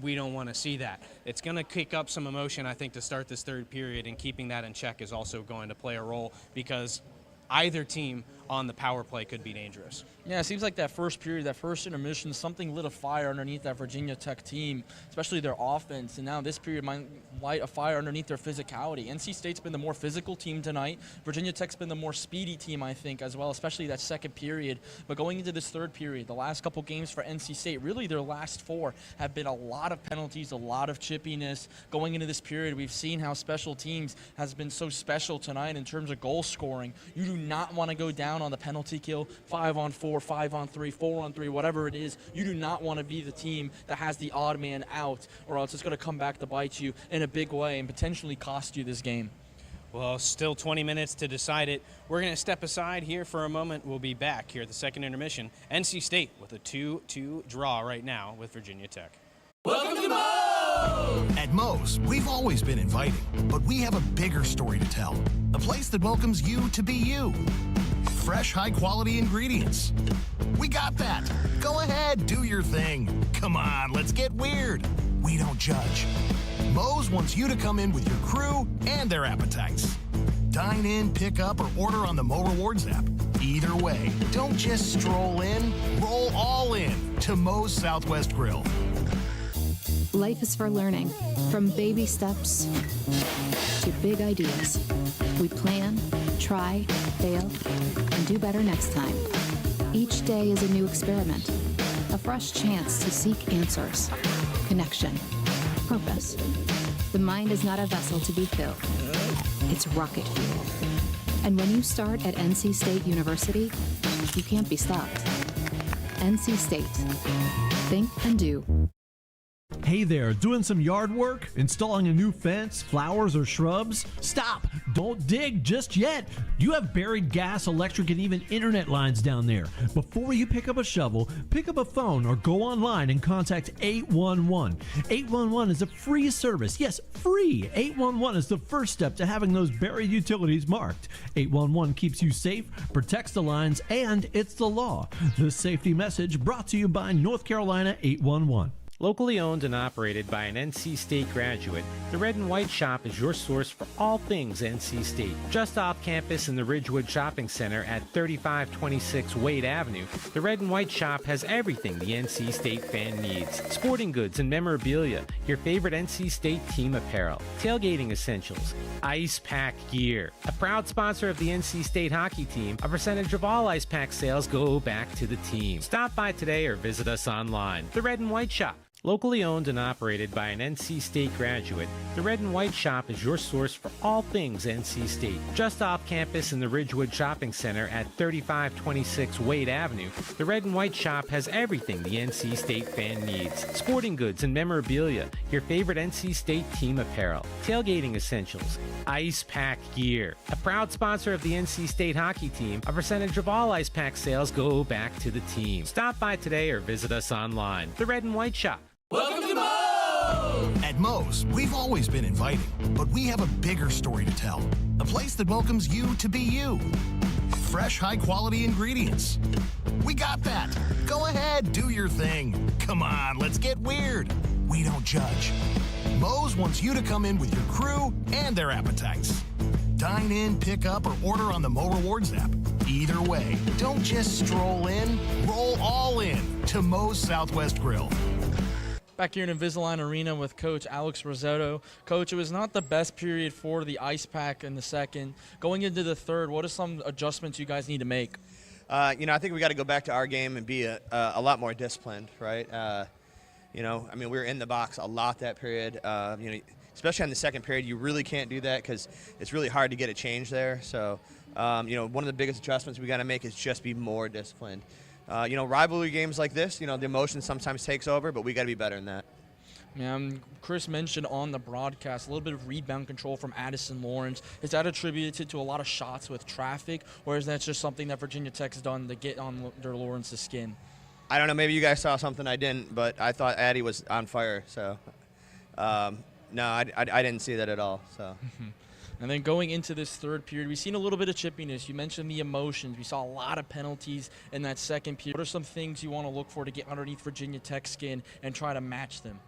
A: We don't want to see that. It's going to kick up some emotion, I think, to start this third period, and keeping that in check is also going to play a role because either team on the power play could be dangerous.
B: Yeah, it seems like that first period, that first intermission, something lit a fire underneath that Virginia Tech team, especially their offense. And now this period might light a fire underneath their physicality. NC State's been the more physical team tonight. Virginia Tech's been the more speedy team, I think, as well, especially that second period. But going into this third period, the last couple games for NC State, really their last 4, have been a lot of penalties, a lot of chippiness. Going into this period, we've seen how special teams has been so special tonight in terms of goal scoring. You do not want to go down on the penalty kill, 5-on-4, 5-on-3, 4-on-3, whatever it is. You do not want to be the team that has the odd man out, or else it's going to come back to bite you in a big way and potentially cost you this game.
A: Well, still 20 minutes to decide it. We're going to step aside here for a moment. We'll be back here at the second intermission. NC State with a 2-2 draw right now with Virginia Tech.
D: Welcome to Moe's! At Moe's, we've always been inviting, but we have a bigger story to tell. A place that welcomes you to be you. Fresh, high-quality ingredients. We got that. Go ahead, do your thing. Come on, let's get weird. We don't judge. Moe's wants you to come in with your crew and their appetites. Dine in, pick up, or order on the Mo Rewards app. Either way, don't just stroll in, roll all in to Moe's Southwest Grill.
G: Life is for learning, from baby steps to big ideas. We plan, try, fail, and do better next time. Each day is a new experiment, a fresh chance to seek answers, connection, purpose. The mind is not a vessel to be filled. It's rocket fuel. And when you start at NC State University, you can't be stopped. NC State. Think and do.
E: Hey there, doing some yard work? Installing a new fence, flowers, or shrubs? Stop! Don't dig just yet! You have buried gas, electric, and even internet lines down there. Before you pick up a shovel, pick up a phone or go online and contact 811. 811 is a free service. Yes, free! 811 is the first step to having those buried utilities marked. 811 keeps you safe, protects the lines, and it's the law. This safety message brought to you by North Carolina 811.
C: Locally owned and operated by an NC State graduate, the Red and White Shop is your source for all things NC State. Just off campus in the Ridgewood Shopping Center at 3526 Wade Avenue, the Red and White Shop has everything the NC State fan needs. Sporting goods and memorabilia, your favorite NC State team apparel, tailgating essentials, ice pack gear. A proud sponsor of the NC State hockey team, a percentage of all ice pack sales go back to the team. Stop by today or visit us online. The Red and White Shop. Locally owned and operated by an NC State graduate, the Red and White Shop is your source for all things NC State. Just off campus in the Ridgewood Shopping Center at 3526 Wade Avenue, the Red and White Shop has everything the NC State fan needs. Sporting goods and memorabilia, your favorite NC State team apparel, tailgating essentials, ice pack gear. A proud sponsor of the NC State hockey team, a percentage of all ice pack sales go back to the team. Stop by today or visit us online. The Red and White Shop.
D: Welcome to Moe's! At Moe's, we've always been inviting, but we have a bigger story to tell. A place that welcomes you to be you. Fresh, high-quality ingredients. We got that. Go ahead, do your thing. Come on, let's get weird. We don't judge. Moe's wants you to come in with your crew and their appetites. Dine in, pick up, or order on the Mo Rewards app. Either way, don't just stroll in, roll all in to Moe's Southwest Grill.
B: Back here in Invisalign Arena with Coach Alex Risotto. Coach, it was not the best period for the ice pack in the second. Going into the third, what are some adjustments you guys need to make?
R: I think we got to go back to our game and be a lot more disciplined, right? We were in the box a lot that period. Especially in the second period, you really can't do that because it's really hard to get a change there. So, one of the biggest adjustments we got to make is just be more disciplined. Rivalry games like this, the emotion sometimes takes over, but we got to be better than that.
B: Chris mentioned on the broadcast a little bit of rebound control from Addison Lawrence. Is that attributed to a lot of shots with traffic, or is that just something that Virginia Tech's done to get under Lawrence's skin?
R: I don't know. Maybe you guys saw something I didn't, but I thought Addie was on fire. So, no, I didn't see that at all. So.
B: And then going into this third period, we've seen a little bit of chippiness. You mentioned the emotions. We saw a lot of penalties in that second period. What are some things you want to look for to get underneath Virginia Tech's skin and try to match them?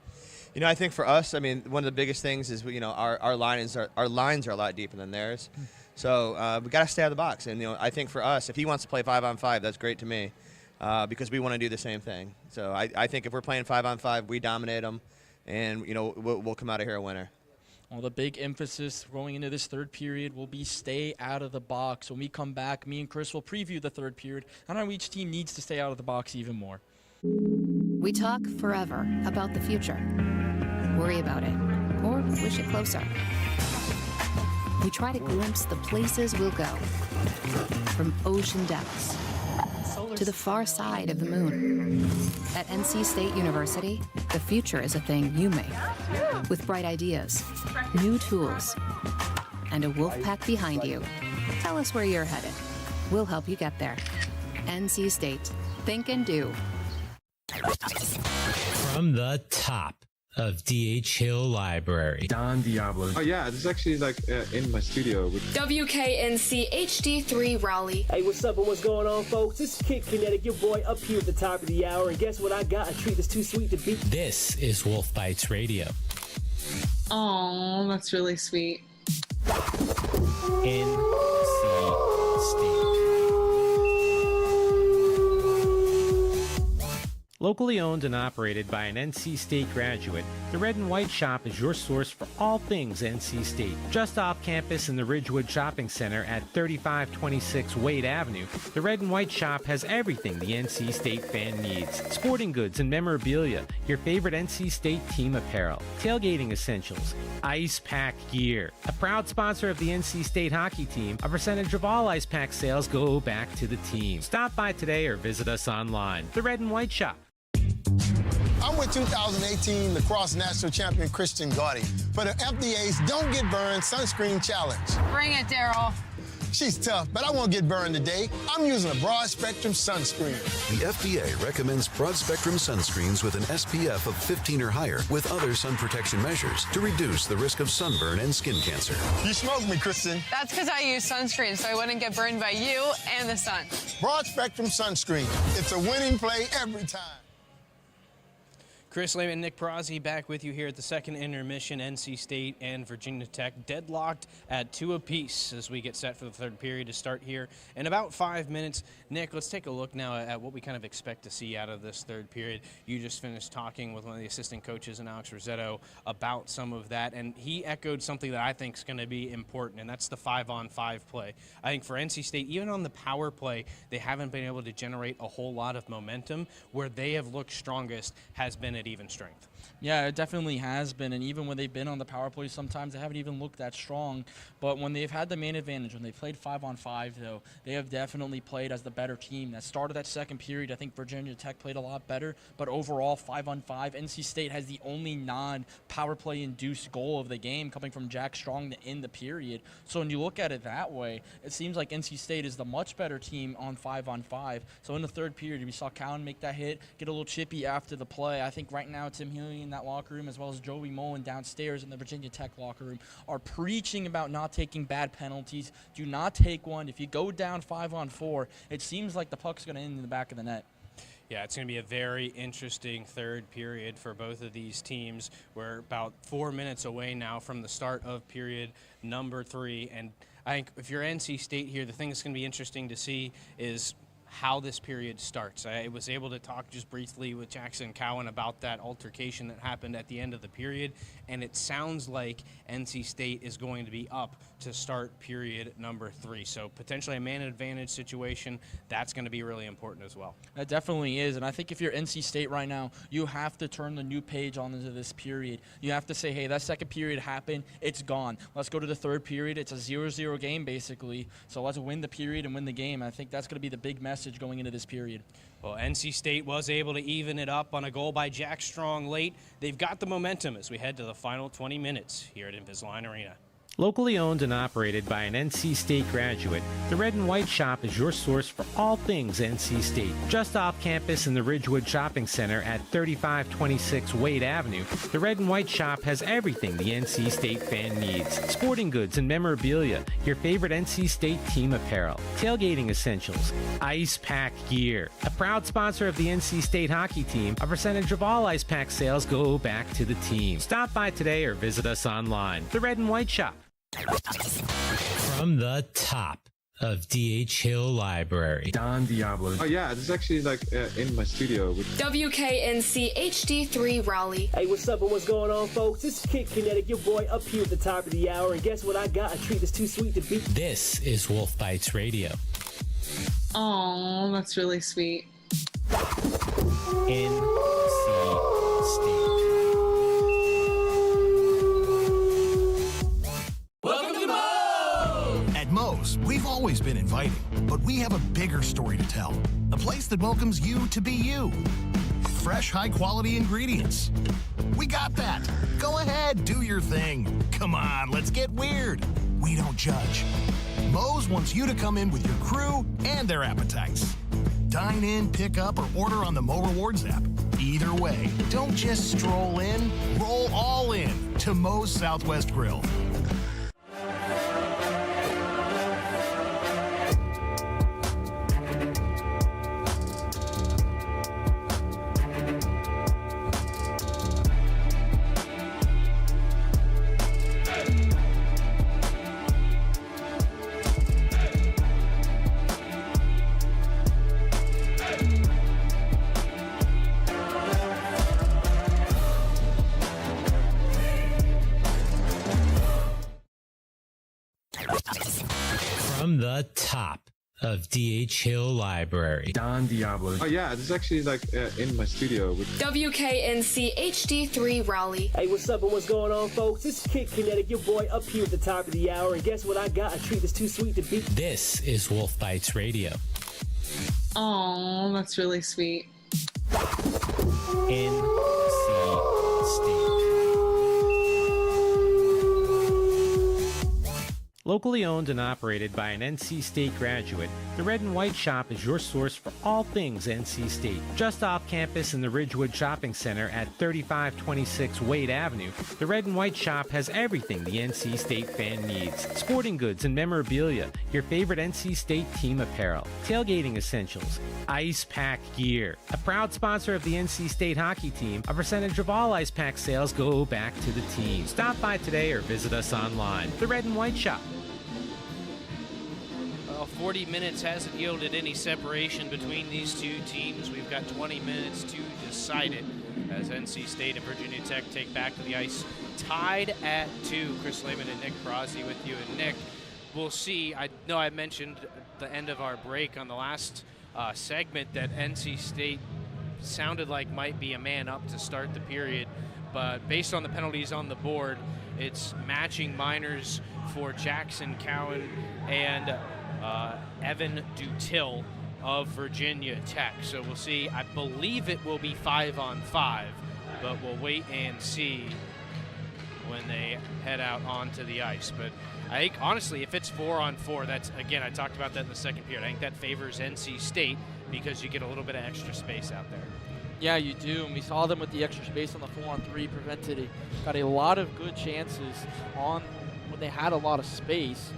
R: I think for us, one of the biggest things is, our lines are a lot deeper than theirs. So we got to stay out of the box. And, I think for us, if he wants to play 5-on-5, that's great to me because we want to do the same thing. So I think if we're playing 5-on-5, we dominate them, and, we'll come out of here a winner.
B: Well, the big emphasis going into this third period will be stay out of the box. When we come back, me and Chris will preview the third period and how each team needs to stay out of the box even more.
G: We talk forever about the future. Worry about it, or wish it closer. We try to glimpse the places we'll go, from ocean depths to the far side of the moon. At NC State University, the future is a thing you make. With bright ideas, new tools, and a wolf pack behind you. Tell us where you're headed. We'll help you get there. NC State. Think and do.
P: From the top of D.H. Hill Library.
K: Don Diablo. Oh yeah, this is actually in my studio.
L: WKNC HD3 Raleigh.
M: Hey, what's up and what's going on, folks? This is Kid Kinetic, your boy, up here at the top of the hour. And guess what I got? A treat that's too sweet to beat.
P: This is Wolf Bites Radio.
L: Oh, that's really sweet.
C: NC State. Locally owned and operated by an NC State graduate, the Red and White Shop is your source for all things NC State. Just off campus in the Ridgewood Shopping Center at 3526 Wade Avenue, the Red and White Shop has everything the NC State fan needs. Sporting goods and memorabilia, your favorite NC State team apparel, tailgating essentials, ice pack gear. A proud sponsor of the NC State hockey team, a percentage of all ice pack sales go back to the team. Stop by today or visit us online. The Red and White Shop.
J: I'm with 2018 lacrosse national champion Christian Gaudy for the FDA's Don't Get Burned Sunscreen Challenge.
N: Bring it, Daryl.
J: She's tough, but I won't get burned today. I'm using a broad spectrum sunscreen.
O: The FDA recommends broad spectrum sunscreens with an SPF of 15 or higher with other sun protection measures to reduce the risk of sunburn and skin cancer.
J: You smoked me, Kristen.
N: That's because I use sunscreen, so I wouldn't get burned by you and the sun.
J: Broad spectrum sunscreen. It's a winning play every time.
A: Chris Lehman, Nick Perazzi back with you here at the second intermission. NC State and Virginia Tech deadlocked at 2 apiece as we get set for the third period to start here in about 5 minutes. Nick, let's take a look now at what we kind of expect to see out of this third period. You just finished talking with one of the assistant coaches and Alex Rossetto about some of that, and he echoed something that I think is going to be important, and that's the 5-on-5 play. I think for NC State, even on the power play, they haven't been able to generate a whole lot of momentum. Where they have looked strongest has been at even strength.
B: Yeah, it definitely has been, and even when they've been on the power play, sometimes they haven't even looked that strong. But when they've had the man advantage, when they played 5-on-5, though, they have definitely played as the better team. That started that second period, I think Virginia Tech played a lot better, but overall, 5-on-5, NC State has the only non-power play-induced goal of the game coming from Jack Strong to end the period. So when you look at it that way, it seems like NC State is the much better team on 5-on-5. So in the third period, we saw Cowan make that hit, get a little chippy after the play. I think right now Tim Healy in that locker room, as well as Joey Mullen downstairs in the Virginia Tech locker room, are preaching about not taking bad penalties. Do not take one. If you go down 5-on-4, it seems like the puck's going to end in the back of the net.
A: Yeah, it's going to be a very interesting third period for both of these teams. We're about 4 minutes away now from the start of period number 3, and I think if you're NC State here, the thing that's going to be interesting to see is how this period starts. I was able to talk just briefly with Jackson Cowan about that altercation that happened at the end of the period, and it sounds like NC State is going to be up to start period number 3. So potentially a man advantage situation, that's going to be really important as well.
B: That definitely is, and I think if you're NC State right now, you have to turn the new page on into this period. You have to say, hey, that second period happened, it's gone. Let's go to the third period. It's a 0-0 game basically, so let's win the period and win the game. I think that's going to be the big message going into this period.
A: Well, NC State was able to even it up on a goal by Jack Strong late. They've got the momentum as we head to the final 20 minutes here at Invisalign Arena.
C: Locally owned and operated by an NC State graduate, the Red and White Shop is your source for all things NC State. Just off campus in the Ridgewood Shopping Center at 3526 Wade Avenue, the Red and White Shop has everything the NC State fan needs. Sporting goods and memorabilia, your favorite NC State team apparel, tailgating essentials, ice pack gear. A proud sponsor of the NC State hockey team, a percentage of all ice pack sales go back to the team. Stop by today or visit us online. The Red and White Shop.
P: From the top of D.H. Hill Library.
K: Don Diablo. Oh yeah, this is actually like in my studio.
L: WKNC HD3 Raleigh.
M: Hey, what's up and what's going on, folks? It's Kid Kinetic, your boy, up here at the top of the hour. And guess what I got? A treat that's too sweet to beat.
P: This is Wolf Bites Radio.
L: Oh, that's really sweet.
P: NC State.
D: Moe's, we've always been inviting, but we have a bigger story to tell. A place that welcomes you to be you. Fresh, high-quality ingredients. We got that. Go ahead, do your thing. Come on, let's get weird. We don't judge. Moe's wants you to come in with your crew and their appetites. Dine in, pick up, or order on the Mo Rewards app. Either way, don't just stroll in, roll all in to Moe's Southwest Grill.
P: From the top of D.H. Hill Library.
K: Don Diablo. Oh yeah, this is actually like in my studio.
L: WKNC HD3 Raleigh.
M: Hey, what's up and what's going on, folks? It's Kid Kinetic, your boy, up here at the top of the hour. And guess what I got? A treat that's too sweet to beat.
P: This is Wolf Bites Radio.
L: Oh, that's really sweet.
P: NC State.
C: Locally owned and operated by an NC State graduate, the Red and White Shop is your source for all things NC State. Just off campus in the Ridgewood Shopping Center at 3526 Wade Avenue, the Red and White Shop has everything the NC State fan needs. Sporting goods and memorabilia, your favorite NC State team apparel, tailgating essentials, ice pack gear. A proud sponsor of the NC State hockey team, a percentage of all ice pack sales go back to the team. Stop by today or visit us online. The Red and White Shop.
A: 40 minutes hasn't yielded any separation between these two teams. We've got 20 minutes to decide it as NC State and Virginia Tech take back to the ice, tied at 2. Chris Lehman and Nick Prozzi with you. And Nick, we'll see. I know I mentioned at the end of our break on the last segment that NC State sounded like might be a man up to start the period, but based on the penalties on the board, it's matching minors for Jackson Cowan and Evan Dutil of Virginia Tech. So we'll see. I believe it will be 5-on-5, but we'll wait and see when they head out onto the ice. But I think, honestly, if it's 4-on-4, that's, again, I talked about that in the second period. I think that favors NC State because you get a little bit of extra space out there.
I: Yeah, you do, and we saw them with the extra space on the 4-on-3, got a lot of good chances on when they had a lot of space.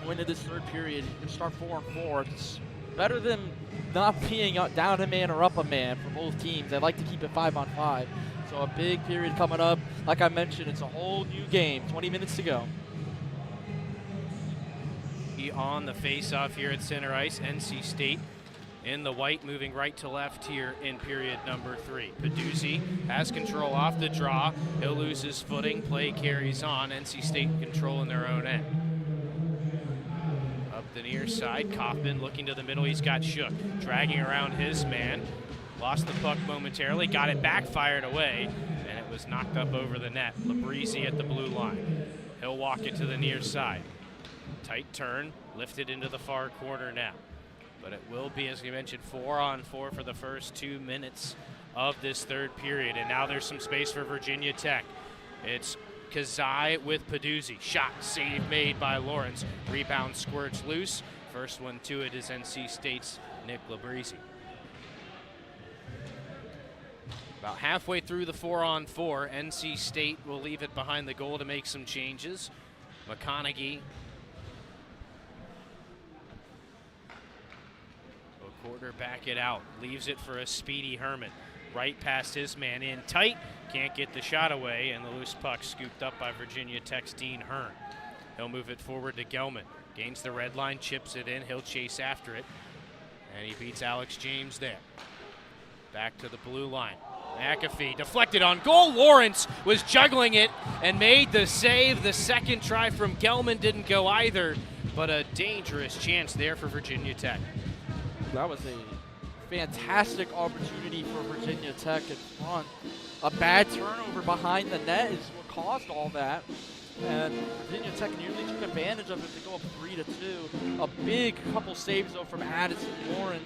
I: Going into this third period, you start 4-on-4. It's better than not being down a man or up a man for both teams. They like to keep it 5-on-5. So a big period coming up. Like I mentioned, it's a whole new game. 20 minutes to go.
A: On the face-off here at center ice, NC State in the white, moving right to left here in period number 3. Peduzzi has control off the draw. He'll lose his footing. Play carries on. NC State control in their own end. The near side, Kaufman looking to the middle. He's got Shook dragging around his man. Lost the puck momentarily, got it back, fired away, and it was knocked up over the net. Labrisi at the blue line. He'll walk it to the near side. Tight turn, lifted into the far corner now. But it will be, as we mentioned, 4-on-4 for the first 2 minutes of this third period. And now there's some space for Virginia Tech. It's Kazai with Peduzzi. Shot, save made by Lawrence. Rebound squirts loose. First one to it is NC State's Nick Labrisi. About halfway through the 4-on-4, NC State will leave it behind the goal to make some changes. McConaughey will quarterback it out. Leaves it for a speedy Herman. Right past his man in tight. Can't get the shot away, and the loose puck scooped up by Virginia Tech's Dean Hearn. He'll move it forward to Gelman. Gains the red line, chips it in. He'll chase after it, and he beats Alex James there. Back to the blue line. McAfee deflected on goal. Lawrence was juggling it and made the save. The second try from Gelman didn't go either, but a dangerous chance there for Virginia Tech.
I: That was a fantastic opportunity for Virginia Tech in front. A bad turnover behind the net is what caused all that. And Virginia Tech nearly took advantage of it to go up 3-2. A big couple saves, though, from Addison Lawrence.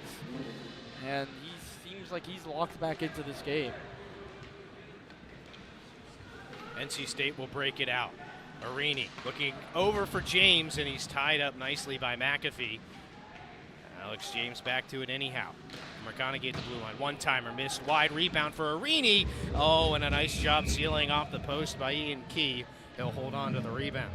I: And he seems like he's locked back into this game.
A: NC State will break it out. Arini looking over for James, and he's tied up nicely by McAfee. Alex James back to it anyhow. McConaughey at the blue line. One-timer missed wide. Rebound for Arini. Oh, and a nice job sealing off the post by Ian Key. He'll hold on to the rebound.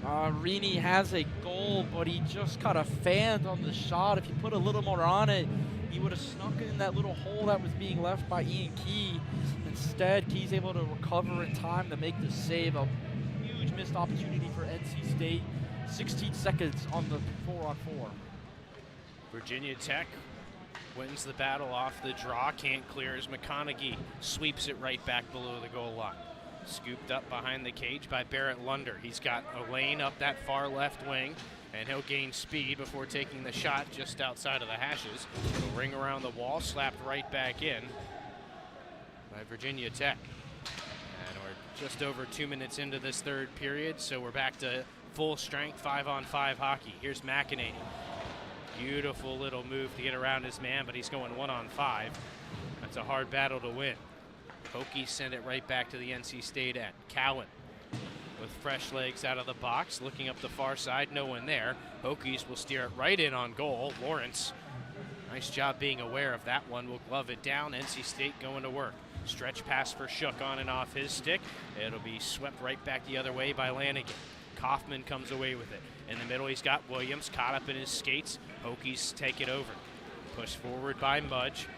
I: Arini has a goal, but he just got a fan on the shot. If you put a little more on it, he would have snuck in that little hole that was being left by Ian Key. Instead, Key's able to recover in time to make the save. A huge missed opportunity for NC State. 16 seconds on the 4-on-4.
A: Virginia Tech wins the battle off the draw. Can't clear as McConaughey sweeps it right back below the goal line. Scooped up behind the cage by Barrett Lunder. He's got a lane up that far left wing, and he'll gain speed before taking the shot just outside of the hashes. He'll ring around the wall, slapped right back in by Virginia Tech. And we're just over 2 minutes into this third period, so we're back to full strength 5-on-5 hockey. Here's McEnany. Beautiful little move to get around his man, but he's going 1-on-5. That's a hard battle to win. Hokie sent it right back to the NC State end. Cowan with fresh legs out of the box, looking up the far side, no one there. Hokies will steer it right in on goal. Lawrence, nice job being aware of that one, will glove it down. NC State going to work. Stretch pass for Shook on and off his stick. It'll be swept right back the other way by Lanigan. Kaufman comes away with it. In the middle, he's got Williams caught up in his skates. Hokies take it over. Pushed forward by Mudge.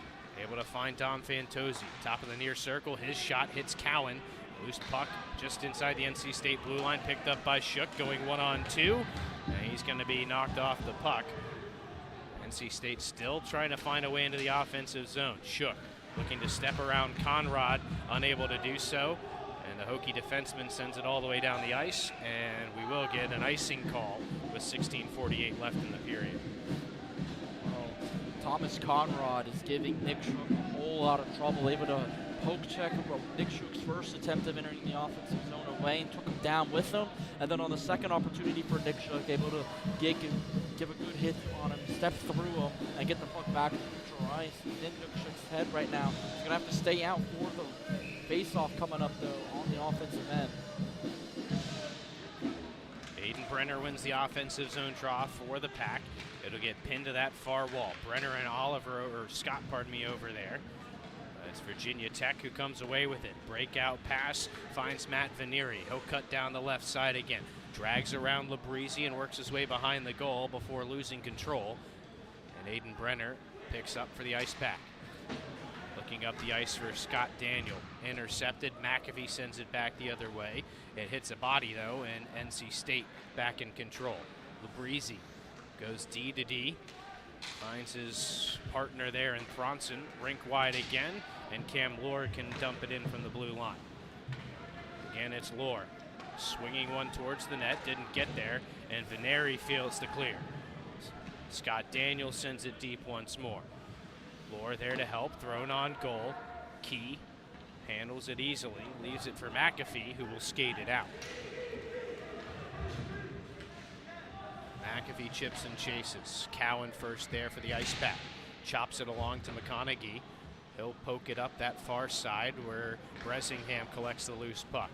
A: Able to find Dom Fantozzi. Top of the near circle. His shot hits Cowan. Loose puck just inside the NC State blue line. Picked up by Shook, going 1-on-2. And he's going to be knocked off the puck. NC State still trying to find a way into the offensive zone. Shook looking to step around Conrad, unable to do so. And the Hokie defenseman sends it all the way down the ice. And we will get an icing call with 16:48 left in the period.
I: Thomas Conrad is giving Nick Shook a whole lot of trouble, able to poke check Nick Shook's first attempt of entering the offensive zone away and took him down with him. And then on the second opportunity for Nick Shook, able to give a good hit on him, step through him, and get the puck back to neutral ice. He's in Nick Shook's head right now. He's going to have to stay out for the face-off coming up, though, on the offensive end.
A: Aiden Brenner wins the offensive zone draw for the Pack. It'll get pinned to that far wall. Brenner and Scott, over there. It's Virginia Tech who comes away with it. Breakout pass finds Matt Vanieri. He'll cut down the left side again. Drags around Labrizzi and works his way behind the goal before losing control. And Aiden Brenner picks up for the Ice Pack. Looking up the ice for Scott Daniel. Intercepted. McAfee sends it back the other way. It hits a body, though, and NC State back in control. Labrizzi goes D to D. Finds his partner there in Thronson. Rink wide again, and Cam Lohr can dump it in from the blue line. Again, it's Lohr. Swinging one towards the net. Didn't get there, and Vanieri fields the clear. Scott Daniel sends it deep once more. Lohr there to help, thrown on goal. Key handles it easily, leaves it for McAfee, who will skate it out. McAfee chips and chases. Cowan first there for the Ice Pack. Chops it along to McConaughey. He'll poke it up that far side where Bressingham collects the loose puck.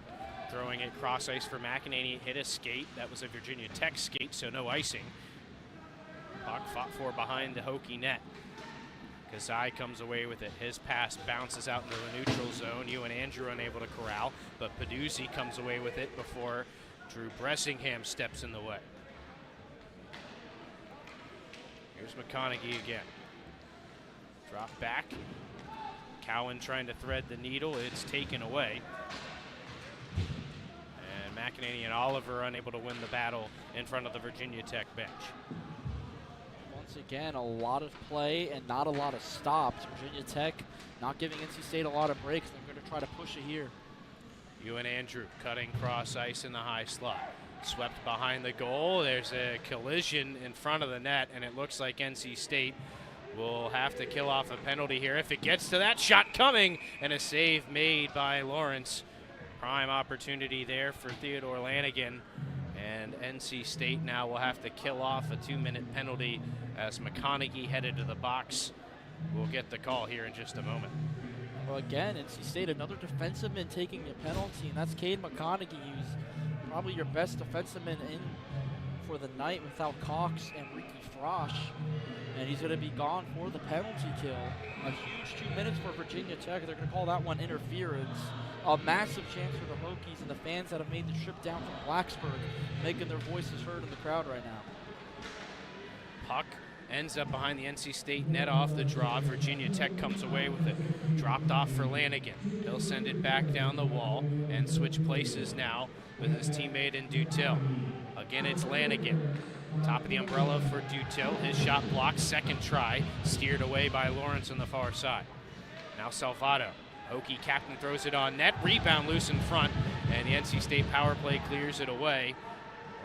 A: Throwing it cross ice for McEnany, hit a skate. That was a Virginia Tech skate, so no icing. Puck fought for behind the Hokie net. Kazai comes away with it. His pass bounces out into the neutral zone. Ewan Andrew unable to corral, but Peduzzi comes away with it before Drew Bressingham steps in the way. Here's McConaughey again. Drop back. Cowan trying to thread the needle. It's taken away. And McEnany and Oliver unable to win the battle in front of the Virginia Tech bench.
I: Once again, a lot of play and not a lot of stops. Virginia Tech not giving NC State a lot of breaks. They're going to try to push it here.
A: Ewan Andrew cutting cross ice in the high slot. Swept behind the goal. There's a collision in front of the net, and it looks like NC State will have to kill off a penalty here if it gets to that. Shot coming, and a save made by Lawrence. Prime opportunity there for Theodore Lanigan, and NC State now will have to kill off a 2-minute penalty as McConaughey headed to the box. We'll get the call here in just a moment.
I: Well, again, NC State, another defenseman taking a penalty, and that's Cade McConaughey, who's probably your best defenseman in for the night without Cox and Ricky Frosch. And he's going to be gone for the penalty kill. A huge 2 minutes for Virginia Tech. They're going to call that one interference. A massive chance for the Hokies and the fans that have made the trip down from Blacksburg, making their voices heard in the crowd right now.
A: Puck ends up behind the NC State net off the draw. Virginia Tech comes away with it. Dropped off for Lanigan. He'll send it back down the wall and switch places now with his teammate in Dutil. Again, it's Lanigan. Top of the umbrella for Dutil. His shot blocked. Second try. Steered away by Lawrence on the far side. Now Salvato. Hokie captain throws it on net. Rebound loose in front. And the NC State power play clears it away.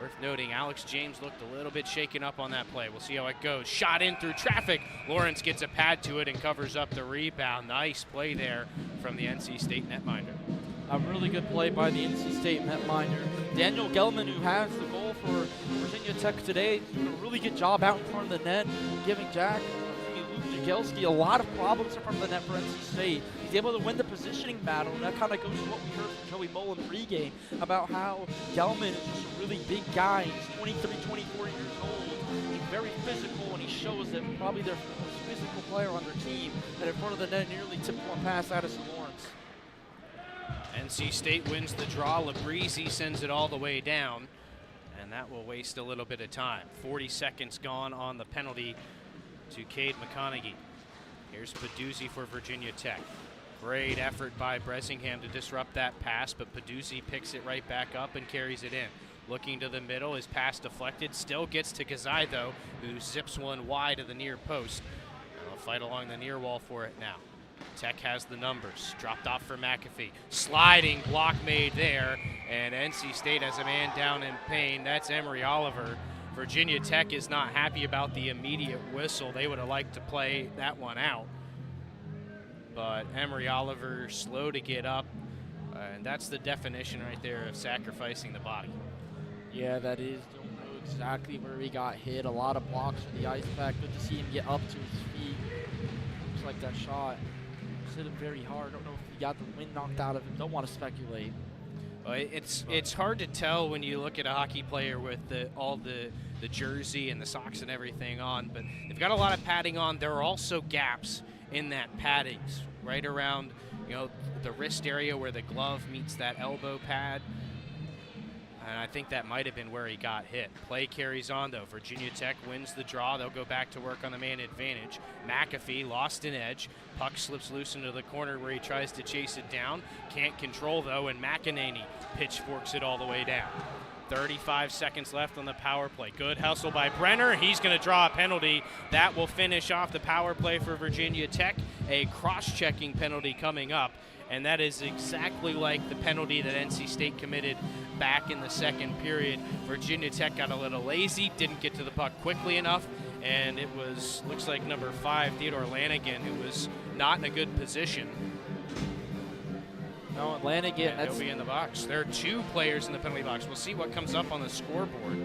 A: Worth noting, Alex James looked a little bit shaken up on that play. We'll see how it goes. Shot in through traffic. Lawrence gets a pad to it and covers up the rebound. Nice play there from the NC State netminder.
I: A really good play by the NC State netminder. Daniel Gelman, who has the goal for Virginia Tech today, did a really good job out in front of the net, giving Jack a few Luke Jagielski, a lot of problems in front of the net for NC State. He's able to win the positioning battle, and that kind of goes to what we heard from Joey Mullen pregame about how Gelman is just a really big guy. He's 23, 24 years old. He's very physical, and he shows that probably their most physical player on their team. And in front of the net, nearly tipped one pass Addison Lawrence.
A: NC State wins the draw. Labrizzi sends it all the way down, and that will waste a little bit of time. 40 seconds gone on the penalty to Cade McConaughey. Here's Peduzzi for Virginia Tech. Great effort by Bressingham to disrupt that pass, but Peduzzi picks it right back up and carries it in. Looking to the middle, his pass deflected, still gets to Kazai though, who zips one wide of the near post. They'll fight along the near wall for it now. Tech has the numbers, dropped off for McAfee. Sliding block made there, and NC State has a man down in pain. That's Emory Oliver. Virginia Tech is not happy about the immediate whistle. They would have liked to play that one out. But Emory Oliver slow to get up, and that's the definition right there of sacrificing the body.
I: Yeah, that is. Don't know exactly where he got hit. A lot of blocks from the ice pack. Good to see him get up to his feet. Looks like that shot hit him very hard. Don't know if he got the wind knocked out of him. Don't want to speculate.
A: Well, it's hard to tell when you look at a hockey player with all the jersey and the socks and everything on, but they've got a lot of padding on. There are also gaps in that padding right around, the wrist area where the glove meets that elbow pad. And I think that might have been where he got hit. Play carries on, though. Virginia Tech wins the draw. They'll go back to work on the man advantage. McAfee lost an edge. Puck slips loose into the corner where he tries to chase it down. Can't control, though, and McEnany pitchforks it all the way down. 35 seconds left on the power play. Good hustle by Brenner. He's going to draw a penalty. That will finish off the power play for Virginia Tech. A cross-checking penalty coming up. And that is exactly like the penalty that NC State committed back in the second period. Virginia Tech got a little lazy, didn't get to the puck quickly enough, and it looks like number 5, Theodore Lanigan, who was not in a good position.
I: No, Lanigan,
A: he'll be in the box. There are 2 players in the penalty box. We'll see what comes up on the scoreboard.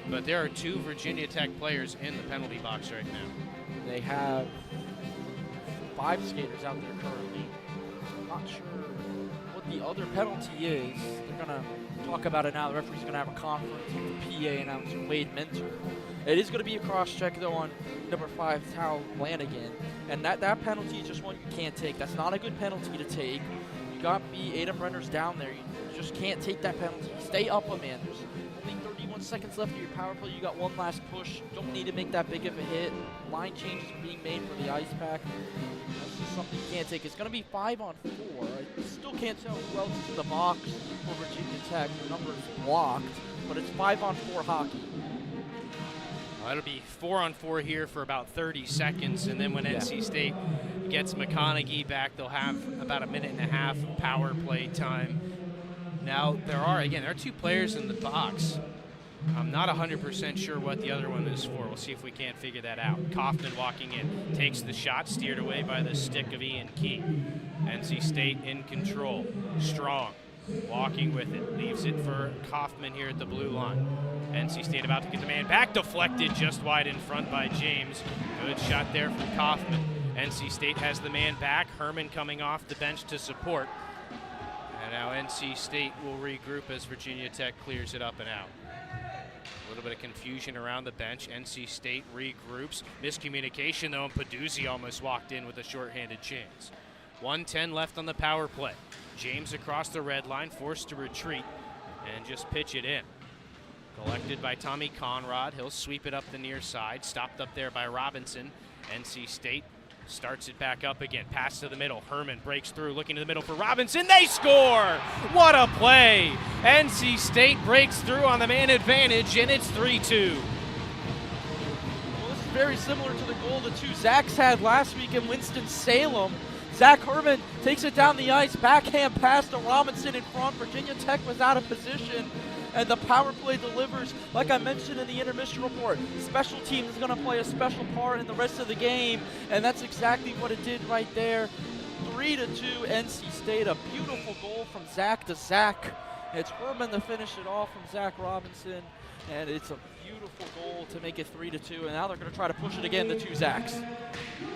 A: But there are 2 Virginia Tech players in the penalty box right now.
I: They have 5 skaters out there currently. Not sure what the other penalty is. They're going to talk about it now. The referee's going to have a conference with the PA announcer, Wade Minter. It is going to be a cross-check, though, on number 5, Tal Lanigan. And that penalty is just one you can't take. That's not a good penalty to take. You got Adam Brenner's down there. You just can't take that penalty. Stay up a man. There's only 31 seconds left of your power play. You got one last push. Don't need to make that big of a hit. Line changes are being made for the ice pack. That's just something you can't take. It's going to be 5-on-4. I still can't tell who else is in the box for Virginia Tech. The number is blocked, but it's 5-on-4 hockey.
A: It'll be 4-on-4 here for about 30 seconds, and then when NC State gets McConaughey back, they'll have about a minute and a half power play time. Now, there are 2 players in the box. I'm not 100% sure what the other one is for. We'll see if we can't figure that out. Kaufman walking in, takes the shot, steered away by the stick of Ian Key. NC State in control, strong, walking with it, leaves it for Kaufman here at the blue line. NC State about to get the man back, deflected just wide in front by James. Good shot there from Kaufman. NC State has the man back. Herman coming off the bench to support. And now NC State will regroup as Virginia Tech clears it up and out. A little bit of confusion around the bench. NC State regroups. Miscommunication, though, and Peduzzi almost walked in with a shorthanded chance. 1:10 left on the power play. James across the red line, forced to retreat and just pitch it in. Collected by Tommy Conrad. He'll sweep it up the near side. Stopped up there by Robinson. NC State starts it back up again. Pass to the middle. Herman breaks through, looking to the middle for Robinson. They score! What a play! NC State breaks through on the man advantage, and it's 3-2.
I: Well, this is very similar to the goal the 2 Zacks had last week in Winston-Salem. Zach Herman takes it down the ice, backhand pass to Robinson in front. Virginia Tech was out of position, and the power play delivers. Like I mentioned in the intermission report, special teams is going to play a special part in the rest of the game, and that's exactly what it did right there. 3-2 NC State, a beautiful goal from Zach to Zach. It's Herman to finish it off from Zach Robinson, and it's a beautiful goal to make it 3-2, and now they're going to try to push it again, the two Zacks.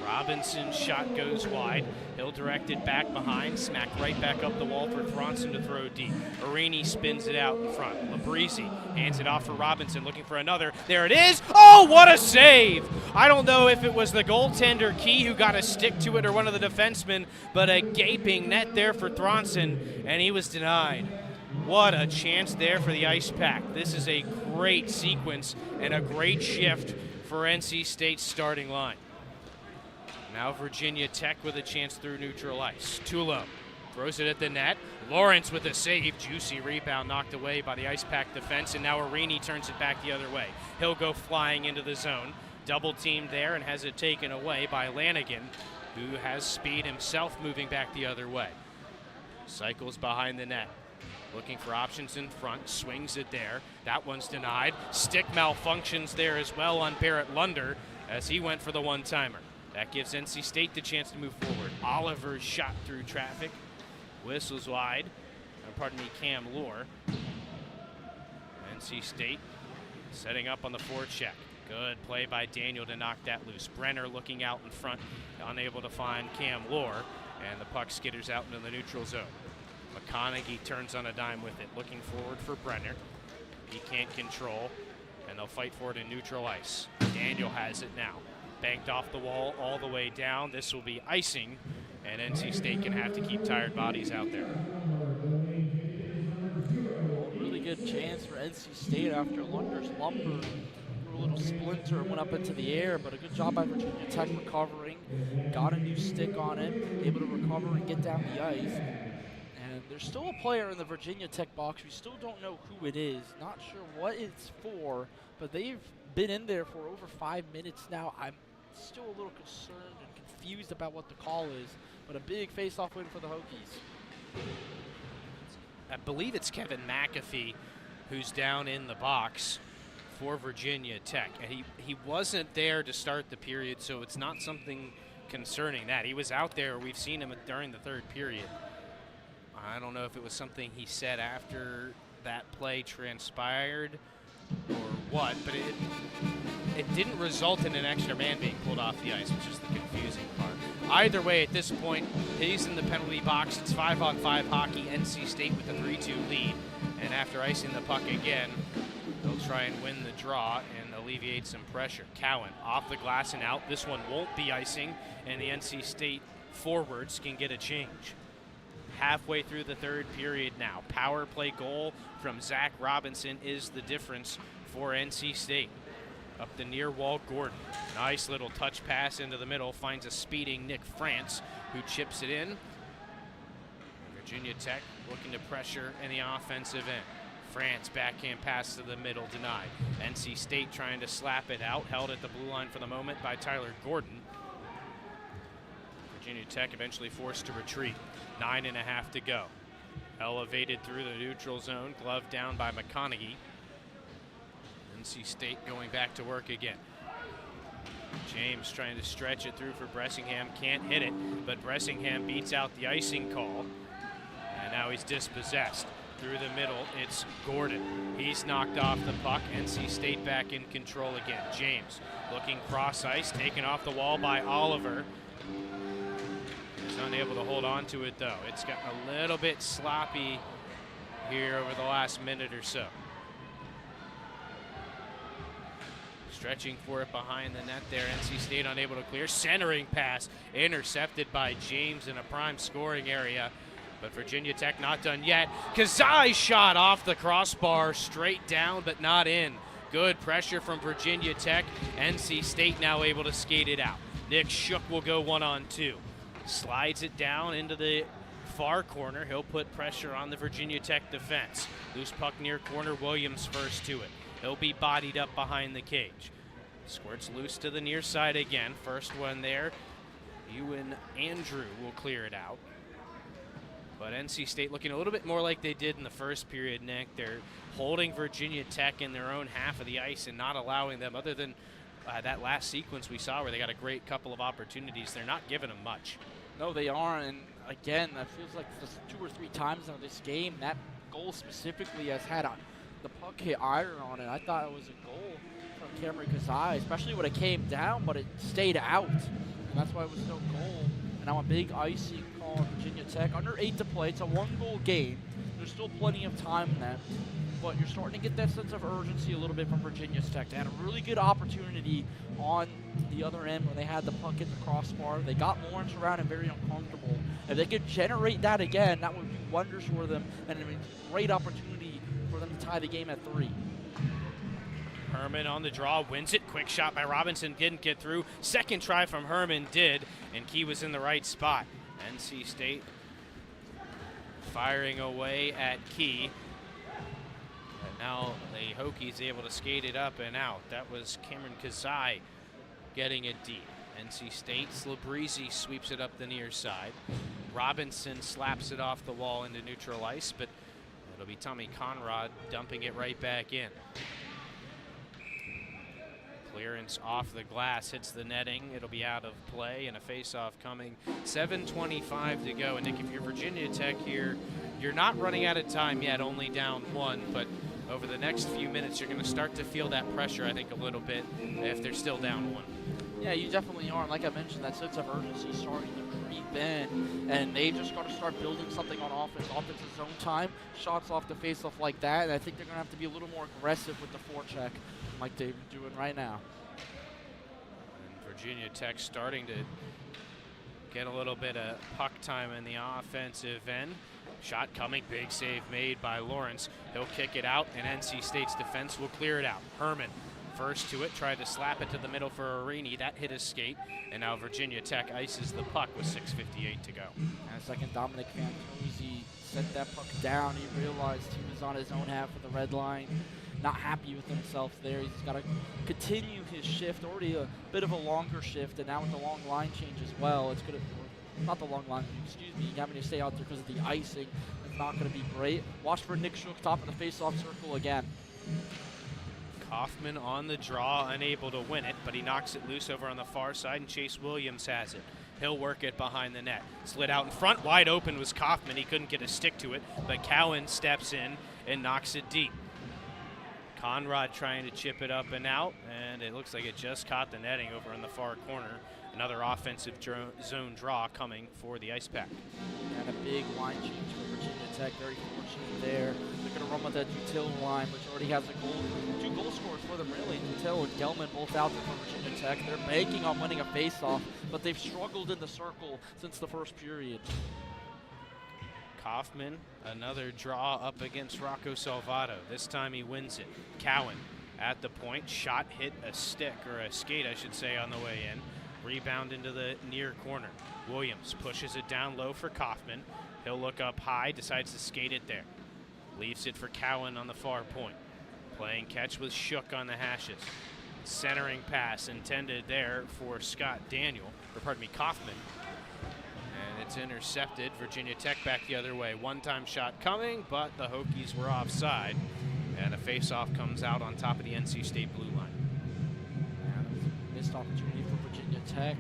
A: Robinson's shot goes wide. He'll direct it back behind, smack right back up the wall for Thronson to throw deep. Arini spins it out in front. Labrisi hands it off for Robinson, looking for another. There it is. Oh, what a save! I don't know if it was the goaltender Key who got a stick to it or one of the defensemen, but a gaping net there for Thronson, and he was denied. What a chance there for the Ice Pack. This is a great sequence and a great shift for NC State's starting line. Now Virginia Tech with a chance through neutral ice. Tulo throws it at the net. Lawrence with a save. Juicy rebound knocked away by the Ice Pack defense, and now Arini turns it back the other way. He'll go flying into the zone. Double teamed there and has it taken away by Lanigan, who has speed himself moving back the other way. Cycles behind the net. Looking for options in front, swings it there. That one's denied. Stick malfunctions there as well on Barrett Lunder as he went for the one-timer. That gives NC State the chance to move forward. Oliver's shot through traffic. Whistles wide. Cam Lohr. NC State setting up on the forecheck. Good play by Daniel to knock that loose. Brenner looking out in front, unable to find Cam Lohr, and the puck skitters out into the neutral zone. McConaughey turns on a dime with it, looking forward for Brenner. He can't control, and they'll fight for it in neutral ice. Daniel has it now. Banked off the wall all the way down. This will be icing, and NC State can have to keep tired bodies out there.
I: Really good chance for NC State after Lunder's lumber. A little splinter and went up into the air, but a good job by Virginia Tech recovering. Got a new stick on it, able to recover and get down the ice. And there's still a player in the Virginia Tech box. We still don't know who it is. Not sure what it's for, but they've been in there for over 5 minutes now. I'm still a little concerned and confused about what the call is, but a big face-off win for the Hokies.
A: I believe it's Kevin McAfee who's down in the box for Virginia Tech. And he wasn't there to start the period, so it's not something concerning that. He was out there. We've seen him during the third period. I don't know if it was something he said after that play transpired or what, but it didn't result in an extra man being pulled off the ice, which is the confusing part. Either way, at this point, he's in the penalty box. It's 5-on-5 hockey, NC State with a 3-2 lead. And after icing the puck again, they'll try and win the draw and alleviate some pressure. Cowan off the glass and out. This one won't be icing, and the NC State forwards can get a change. Halfway through the third period now. Power play goal from Zach Robinson is the difference for NC State. Up the near wall, Gordon. Nice little touch pass into the middle. Finds a speeding Nick France, who chips it in. Virginia Tech looking to pressure in the offensive end. France backhand pass to the middle, denied. NC State trying to slap it out. Held at the blue line for the moment by Tyler Gordon. Virginia Tech eventually forced to retreat. 9.5 to go. Elevated through the neutral zone. Glove down by McConaughey. NC State going back to work again. James trying to stretch it through for Bressingham. Can't hit it, but Bressingham beats out the icing call. And now he's dispossessed. Through the middle, it's Gordon. He's knocked off the puck. NC State back in control again. James looking cross ice, taken off the wall by Oliver. He's unable to hold on to it, though. It's gotten a little bit sloppy here over the last minute or so. Stretching for it behind the net there. NC State unable to clear. Centering pass intercepted by James in a prime scoring area. But Virginia Tech not done yet. Kazai shot off the crossbar, straight down, but not in. Good pressure from Virginia Tech. NC State now able to skate it out. Nick Shook will go 1-on-2. Slides it down into the far corner. He'll put pressure on the Virginia Tech defense. Loose puck near corner. Williams first to it. He'll be bodied up behind the cage. Squirts loose to the near side again. First one there. Ewan Andrew will clear it out. But NC State looking a little bit more like they did in the first period, Nick. They're holding Virginia Tech in their own half of the ice and not allowing them, other than that last sequence we saw where they got a great couple of opportunities, they're not giving them much.
I: No, they aren't. And again, that feels like just 2 or 3 times in this game, that goal specifically has had a the puck hit iron on it. I thought it was a goal from Cameron Kazai, especially when it came down, but it stayed out. And that's why it was no goal. And now a big icing call on Virginia Tech. Under 8 to play. It's a 1-goal game. There's still plenty of time in that. But you're starting to get that sense of urgency a little bit from Virginia Tech. They had a really good opportunity on the other end when they had the puck in the crossbar. They got Lawrence around and very uncomfortable. If they could generate that again, that would do wonders for them, and it would be a great opportunity for them to tie the game at 3.
A: Herman on the draw, wins it. Quick shot by Robinson, didn't get through. Second try from Herman did, and Key was in the right spot. NC State firing away at Key. And now the Hokies able to skate it up and out. That was Cameron Kazai getting it deep. NC State, Slabrizi sweeps it up the near side. Robinson slaps it off the wall into neutral ice, but it'll be Tommy Conrad dumping it right back in. Clearance off the glass, hits the netting. It'll be out of play and a face-off coming. 7:25 to go. And Nick, if you're Virginia Tech here, you're not running out of time yet, only down 1, but over the next few minutes, you're going to start to feel that pressure, I think, a little bit if they're still down 1.
I: Yeah, you definitely are. And like I mentioned, that sense of urgency is starting to creep in, and they just got to start building something on offense. Offensive zone time, shots off the face-off like that, and I think they're going to have to be a little more aggressive with the forecheck, like they're doing right now.
A: And Virginia Tech starting to get a little bit of puck time in the offensive end. Shot coming, big save made by Lawrence. He'll kick it out, and NC State's defense will clear it out. Herman first to it, tried to slap it to the middle for Arini. That hit his skate, and now Virginia Tech ices the puck with 6:58 to go.
I: And second, Dominic Fantozzi sent that puck down. He realized he was on his own half of the red line. Not happy with himself there. He's got to continue his shift, already a bit of a longer shift, and now with the long line change as well, it's going to, not the long line, excuse me, having to stay out there because of the icing. It's not going to be great. Watch for Nick Shook, top of the face-off circle again.
A: Kaufman on the draw, unable to win it, but he knocks it loose over on the far side, and Chase Williams has it. He'll work it behind the net. Slid out in front, wide open was Kaufman. He couldn't get a stick to it, but Cowan steps in and knocks it deep. Conrad trying to chip it up and out, and it looks like it just caught the netting over in the far corner. Another offensive zone draw coming for the Ice Pack.
I: And a big line change for Virginia Tech. Very fortunate there. They're going to run with that Dutil line, which already has a goal. 2 goal scorers for them, really. Dutil and Gelman both out there for Virginia Tech. They're banking on winning a faceoff, but they've struggled in the circle since the first period.
A: Kaufman, another draw up against Rocco Salvato. This time he wins it. Cowan at the point. Shot hit a stick, or a skate, I should say, on the way in. Rebound into the near corner. Williams pushes it down low for Kaufman. He'll look up high, decides to skate it there. Leaves it for Cowan on the far point. Playing catch with Shook on the hashes. Centering pass intended there for Kaufman. And it's intercepted. Virginia Tech back the other way. One-time shot coming, but the Hokies were offside. And a face-off comes out on top of the NC State blue line.
I: And missed opportunity for Virginia Tech.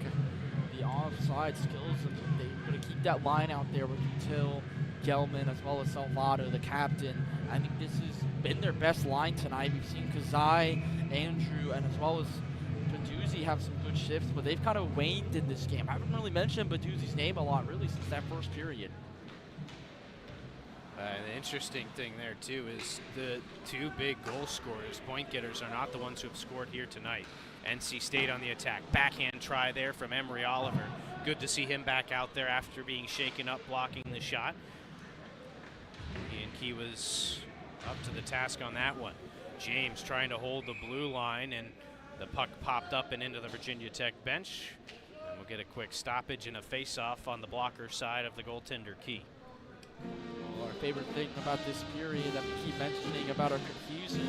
I: The offside skills, they're going to keep that line out there with Till, Gelman, as well as Salvato, the captain. I think this has been their best line tonight. We've seen Kazai, Andrew, and as well as Baduzzi have some good shifts, but they've kind of waned in this game. I haven't really mentioned Baduzzi's name a lot, really, since that first period.
A: The interesting thing there, too, is the 2 big goal scorers, point getters, are not the ones who have scored here tonight. NC State on the attack. Backhand try there from Emery Oliver. Good to see him back out there after being shaken up, blocking the shot. And he was up to the task on that one. James trying to hold the blue line, and the puck popped up and into the Virginia Tech bench. And we'll get a quick stoppage and a face-off on the blocker side of the goaltender, Key.
I: Well, our favorite thing about this period that we keep mentioning about our confusion,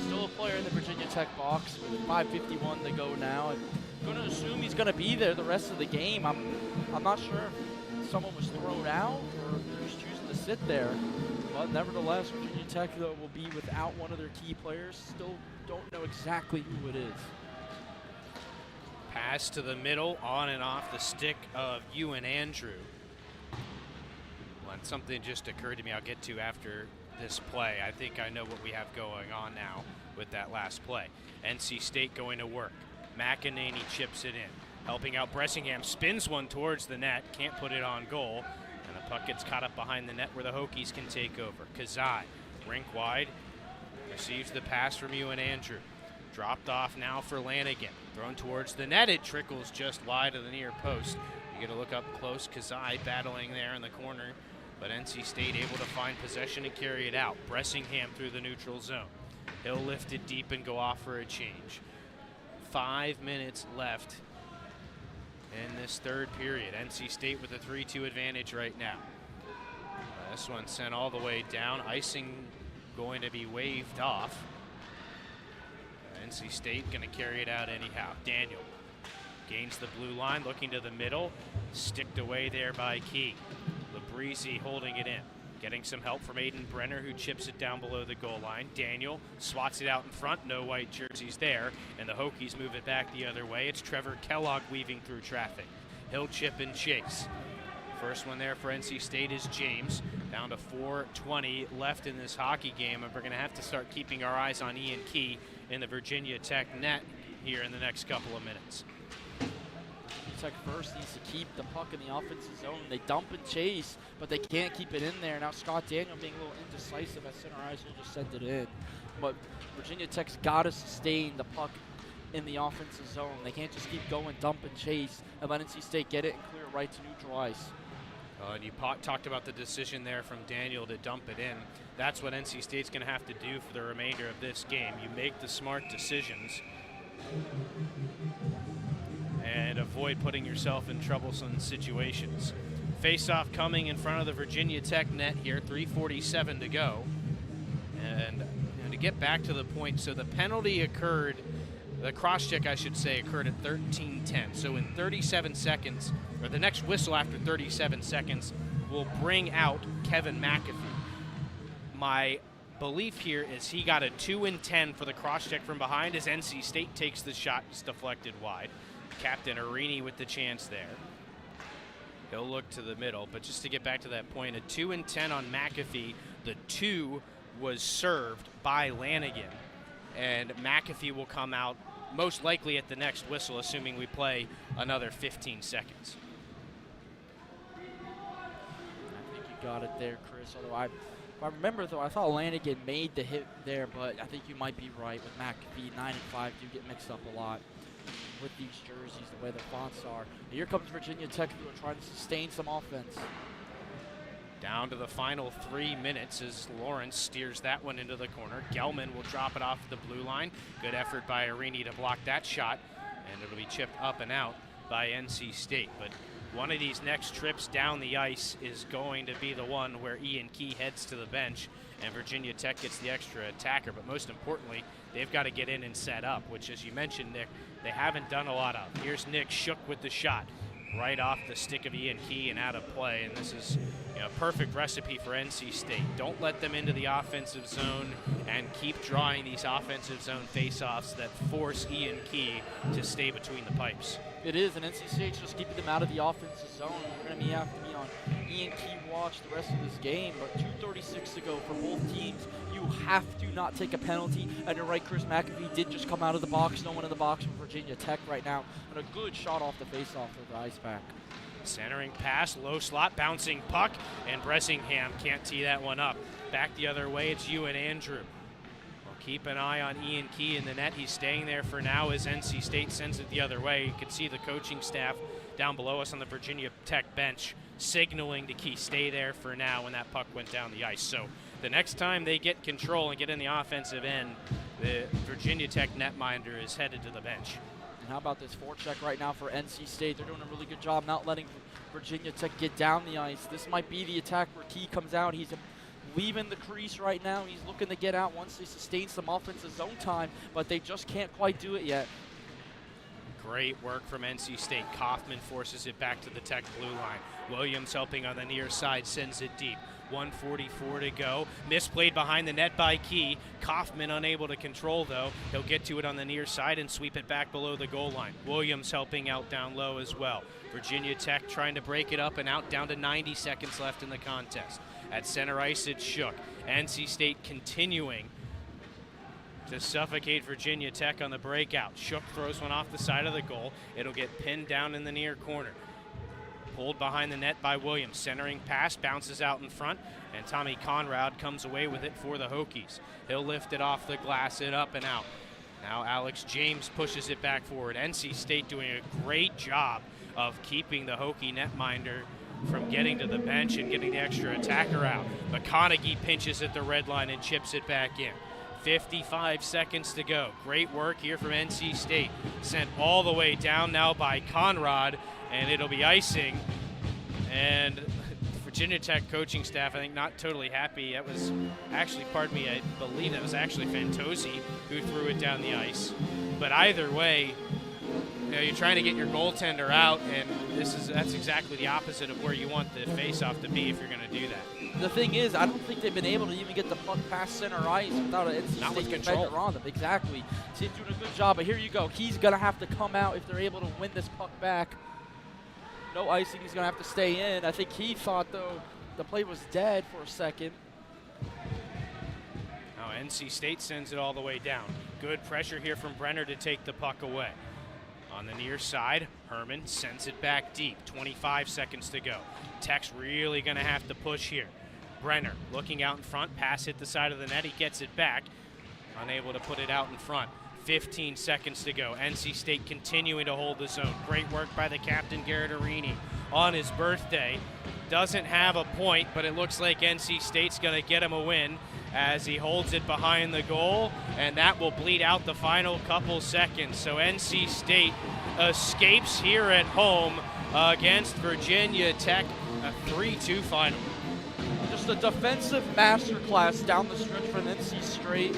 I: still a player in the Virginia Tech box with 5:51 to go now. I'm going to assume he's going to be there the rest of the game. I'm not sure if someone was thrown out or if they're just choosing to sit there. But nevertheless, Virginia Tech, though, will be without one of their key players. Still don't know exactly who it is.
A: Pass to the middle, on and off the stick of Ewan Andrew. Well, and something just occurred to me I'll get to after this play. I think I know what we have going on now with that last play. NC State going to work. McEnany chips it in. Helping out Bressingham, spins one towards the net, can't put it on goal, and the puck gets caught up behind the net where the Hokies can take over. Kazai, rink wide, receives the pass from Ewan Andrew. Dropped off now for Lanigan. Thrown towards the net, it trickles just wide of the near post. You get a look up close, Kazai battling there in the corner, but NC State able to find possession and carry it out. Bressingham through the neutral zone. He'll lift it deep and go off for a change. 5 minutes left in this third period. NC State with a 3-2 advantage right now. This one sent all the way down. Icing going to be waved off. NC State going to carry it out anyhow. Daniel gains the blue line, looking to the middle. Sticked away there by Key. Labrisi holding it in. Getting some help from Aiden Brenner, who chips it down below the goal line. Daniel swats it out in front. No white jerseys there. And the Hokies move it back the other way. It's Trevor Kellogg weaving through traffic. He'll chip and chase. First one there for NC State is James. Down to 4:20 left in this hockey game. And we're going to have to start keeping our eyes on Ian Key in the Virginia Tech net here in the next couple of minutes.
I: Tech first needs to keep the puck in the offensive zone. They dump and chase, but they can't keep it in there. Now Scott Daniel being a little indecisive as center ice will just send it in. But Virginia Tech's got to sustain the puck in the offensive zone. They can't just keep going, dump and chase, and let NC State get it and clear it right to neutral ice.
A: And you talked about the decision there from Daniel to dump it in. That's what NC State's going to have to do for the remainder of this game. You make the smart decisions and avoid putting yourself in troublesome situations. Face-off coming in front of the Virginia Tech net here, 3:47 to go. And to get back to the point, so the penalty occurred, the cross-check I should say, occurred at 13:10. So in 37 seconds, or the next whistle after 37 seconds, will bring out Kevin McAfee. My belief here is he got a 2-10 for the cross-check from behind as NC State takes the shot, it's deflected wide. Captain Arini with the chance there. He'll look to the middle, but just to get back to that point, a 2-10 on McAfee. The 2 was served by Lanigan, and McAfee will come out most likely at the next whistle, assuming we play another 15 seconds.
I: I think you got it there, Chris. Although if I remember, though, I thought Lanigan made the hit there, but I think you might be right with McAfee. 9 and 5 do get mixed up a lot with these jerseys, the way the fonts are. And here comes Virginia Tech, who are trying to sustain some offense.
A: Down to the final 3 minutes as Lawrence steers that one into the corner. Gelman will drop it off the blue line. Good effort by Arini to block that shot, and it'll be chipped up and out by NC State. But one of these next trips down the ice is going to be the one where Ian Key heads to the bench and Virginia Tech gets the extra attacker. But most importantly, they've got to get in and set up, which, as you mentioned, Nick, they haven't done a lot of. Here's Nick Shook with the shot right off the stick of Ian Key and out of play. And this is a perfect recipe for NC State. Don't let them into the offensive zone and keep drawing these offensive zone face-offs that force Ian Key to stay between the pipes.
I: It is, and NC State's just keeping them out of the offensive zone. We're going to have to be on Ian Key watch the rest of this game, but 2:36 to go for both teams. You have to not take a penalty, and you're right, Chris McAfee did just come out of the box. No one in the box for Virginia Tech right now, and a good shot off the face-off for the Ice Pack.
A: Centering pass, low slot, bouncing puck, and Bressingham can't tee that one up. Back the other way, it's Ewan Andrew. We'll keep an eye on Ian Key in the net. He's staying there for now as NC State sends it the other way. You can see the coaching staff down below us on the Virginia Tech bench signaling to Key, stay there for now when that puck went down the ice. So the next time they get control and get in the offensive end, the Virginia Tech netminder is headed to the bench.
I: And how about this forecheck right now for NC State? They're doing a really good job not letting Virginia Tech get down the ice. This might be the attack where Key comes out. He's leaving the crease right now. He's looking to get out once they sustain some offensive zone time, but they just can't quite do it yet.
A: Great work from NC State. Kaufman forces it back to the Tech blue line. Williams helping on the near side, sends it deep. 1:44 to go. Misplayed behind the net by Key. Kaufman unable to control, though. He'll get to it on the near side and sweep it back below the goal line. Williams helping out down low as well. Virginia Tech trying to break it up and out, down to 90 seconds left in the contest. At center ice, it's Shook. NC State continuing to suffocate Virginia Tech on the breakout. Shook throws one off the side of the goal. It'll get pinned down in the near corner. Pulled behind the net by Williams. Centering pass, bounces out in front, and Tommy Conrad comes away with it for the Hokies. He'll lift it off the glass, it up and out. Now Alex James pushes it back forward. NC State doing a great job of keeping the Hokie netminder from getting to the bench and getting the extra attacker out. McConaughey pinches at the red line and chips it back in. 55 seconds to go. Great work here from NC State. Sent all the way down now by Conrad, and it'll be icing. And Virginia Tech coaching staff, I think, not totally happy. That was actually, pardon me, I believe that was actually Fantozzi who threw it down the ice. But either way, you know, you're trying to get your goaltender out, and that's exactly the opposite of where you want the face-off to be if you're going to do that.
I: The thing is, I don't think they've been able to even get the puck past center ice without an NC State defender on them. Exactly. Team's doing a good job, but here you go. He's going to have to come out if they're able to win this puck back. No icing. He's going to have to stay in. I think he thought, though, the play was dead for a second.
A: Now NC State sends it all the way down. Good pressure here from Brenner to take the puck away. On the near side, Herman sends it back deep. 25 seconds to go. Tech's really going to have to push here. Brenner looking out in front. Pass hit the side of the net. He gets it back. Unable to put it out in front. 15 seconds to go. NC State continuing to hold the zone. Great work by the captain, Garrett Arini, on his birthday. Doesn't have a point, but it looks like NC State's going to get him a win as he holds it behind the goal, and that will bleed out the final couple seconds. So NC State escapes here at home against Virginia Tech, a 3-2 final.
I: Just a defensive masterclass down the stretch from NC State.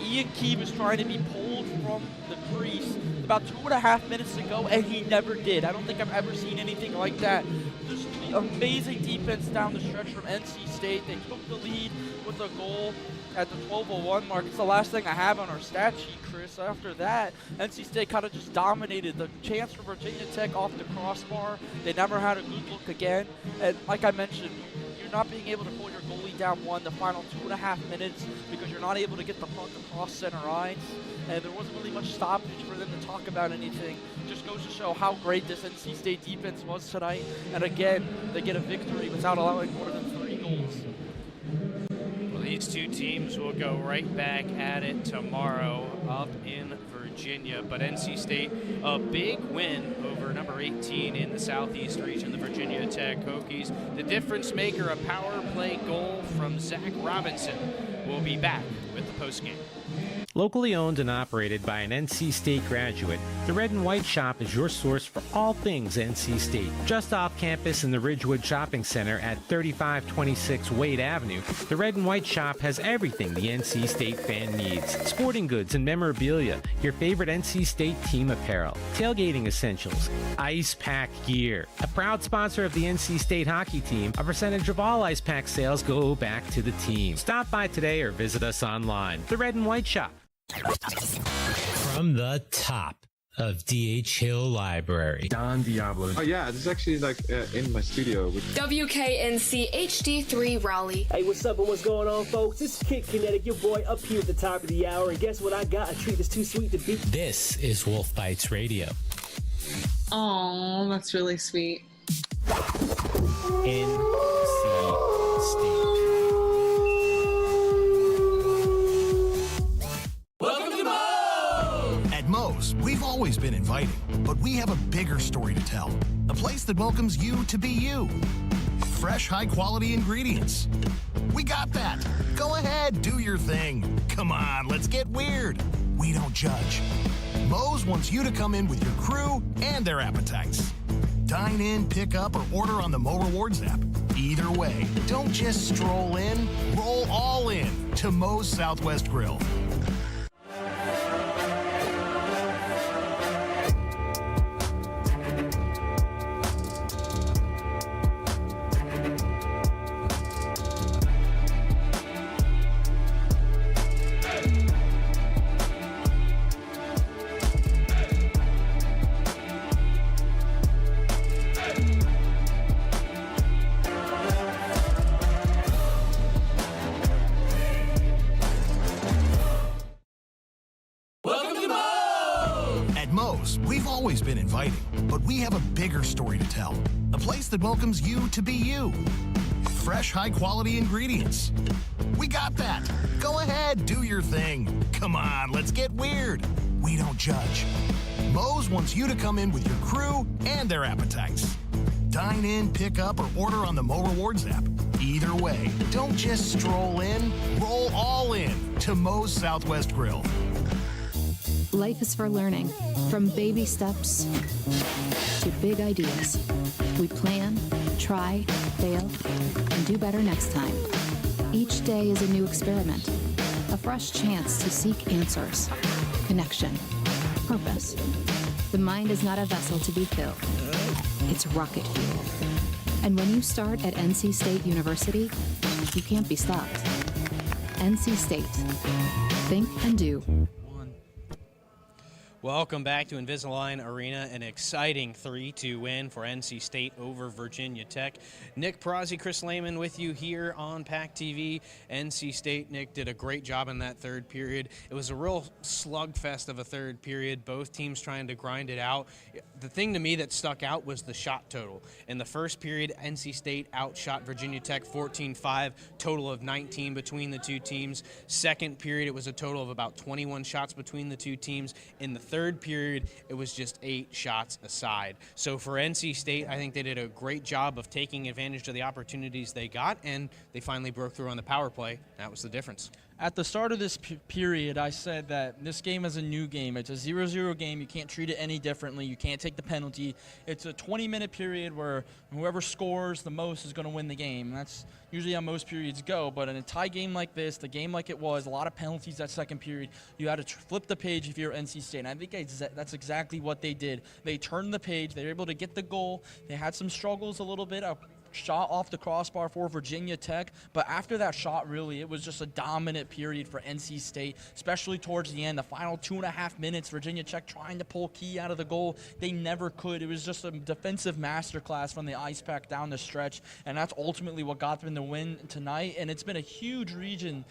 I: Ian Key was trying to be pulled from the crease about 2.5 minutes to go, and he never did. I don't think I've ever seen anything like that. Just amazing defense down the stretch from NC State. They took the lead with a goal at the 12:01 mark. It's the last thing I have on our stat sheet, Chris. After that, NC State kind of just dominated. The chance for Virginia Tech off the crossbar. They never had a good look again. And like I mentioned, you're not being able to pull your goalie down the final 2.5 minutes because you're not able to get the puck across center ice. And there wasn't really much stoppage for them to talk about anything. Just goes to show how great this NC State defense was tonight. And again, they get a victory without allowing more than 3 goals.
A: Well, these two teams will go right back at it tomorrow up in Virginia. But NC State, a big win over number 18 in the Southeast region, the Virginia Tech Hokies. The difference maker, a power play goal from Zach Robinson. We'll be back with the postgame.
C: Locally owned and operated by an NC State graduate, the Red and White Shop is your source for all things NC State. Just off campus in the Ridgewood Shopping Center at 3526 Wade Avenue, the Red and White Shop has everything the NC State fan needs. Sporting goods and memorabilia, your favorite NC State team apparel, tailgating essentials, ice pack gear. A proud sponsor of the NC State hockey team, a percentage of all ice pack sales go back to the team. Stop by today or visit us online. The Red and White Shop.
P: From the top of D.H. Hill Library.
K: Don Diablo. Oh yeah, this is actually like in my studio.
L: WKNC HD3 Raleigh.
M: Hey, what's up and what's going on, folks? It's Kid Kinetic, your boy, up here at the top of the hour. And guess what I got? A treat that's too sweet to beat.
P: This is Wolf Bites Radio.
L: Oh, that's really sweet.
C: NC State.
D: Moe's, we've always been inviting, but we have a bigger story to tell. A place that welcomes you to be you. Fresh, high-quality ingredients. We got that. Go ahead, do your thing. Come on, let's get weird. We don't judge. Moe's wants you to come in with your crew and their appetites. Dine in, pick up, or order on the Mo Rewards app. Either way, don't just stroll in, roll all in to Moe's Southwest Grill. At Moe's, we've always been inviting, but we have a bigger story to tell. A place that welcomes you to be you. Fresh, high-quality ingredients. We got that. Go ahead, do your thing. Come on, let's get weird. We don't judge. Moe's wants you to come in with your crew and their appetites. Dine in, pick up, or order on the Mo Rewards app. Either way, don't just stroll in, roll all in to Moe's Southwest Grill.
G: Life is for learning, from baby steps to big ideas. We plan, try, fail, and do better next time. Each day is a new experiment, a fresh chance to seek answers, connection, purpose. The mind is not a vessel to be filled. It's rocket fuel. And when you start at NC State University, you can't be stopped. NC State. Think and do.
A: Welcome back to Invisalign Arena, an exciting 3-2 win for NC State over Virginia Tech. Nick Perazzi, Chris Lehman with you here on PackTV. NC State, Nick, did a great job in that third period. It was a real slugfest of a third period, both teams trying to grind it out. The thing to me that stuck out was the shot total. In the first period, NC State outshot Virginia Tech 14-5, total of 19 between the two teams. Second period, it was a total of about 21 shots between the two teams. In the third period, it was just 8 shots aside. So for NC State, I think they did a great job of taking advantage of the opportunities they got, and they finally broke through on the power play. That was the difference.
B: At the start of this period, I said that this game is a new game. It's a 0-0 game. You can't treat it any differently. You can't take the penalty. It's a 20-minute period where whoever scores the most is going to win the game. That's usually how most periods go. But in a tie game like this, the game like it was, a lot of penalties that second period, you had to flip the page if you're NC State. And I think that's exactly what they did. They turned the page. They were able to get the goal. They had some struggles a little bit. Shot off the crossbar for Virginia Tech, but after that shot, really, it was just a dominant period for NC State, especially towards the end. The final 2.5 minutes, Virginia Tech trying to pull key out of the goal. They never could. It was just a defensive masterclass from the Ice Pack down the stretch, and that's ultimately what got them the win tonight, and it's been a huge reason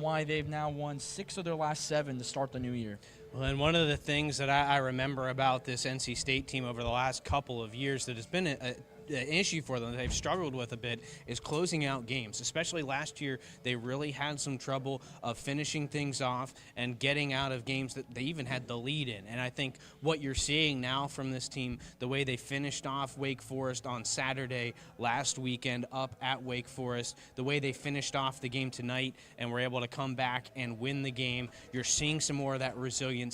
B: why they've now won 6 of their last 7 to start the new year.
A: Well, and one of the things that I remember about this NC State team over the last couple of years that has been an issue for them that they've struggled with a bit is closing out games. Especially last year, they really had some trouble of finishing things off and getting out of games that they even had the lead in. And I think what you're seeing now from this team, the way they finished off Wake Forest on Saturday last weekend up at Wake Forest, the way they finished off the game tonight and were able to come back and win the game, you're seeing some more of that resiliency.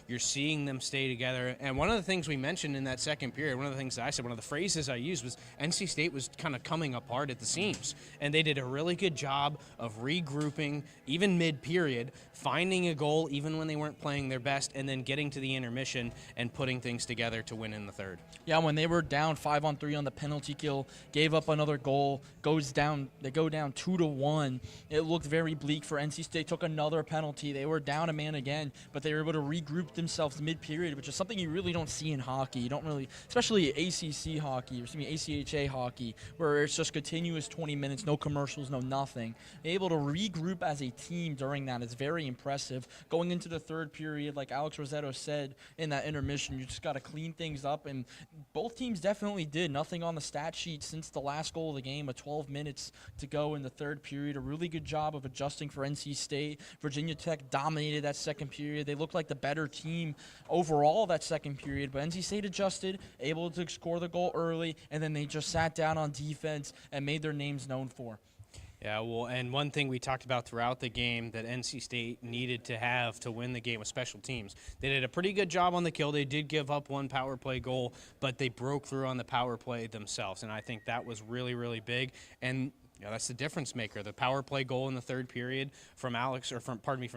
A: You're seeing them stay together. And one of the things we mentioned in that second period, one of the things that I said, one of the phrases I used was NC State was kind of coming apart at the seams, and they did a really good job of regrouping, even mid-period, finding a goal even when they weren't playing their best, and then getting to the intermission and putting things together to win in the third.
B: Yeah, when they were down 5-on-3 on the penalty kill, gave up another goal, they go down 2-1. It looked very bleak for NC State, took another penalty. They were down a man again, but they were able to regroup themselves mid-period, which is something you really don't see in hockey. You don't really, especially ACC hockey, or ACHA hockey, where it's just continuous 20 minutes, no commercials, no nothing. Able to regroup as a team during that is very impressive. Going into the third period, like Alex Rossetto said in that intermission, you just got to clean things up, and both teams definitely did. Nothing on the stat sheet since the last goal of the game, 12 minutes to go in the third period. A really good job of adjusting for NC State. Virginia Tech dominated that second period. They looked like the better team overall that second period, but NC State adjusted, able to score the goal early, and then they just sat down on defense and made their names known for.
A: Yeah, well, and one thing we talked about throughout the game that NC State needed to have to win the game was special teams. They did a pretty good job on the kill. They did give up one power play goal, but they broke through on the power play themselves, and I think that was really, really big. And that's the difference maker. The power play goal in the third period from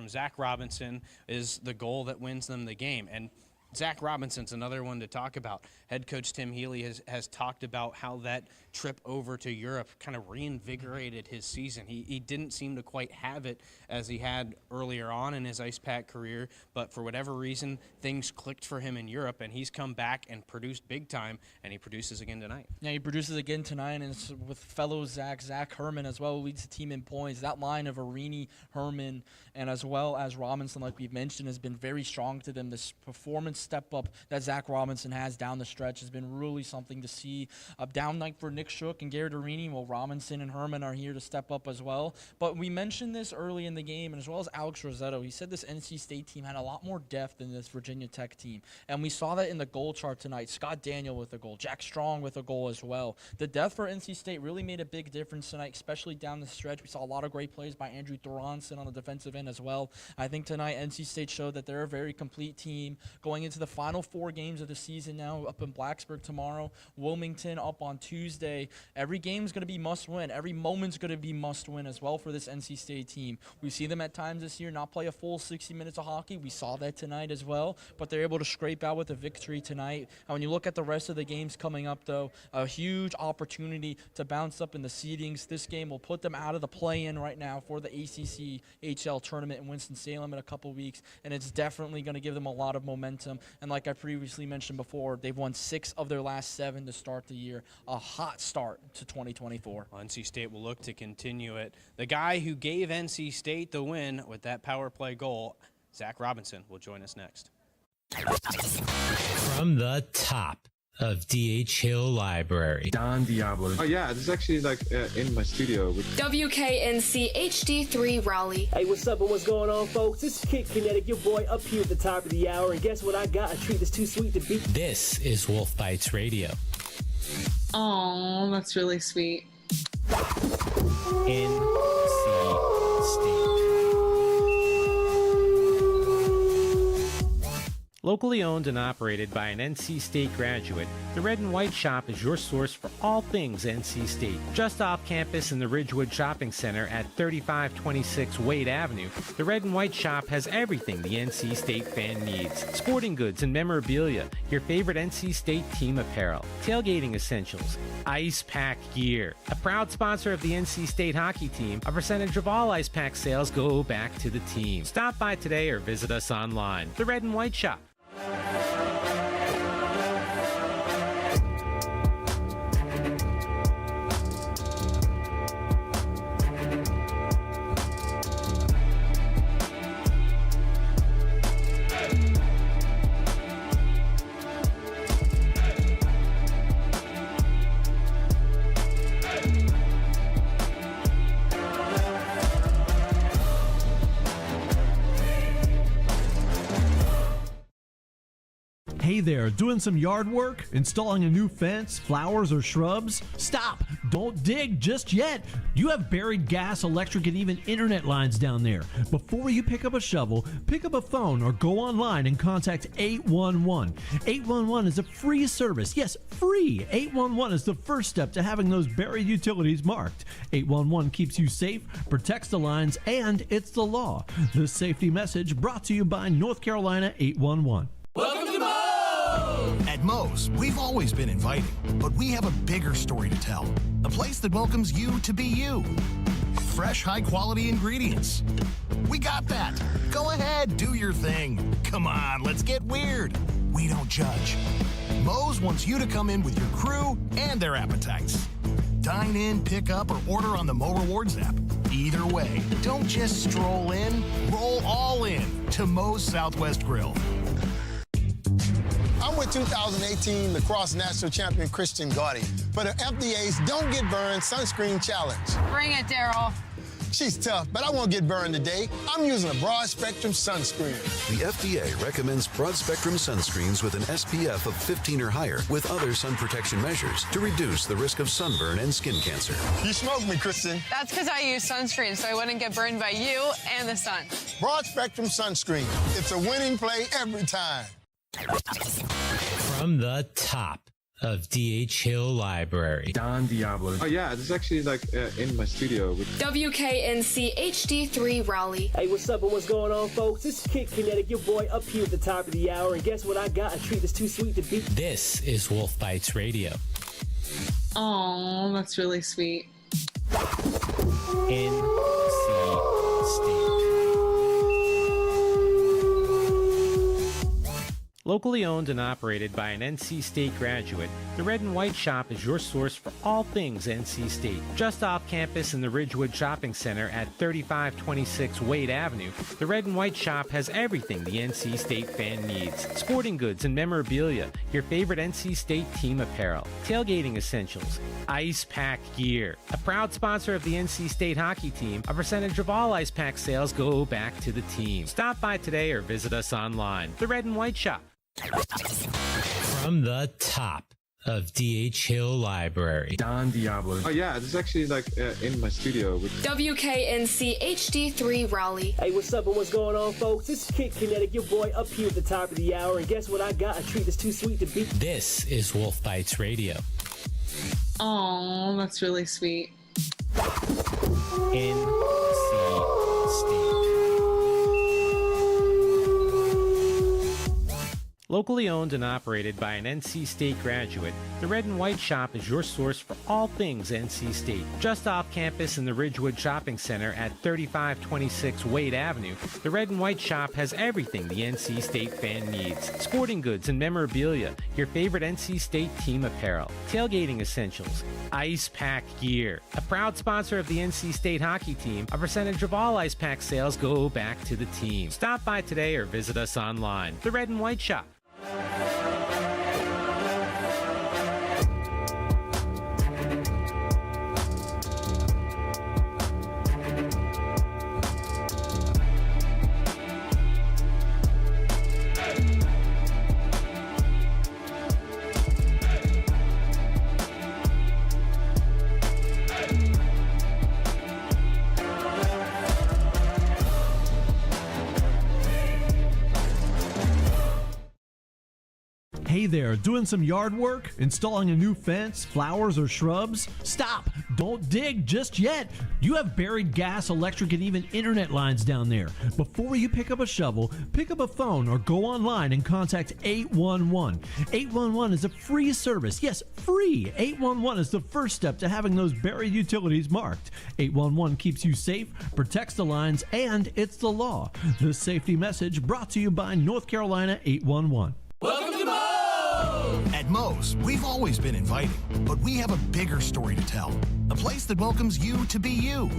A: Zach Robinson is the goal that wins them the game. And Zach Robinson's another one to talk about. Head coach Tim Healy has talked about how that trip over to Europe kind of reinvigorated his season. He didn't seem to quite have it as he had earlier on in his Ice Pack career, but for whatever reason, things clicked for him in Europe, and he's come back and produced big time, and he produces again tonight.
B: Yeah, he produces again tonight, and it's with fellow Zach Herman as well, who leads the team in points. That line of Arini, Herman, and as well as Robinson, like we've mentioned, has been very strong to them. This performance step up that Zach Robinson has down the stretch has been really something to see. Down night for Nick Shook and Garrett Arini. Well, Robinson and Herman are here to step up as well. But we mentioned this early in the game, and as well as Alex Rosetto, he said this NC State team had a lot more depth than this Virginia Tech team. And we saw that in the goal chart tonight. Scott Daniel with a goal, Jack Strong with a goal as well. The depth for NC State really made a big difference tonight, especially down the stretch. We saw a lot of great plays by Andrew Thoronson on the defensive end as well. I think tonight NC State showed that they're a very complete team going into the final 4 games of the season now, up in Blacksburg tomorrow, Wilmington up on Tuesday. Every game is going to be must win. Every moment's going to be must win as well for this NC State team. We see them at times this year not play a full 60 minutes of hockey. We saw that tonight as well, but they're able to scrape out with a victory tonight. And when you look at the rest of the games coming up, though, a huge opportunity to bounce up in the seedings. This game will put them out of the play-in right now for the ACC HL tournament in Winston-Salem in a couple weeks, and it's definitely going to give them a lot of momentum. And like I previously mentioned before, they've won 6 of their last 7 to start the year. A hot start to 2024.
A: NC State will look to continue it. The guy who gave NC State the win with that power play goal, Zach Robinson, will join us next.
P: From the top of D.H. Hill Library.
K: Don Diablo. Oh yeah, this is actually in my studio.
L: WKNC HD3 Raleigh.
M: Hey, what's up and what's going on, folks? This is Kid Kinetic, your boy up here at the top of the hour, and guess what I got? A treat that's too sweet to beat.
P: This is Wolf Bites Radio.
L: Oh, that's really sweet.
P: NC State.
C: Locally owned and operated by an NC State graduate, the Red and White Shop is your source for all things NC State. Just off campus in the Ridgewood Shopping Center at 3526 Wade Avenue, the Red and White Shop has everything the NC State fan needs. Sporting goods and memorabilia, your favorite NC State team apparel, tailgating essentials, ice pack gear. A proud sponsor of the NC State hockey team, a percentage of all ice pack sales go back to the team. Stop by today or visit us online. The Red and White Shop.
E: Hey there, doing some yard work? Installing a new fence, flowers, or shrubs? Stop! Don't dig just yet! You have buried gas, electric, and even internet lines down there. Before you pick up a shovel, pick up a phone or go online and contact 811. 811 is a free service. Yes, free! 811 is the first step to having those buried utilities marked. 811 keeps you safe, protects the lines, and it's the law. This safety message brought to you by North Carolina 811.
D: Welcome to Moe's! At Moe's, we've always been inviting, but we have a bigger story to tell. A place that welcomes you to be you. Fresh, high-quality ingredients. We got that. Go ahead, do your thing. Come on, let's get weird. We don't judge. Moe's wants you to come in with your crew and their appetites. Dine in, pick up, or order on the Mo Rewards app. Either way, don't just stroll in, roll all in to Moe's Southwest Grill.
J: I'm with 2018 lacrosse national champion Christian Gaudy for the FDA's Don't Get Burned Sunscreen Challenge.
N: Bring it, Daryl.
J: She's tough, but I won't get burned today. I'm using a broad spectrum sunscreen.
O: The FDA recommends broad spectrum sunscreens with an SPF of 15 or higher with other sun protection measures to reduce the risk of sunburn and skin cancer.
J: You smoked me, Kristen.
N: That's because I use sunscreen, so I wouldn't get burned by you and the sun.
J: Broad spectrum sunscreen. It's a winning play every time.
P: From the top of D.H. Hill Library.
K: Don Diablo. Oh yeah, this is actually in my studio.
L: WKNC HD3 Raleigh.
M: Hey, what's up and what's going on, folks? This is Kid Kinetic, your boy up here at the top of the hour, and guess what I got? A treat that's too sweet to beat.
P: This is Wolf Bites Radio.
L: Oh, that's really sweet.
P: NC State.
C: Locally owned and operated by an NC State graduate, the Red and White Shop is your source for all things NC State. Just off campus in the Ridgewood Shopping Center at 3526 Wade Avenue, the Red and White Shop has everything the NC State fan needs. Sporting goods and memorabilia, your favorite NC State team apparel, tailgating essentials, ice pack gear. A proud sponsor of the NC State hockey team, a percentage of all ice pack sales go back to the team. Stop by today or visit us online. The Red and White Shop.
P: From the top of D.H. Hill Library.
K: Don Diablo. Oh yeah, this is actually like in my studio.
L: WKNC HD3 Raleigh.
M: Hey, what's up and what's going on, folks? It's Kid Kinetic, your boy, up here at the top of the hour. And guess what I got? A treat that's too sweet to beat.
P: This is Wolf Bites Radio.
L: Oh, that's really sweet.
C: NC State. Locally owned and operated by an NC State graduate, the Red and White Shop is your source for all things NC State. Just off campus in the Ridgewood Shopping Center at 3526 Wade Avenue, the Red and White Shop has everything the NC State fan needs. Sporting goods and memorabilia, your favorite NC State team apparel, tailgating essentials, ice pack gear. A proud sponsor of the NC State hockey team, a percentage of all ice pack sales go back to the team. Stop by today or visit us online. The Red and White Shop.
E: Hey there, doing some yard work? Installing a new fence, flowers, or shrubs? Stop! Don't dig just yet! You have buried gas, electric, and even internet lines down there. Before you pick up a shovel, pick up a phone or go online and contact 811. 811 is a free service. Yes, free! 811 is the first step to having those buried utilities marked. 811 keeps you safe, protects the lines, and it's the law. This safety message brought to you by North Carolina 811.
D: Welcome to Moe's! At Moe's, we've always been inviting, but we have a bigger story to tell. A place that welcomes you to be you.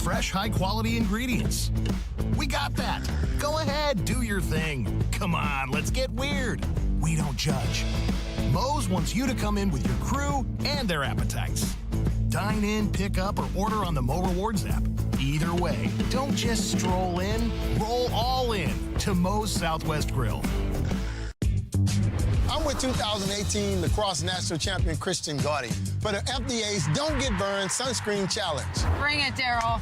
D: Fresh, high-quality ingredients. We got that. Go ahead, do your thing. Come on, let's get weird. We don't judge. Moe's wants you to come in with your crew and their appetites. Dine in, pick up, or order on the Mo Rewards app. Either way, don't just stroll in, roll all in to Moe's Southwest Grill.
J: I'm with 2018 lacrosse national champion Christian Gaudy for the FDA's Don't Get Burned Sunscreen Challenge.
N: Bring it, Daryl.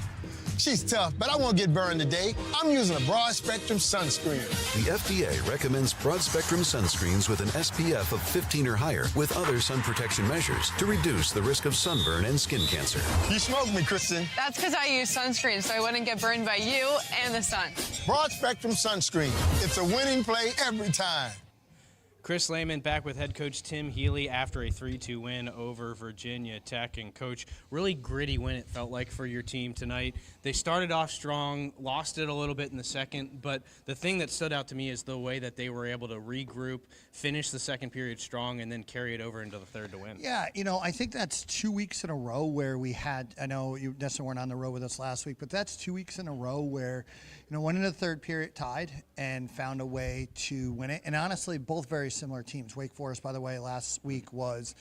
J: She's tough, but I won't get burned today. I'm using a broad spectrum sunscreen.
O: The FDA recommends broad spectrum sunscreens with an SPF of 15 or higher with other sun protection measures to reduce the risk of sunburn and skin cancer.
J: You smoked me, Kristen.
N: That's because I use sunscreen, so I wouldn't get burned by you and the sun.
J: Broad spectrum sunscreen. It's a winning play every time.
A: Chris Lehman back with head coach Tim Healy after a 3-2 win over Virginia Tech. And, Coach, really gritty win it felt like for your team tonight. They started off strong, lost it a little bit in the second, but the thing that stood out to me is the way that they were able to regroup, finish the second period strong, and then carry it over into the third to win.
S: Yeah, I think that's 2 weeks in a row where we had, I know you necessarily weren't on the road with us last week, but that's 2 weeks in a row where, went into the third period tied and found a way to win it. And honestly, both very similar teams. Wake Forest, by the way, last week was,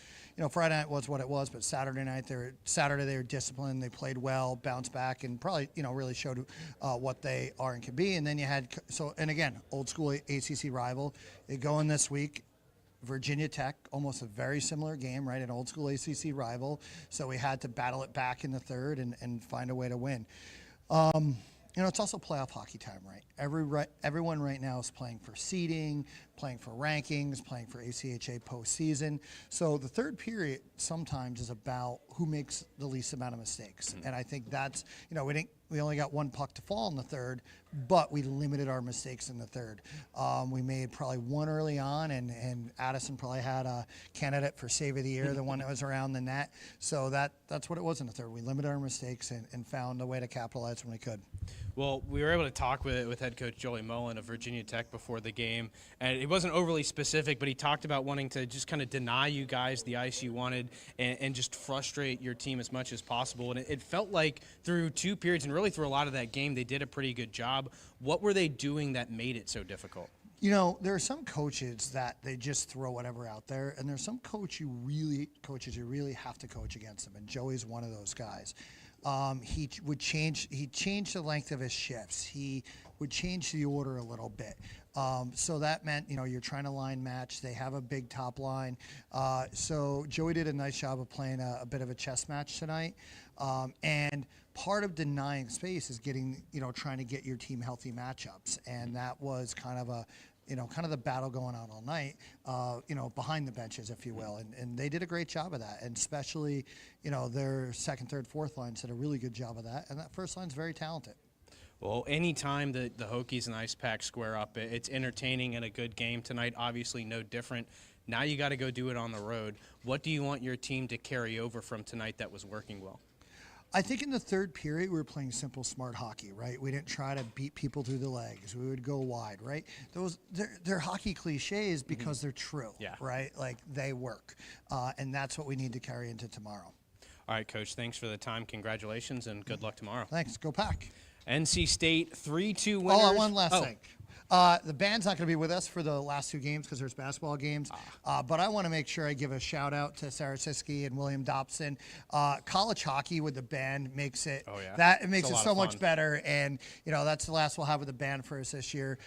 S: Friday night was what it was, but Saturday night, they were disciplined, they played well, bounced back, and probably, really showed what they are and can be. And then you had, and again, old school ACC rival. They go in this week, Virginia Tech, almost a very similar game, right? An old school ACC rival. So we had to battle it back in the third and find a way to win. It's also playoff hockey time, right? Everyone right now is playing for seeding, playing for rankings, playing for ACHA postseason. So the third period sometimes is about who makes the least amount of mistakes. And I think that's, we only got one puck to fall in the third, but we limited our mistakes in the third. We made probably one early on, and Addison probably had a candidate for save of the year, the one that was around the net. So that's what it was in the third. We limited our mistakes and found a way to capitalize when we could.
A: Well, we were able to talk with head coach Joey Mullen of Virginia Tech before the game, and it wasn't overly specific, but he talked about wanting to just kind of deny you guys the ice you wanted and just frustrate your team as much as possible. And it felt like through 2 periods and really through a lot of that game, they did a pretty good job. What were they doing that made it so difficult?
S: You know, there are some coaches that they just throw whatever out there, and there's some coaches you really have to coach against them, and Joey's one of those guys. He changed the length of his shifts. He would change the order a little bit. So that meant, you know, you're trying to line match. They have a big top line. So Joey did a nice job of playing a bit of a chess match tonight. And part of denying space is trying to get your team healthy matchups. And that was kind of the battle going on all night, behind the benches, if you will. And they did a great job of that. And especially, their second, third, fourth lines did a really good job of that. And that first line's very talented.
A: Well, anytime the Hokies and Ice Pack square up, it's entertaining and a good game tonight. Obviously no different. Now you got to go do it on the road. What do you want your team to carry over from tonight that was working well?
S: I think in the third period, we were playing simple, smart hockey, right? We didn't try to beat people through the legs. We would go wide, right? They're hockey cliches because they're true, right? Like, they work. And that's what we need to carry into tomorrow.
A: All right, Coach, thanks for the time. Congratulations, and good luck tomorrow.
S: Thanks. Go Pack.
A: NC State 3-2 winners.
S: One last thing. The band's not going to be with us for the last 2 games because there's basketball games. But I want to make sure I give a shout out to Sarah Siski and William Dobson. College hockey with the band makes it it makes it so much better. And that's the last we'll have with the band for us this year.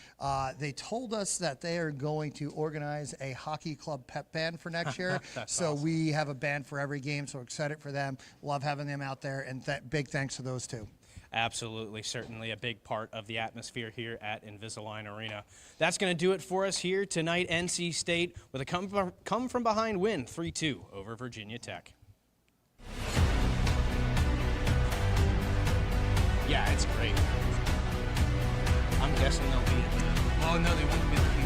S: They told us that they are going to organize a hockey club pep band for next year. So awesome. We have a band for every game. So excited for them. Love having them out there. And big thanks to those two.
A: Absolutely, certainly a big part of the atmosphere here at Invisalign Arena. That's going to do it for us here tonight. NC State with a come-from-behind win, 3-2 over Virginia Tech. Yeah, it's great. I'm guessing they'll beat it. Oh, no, they won't beat it.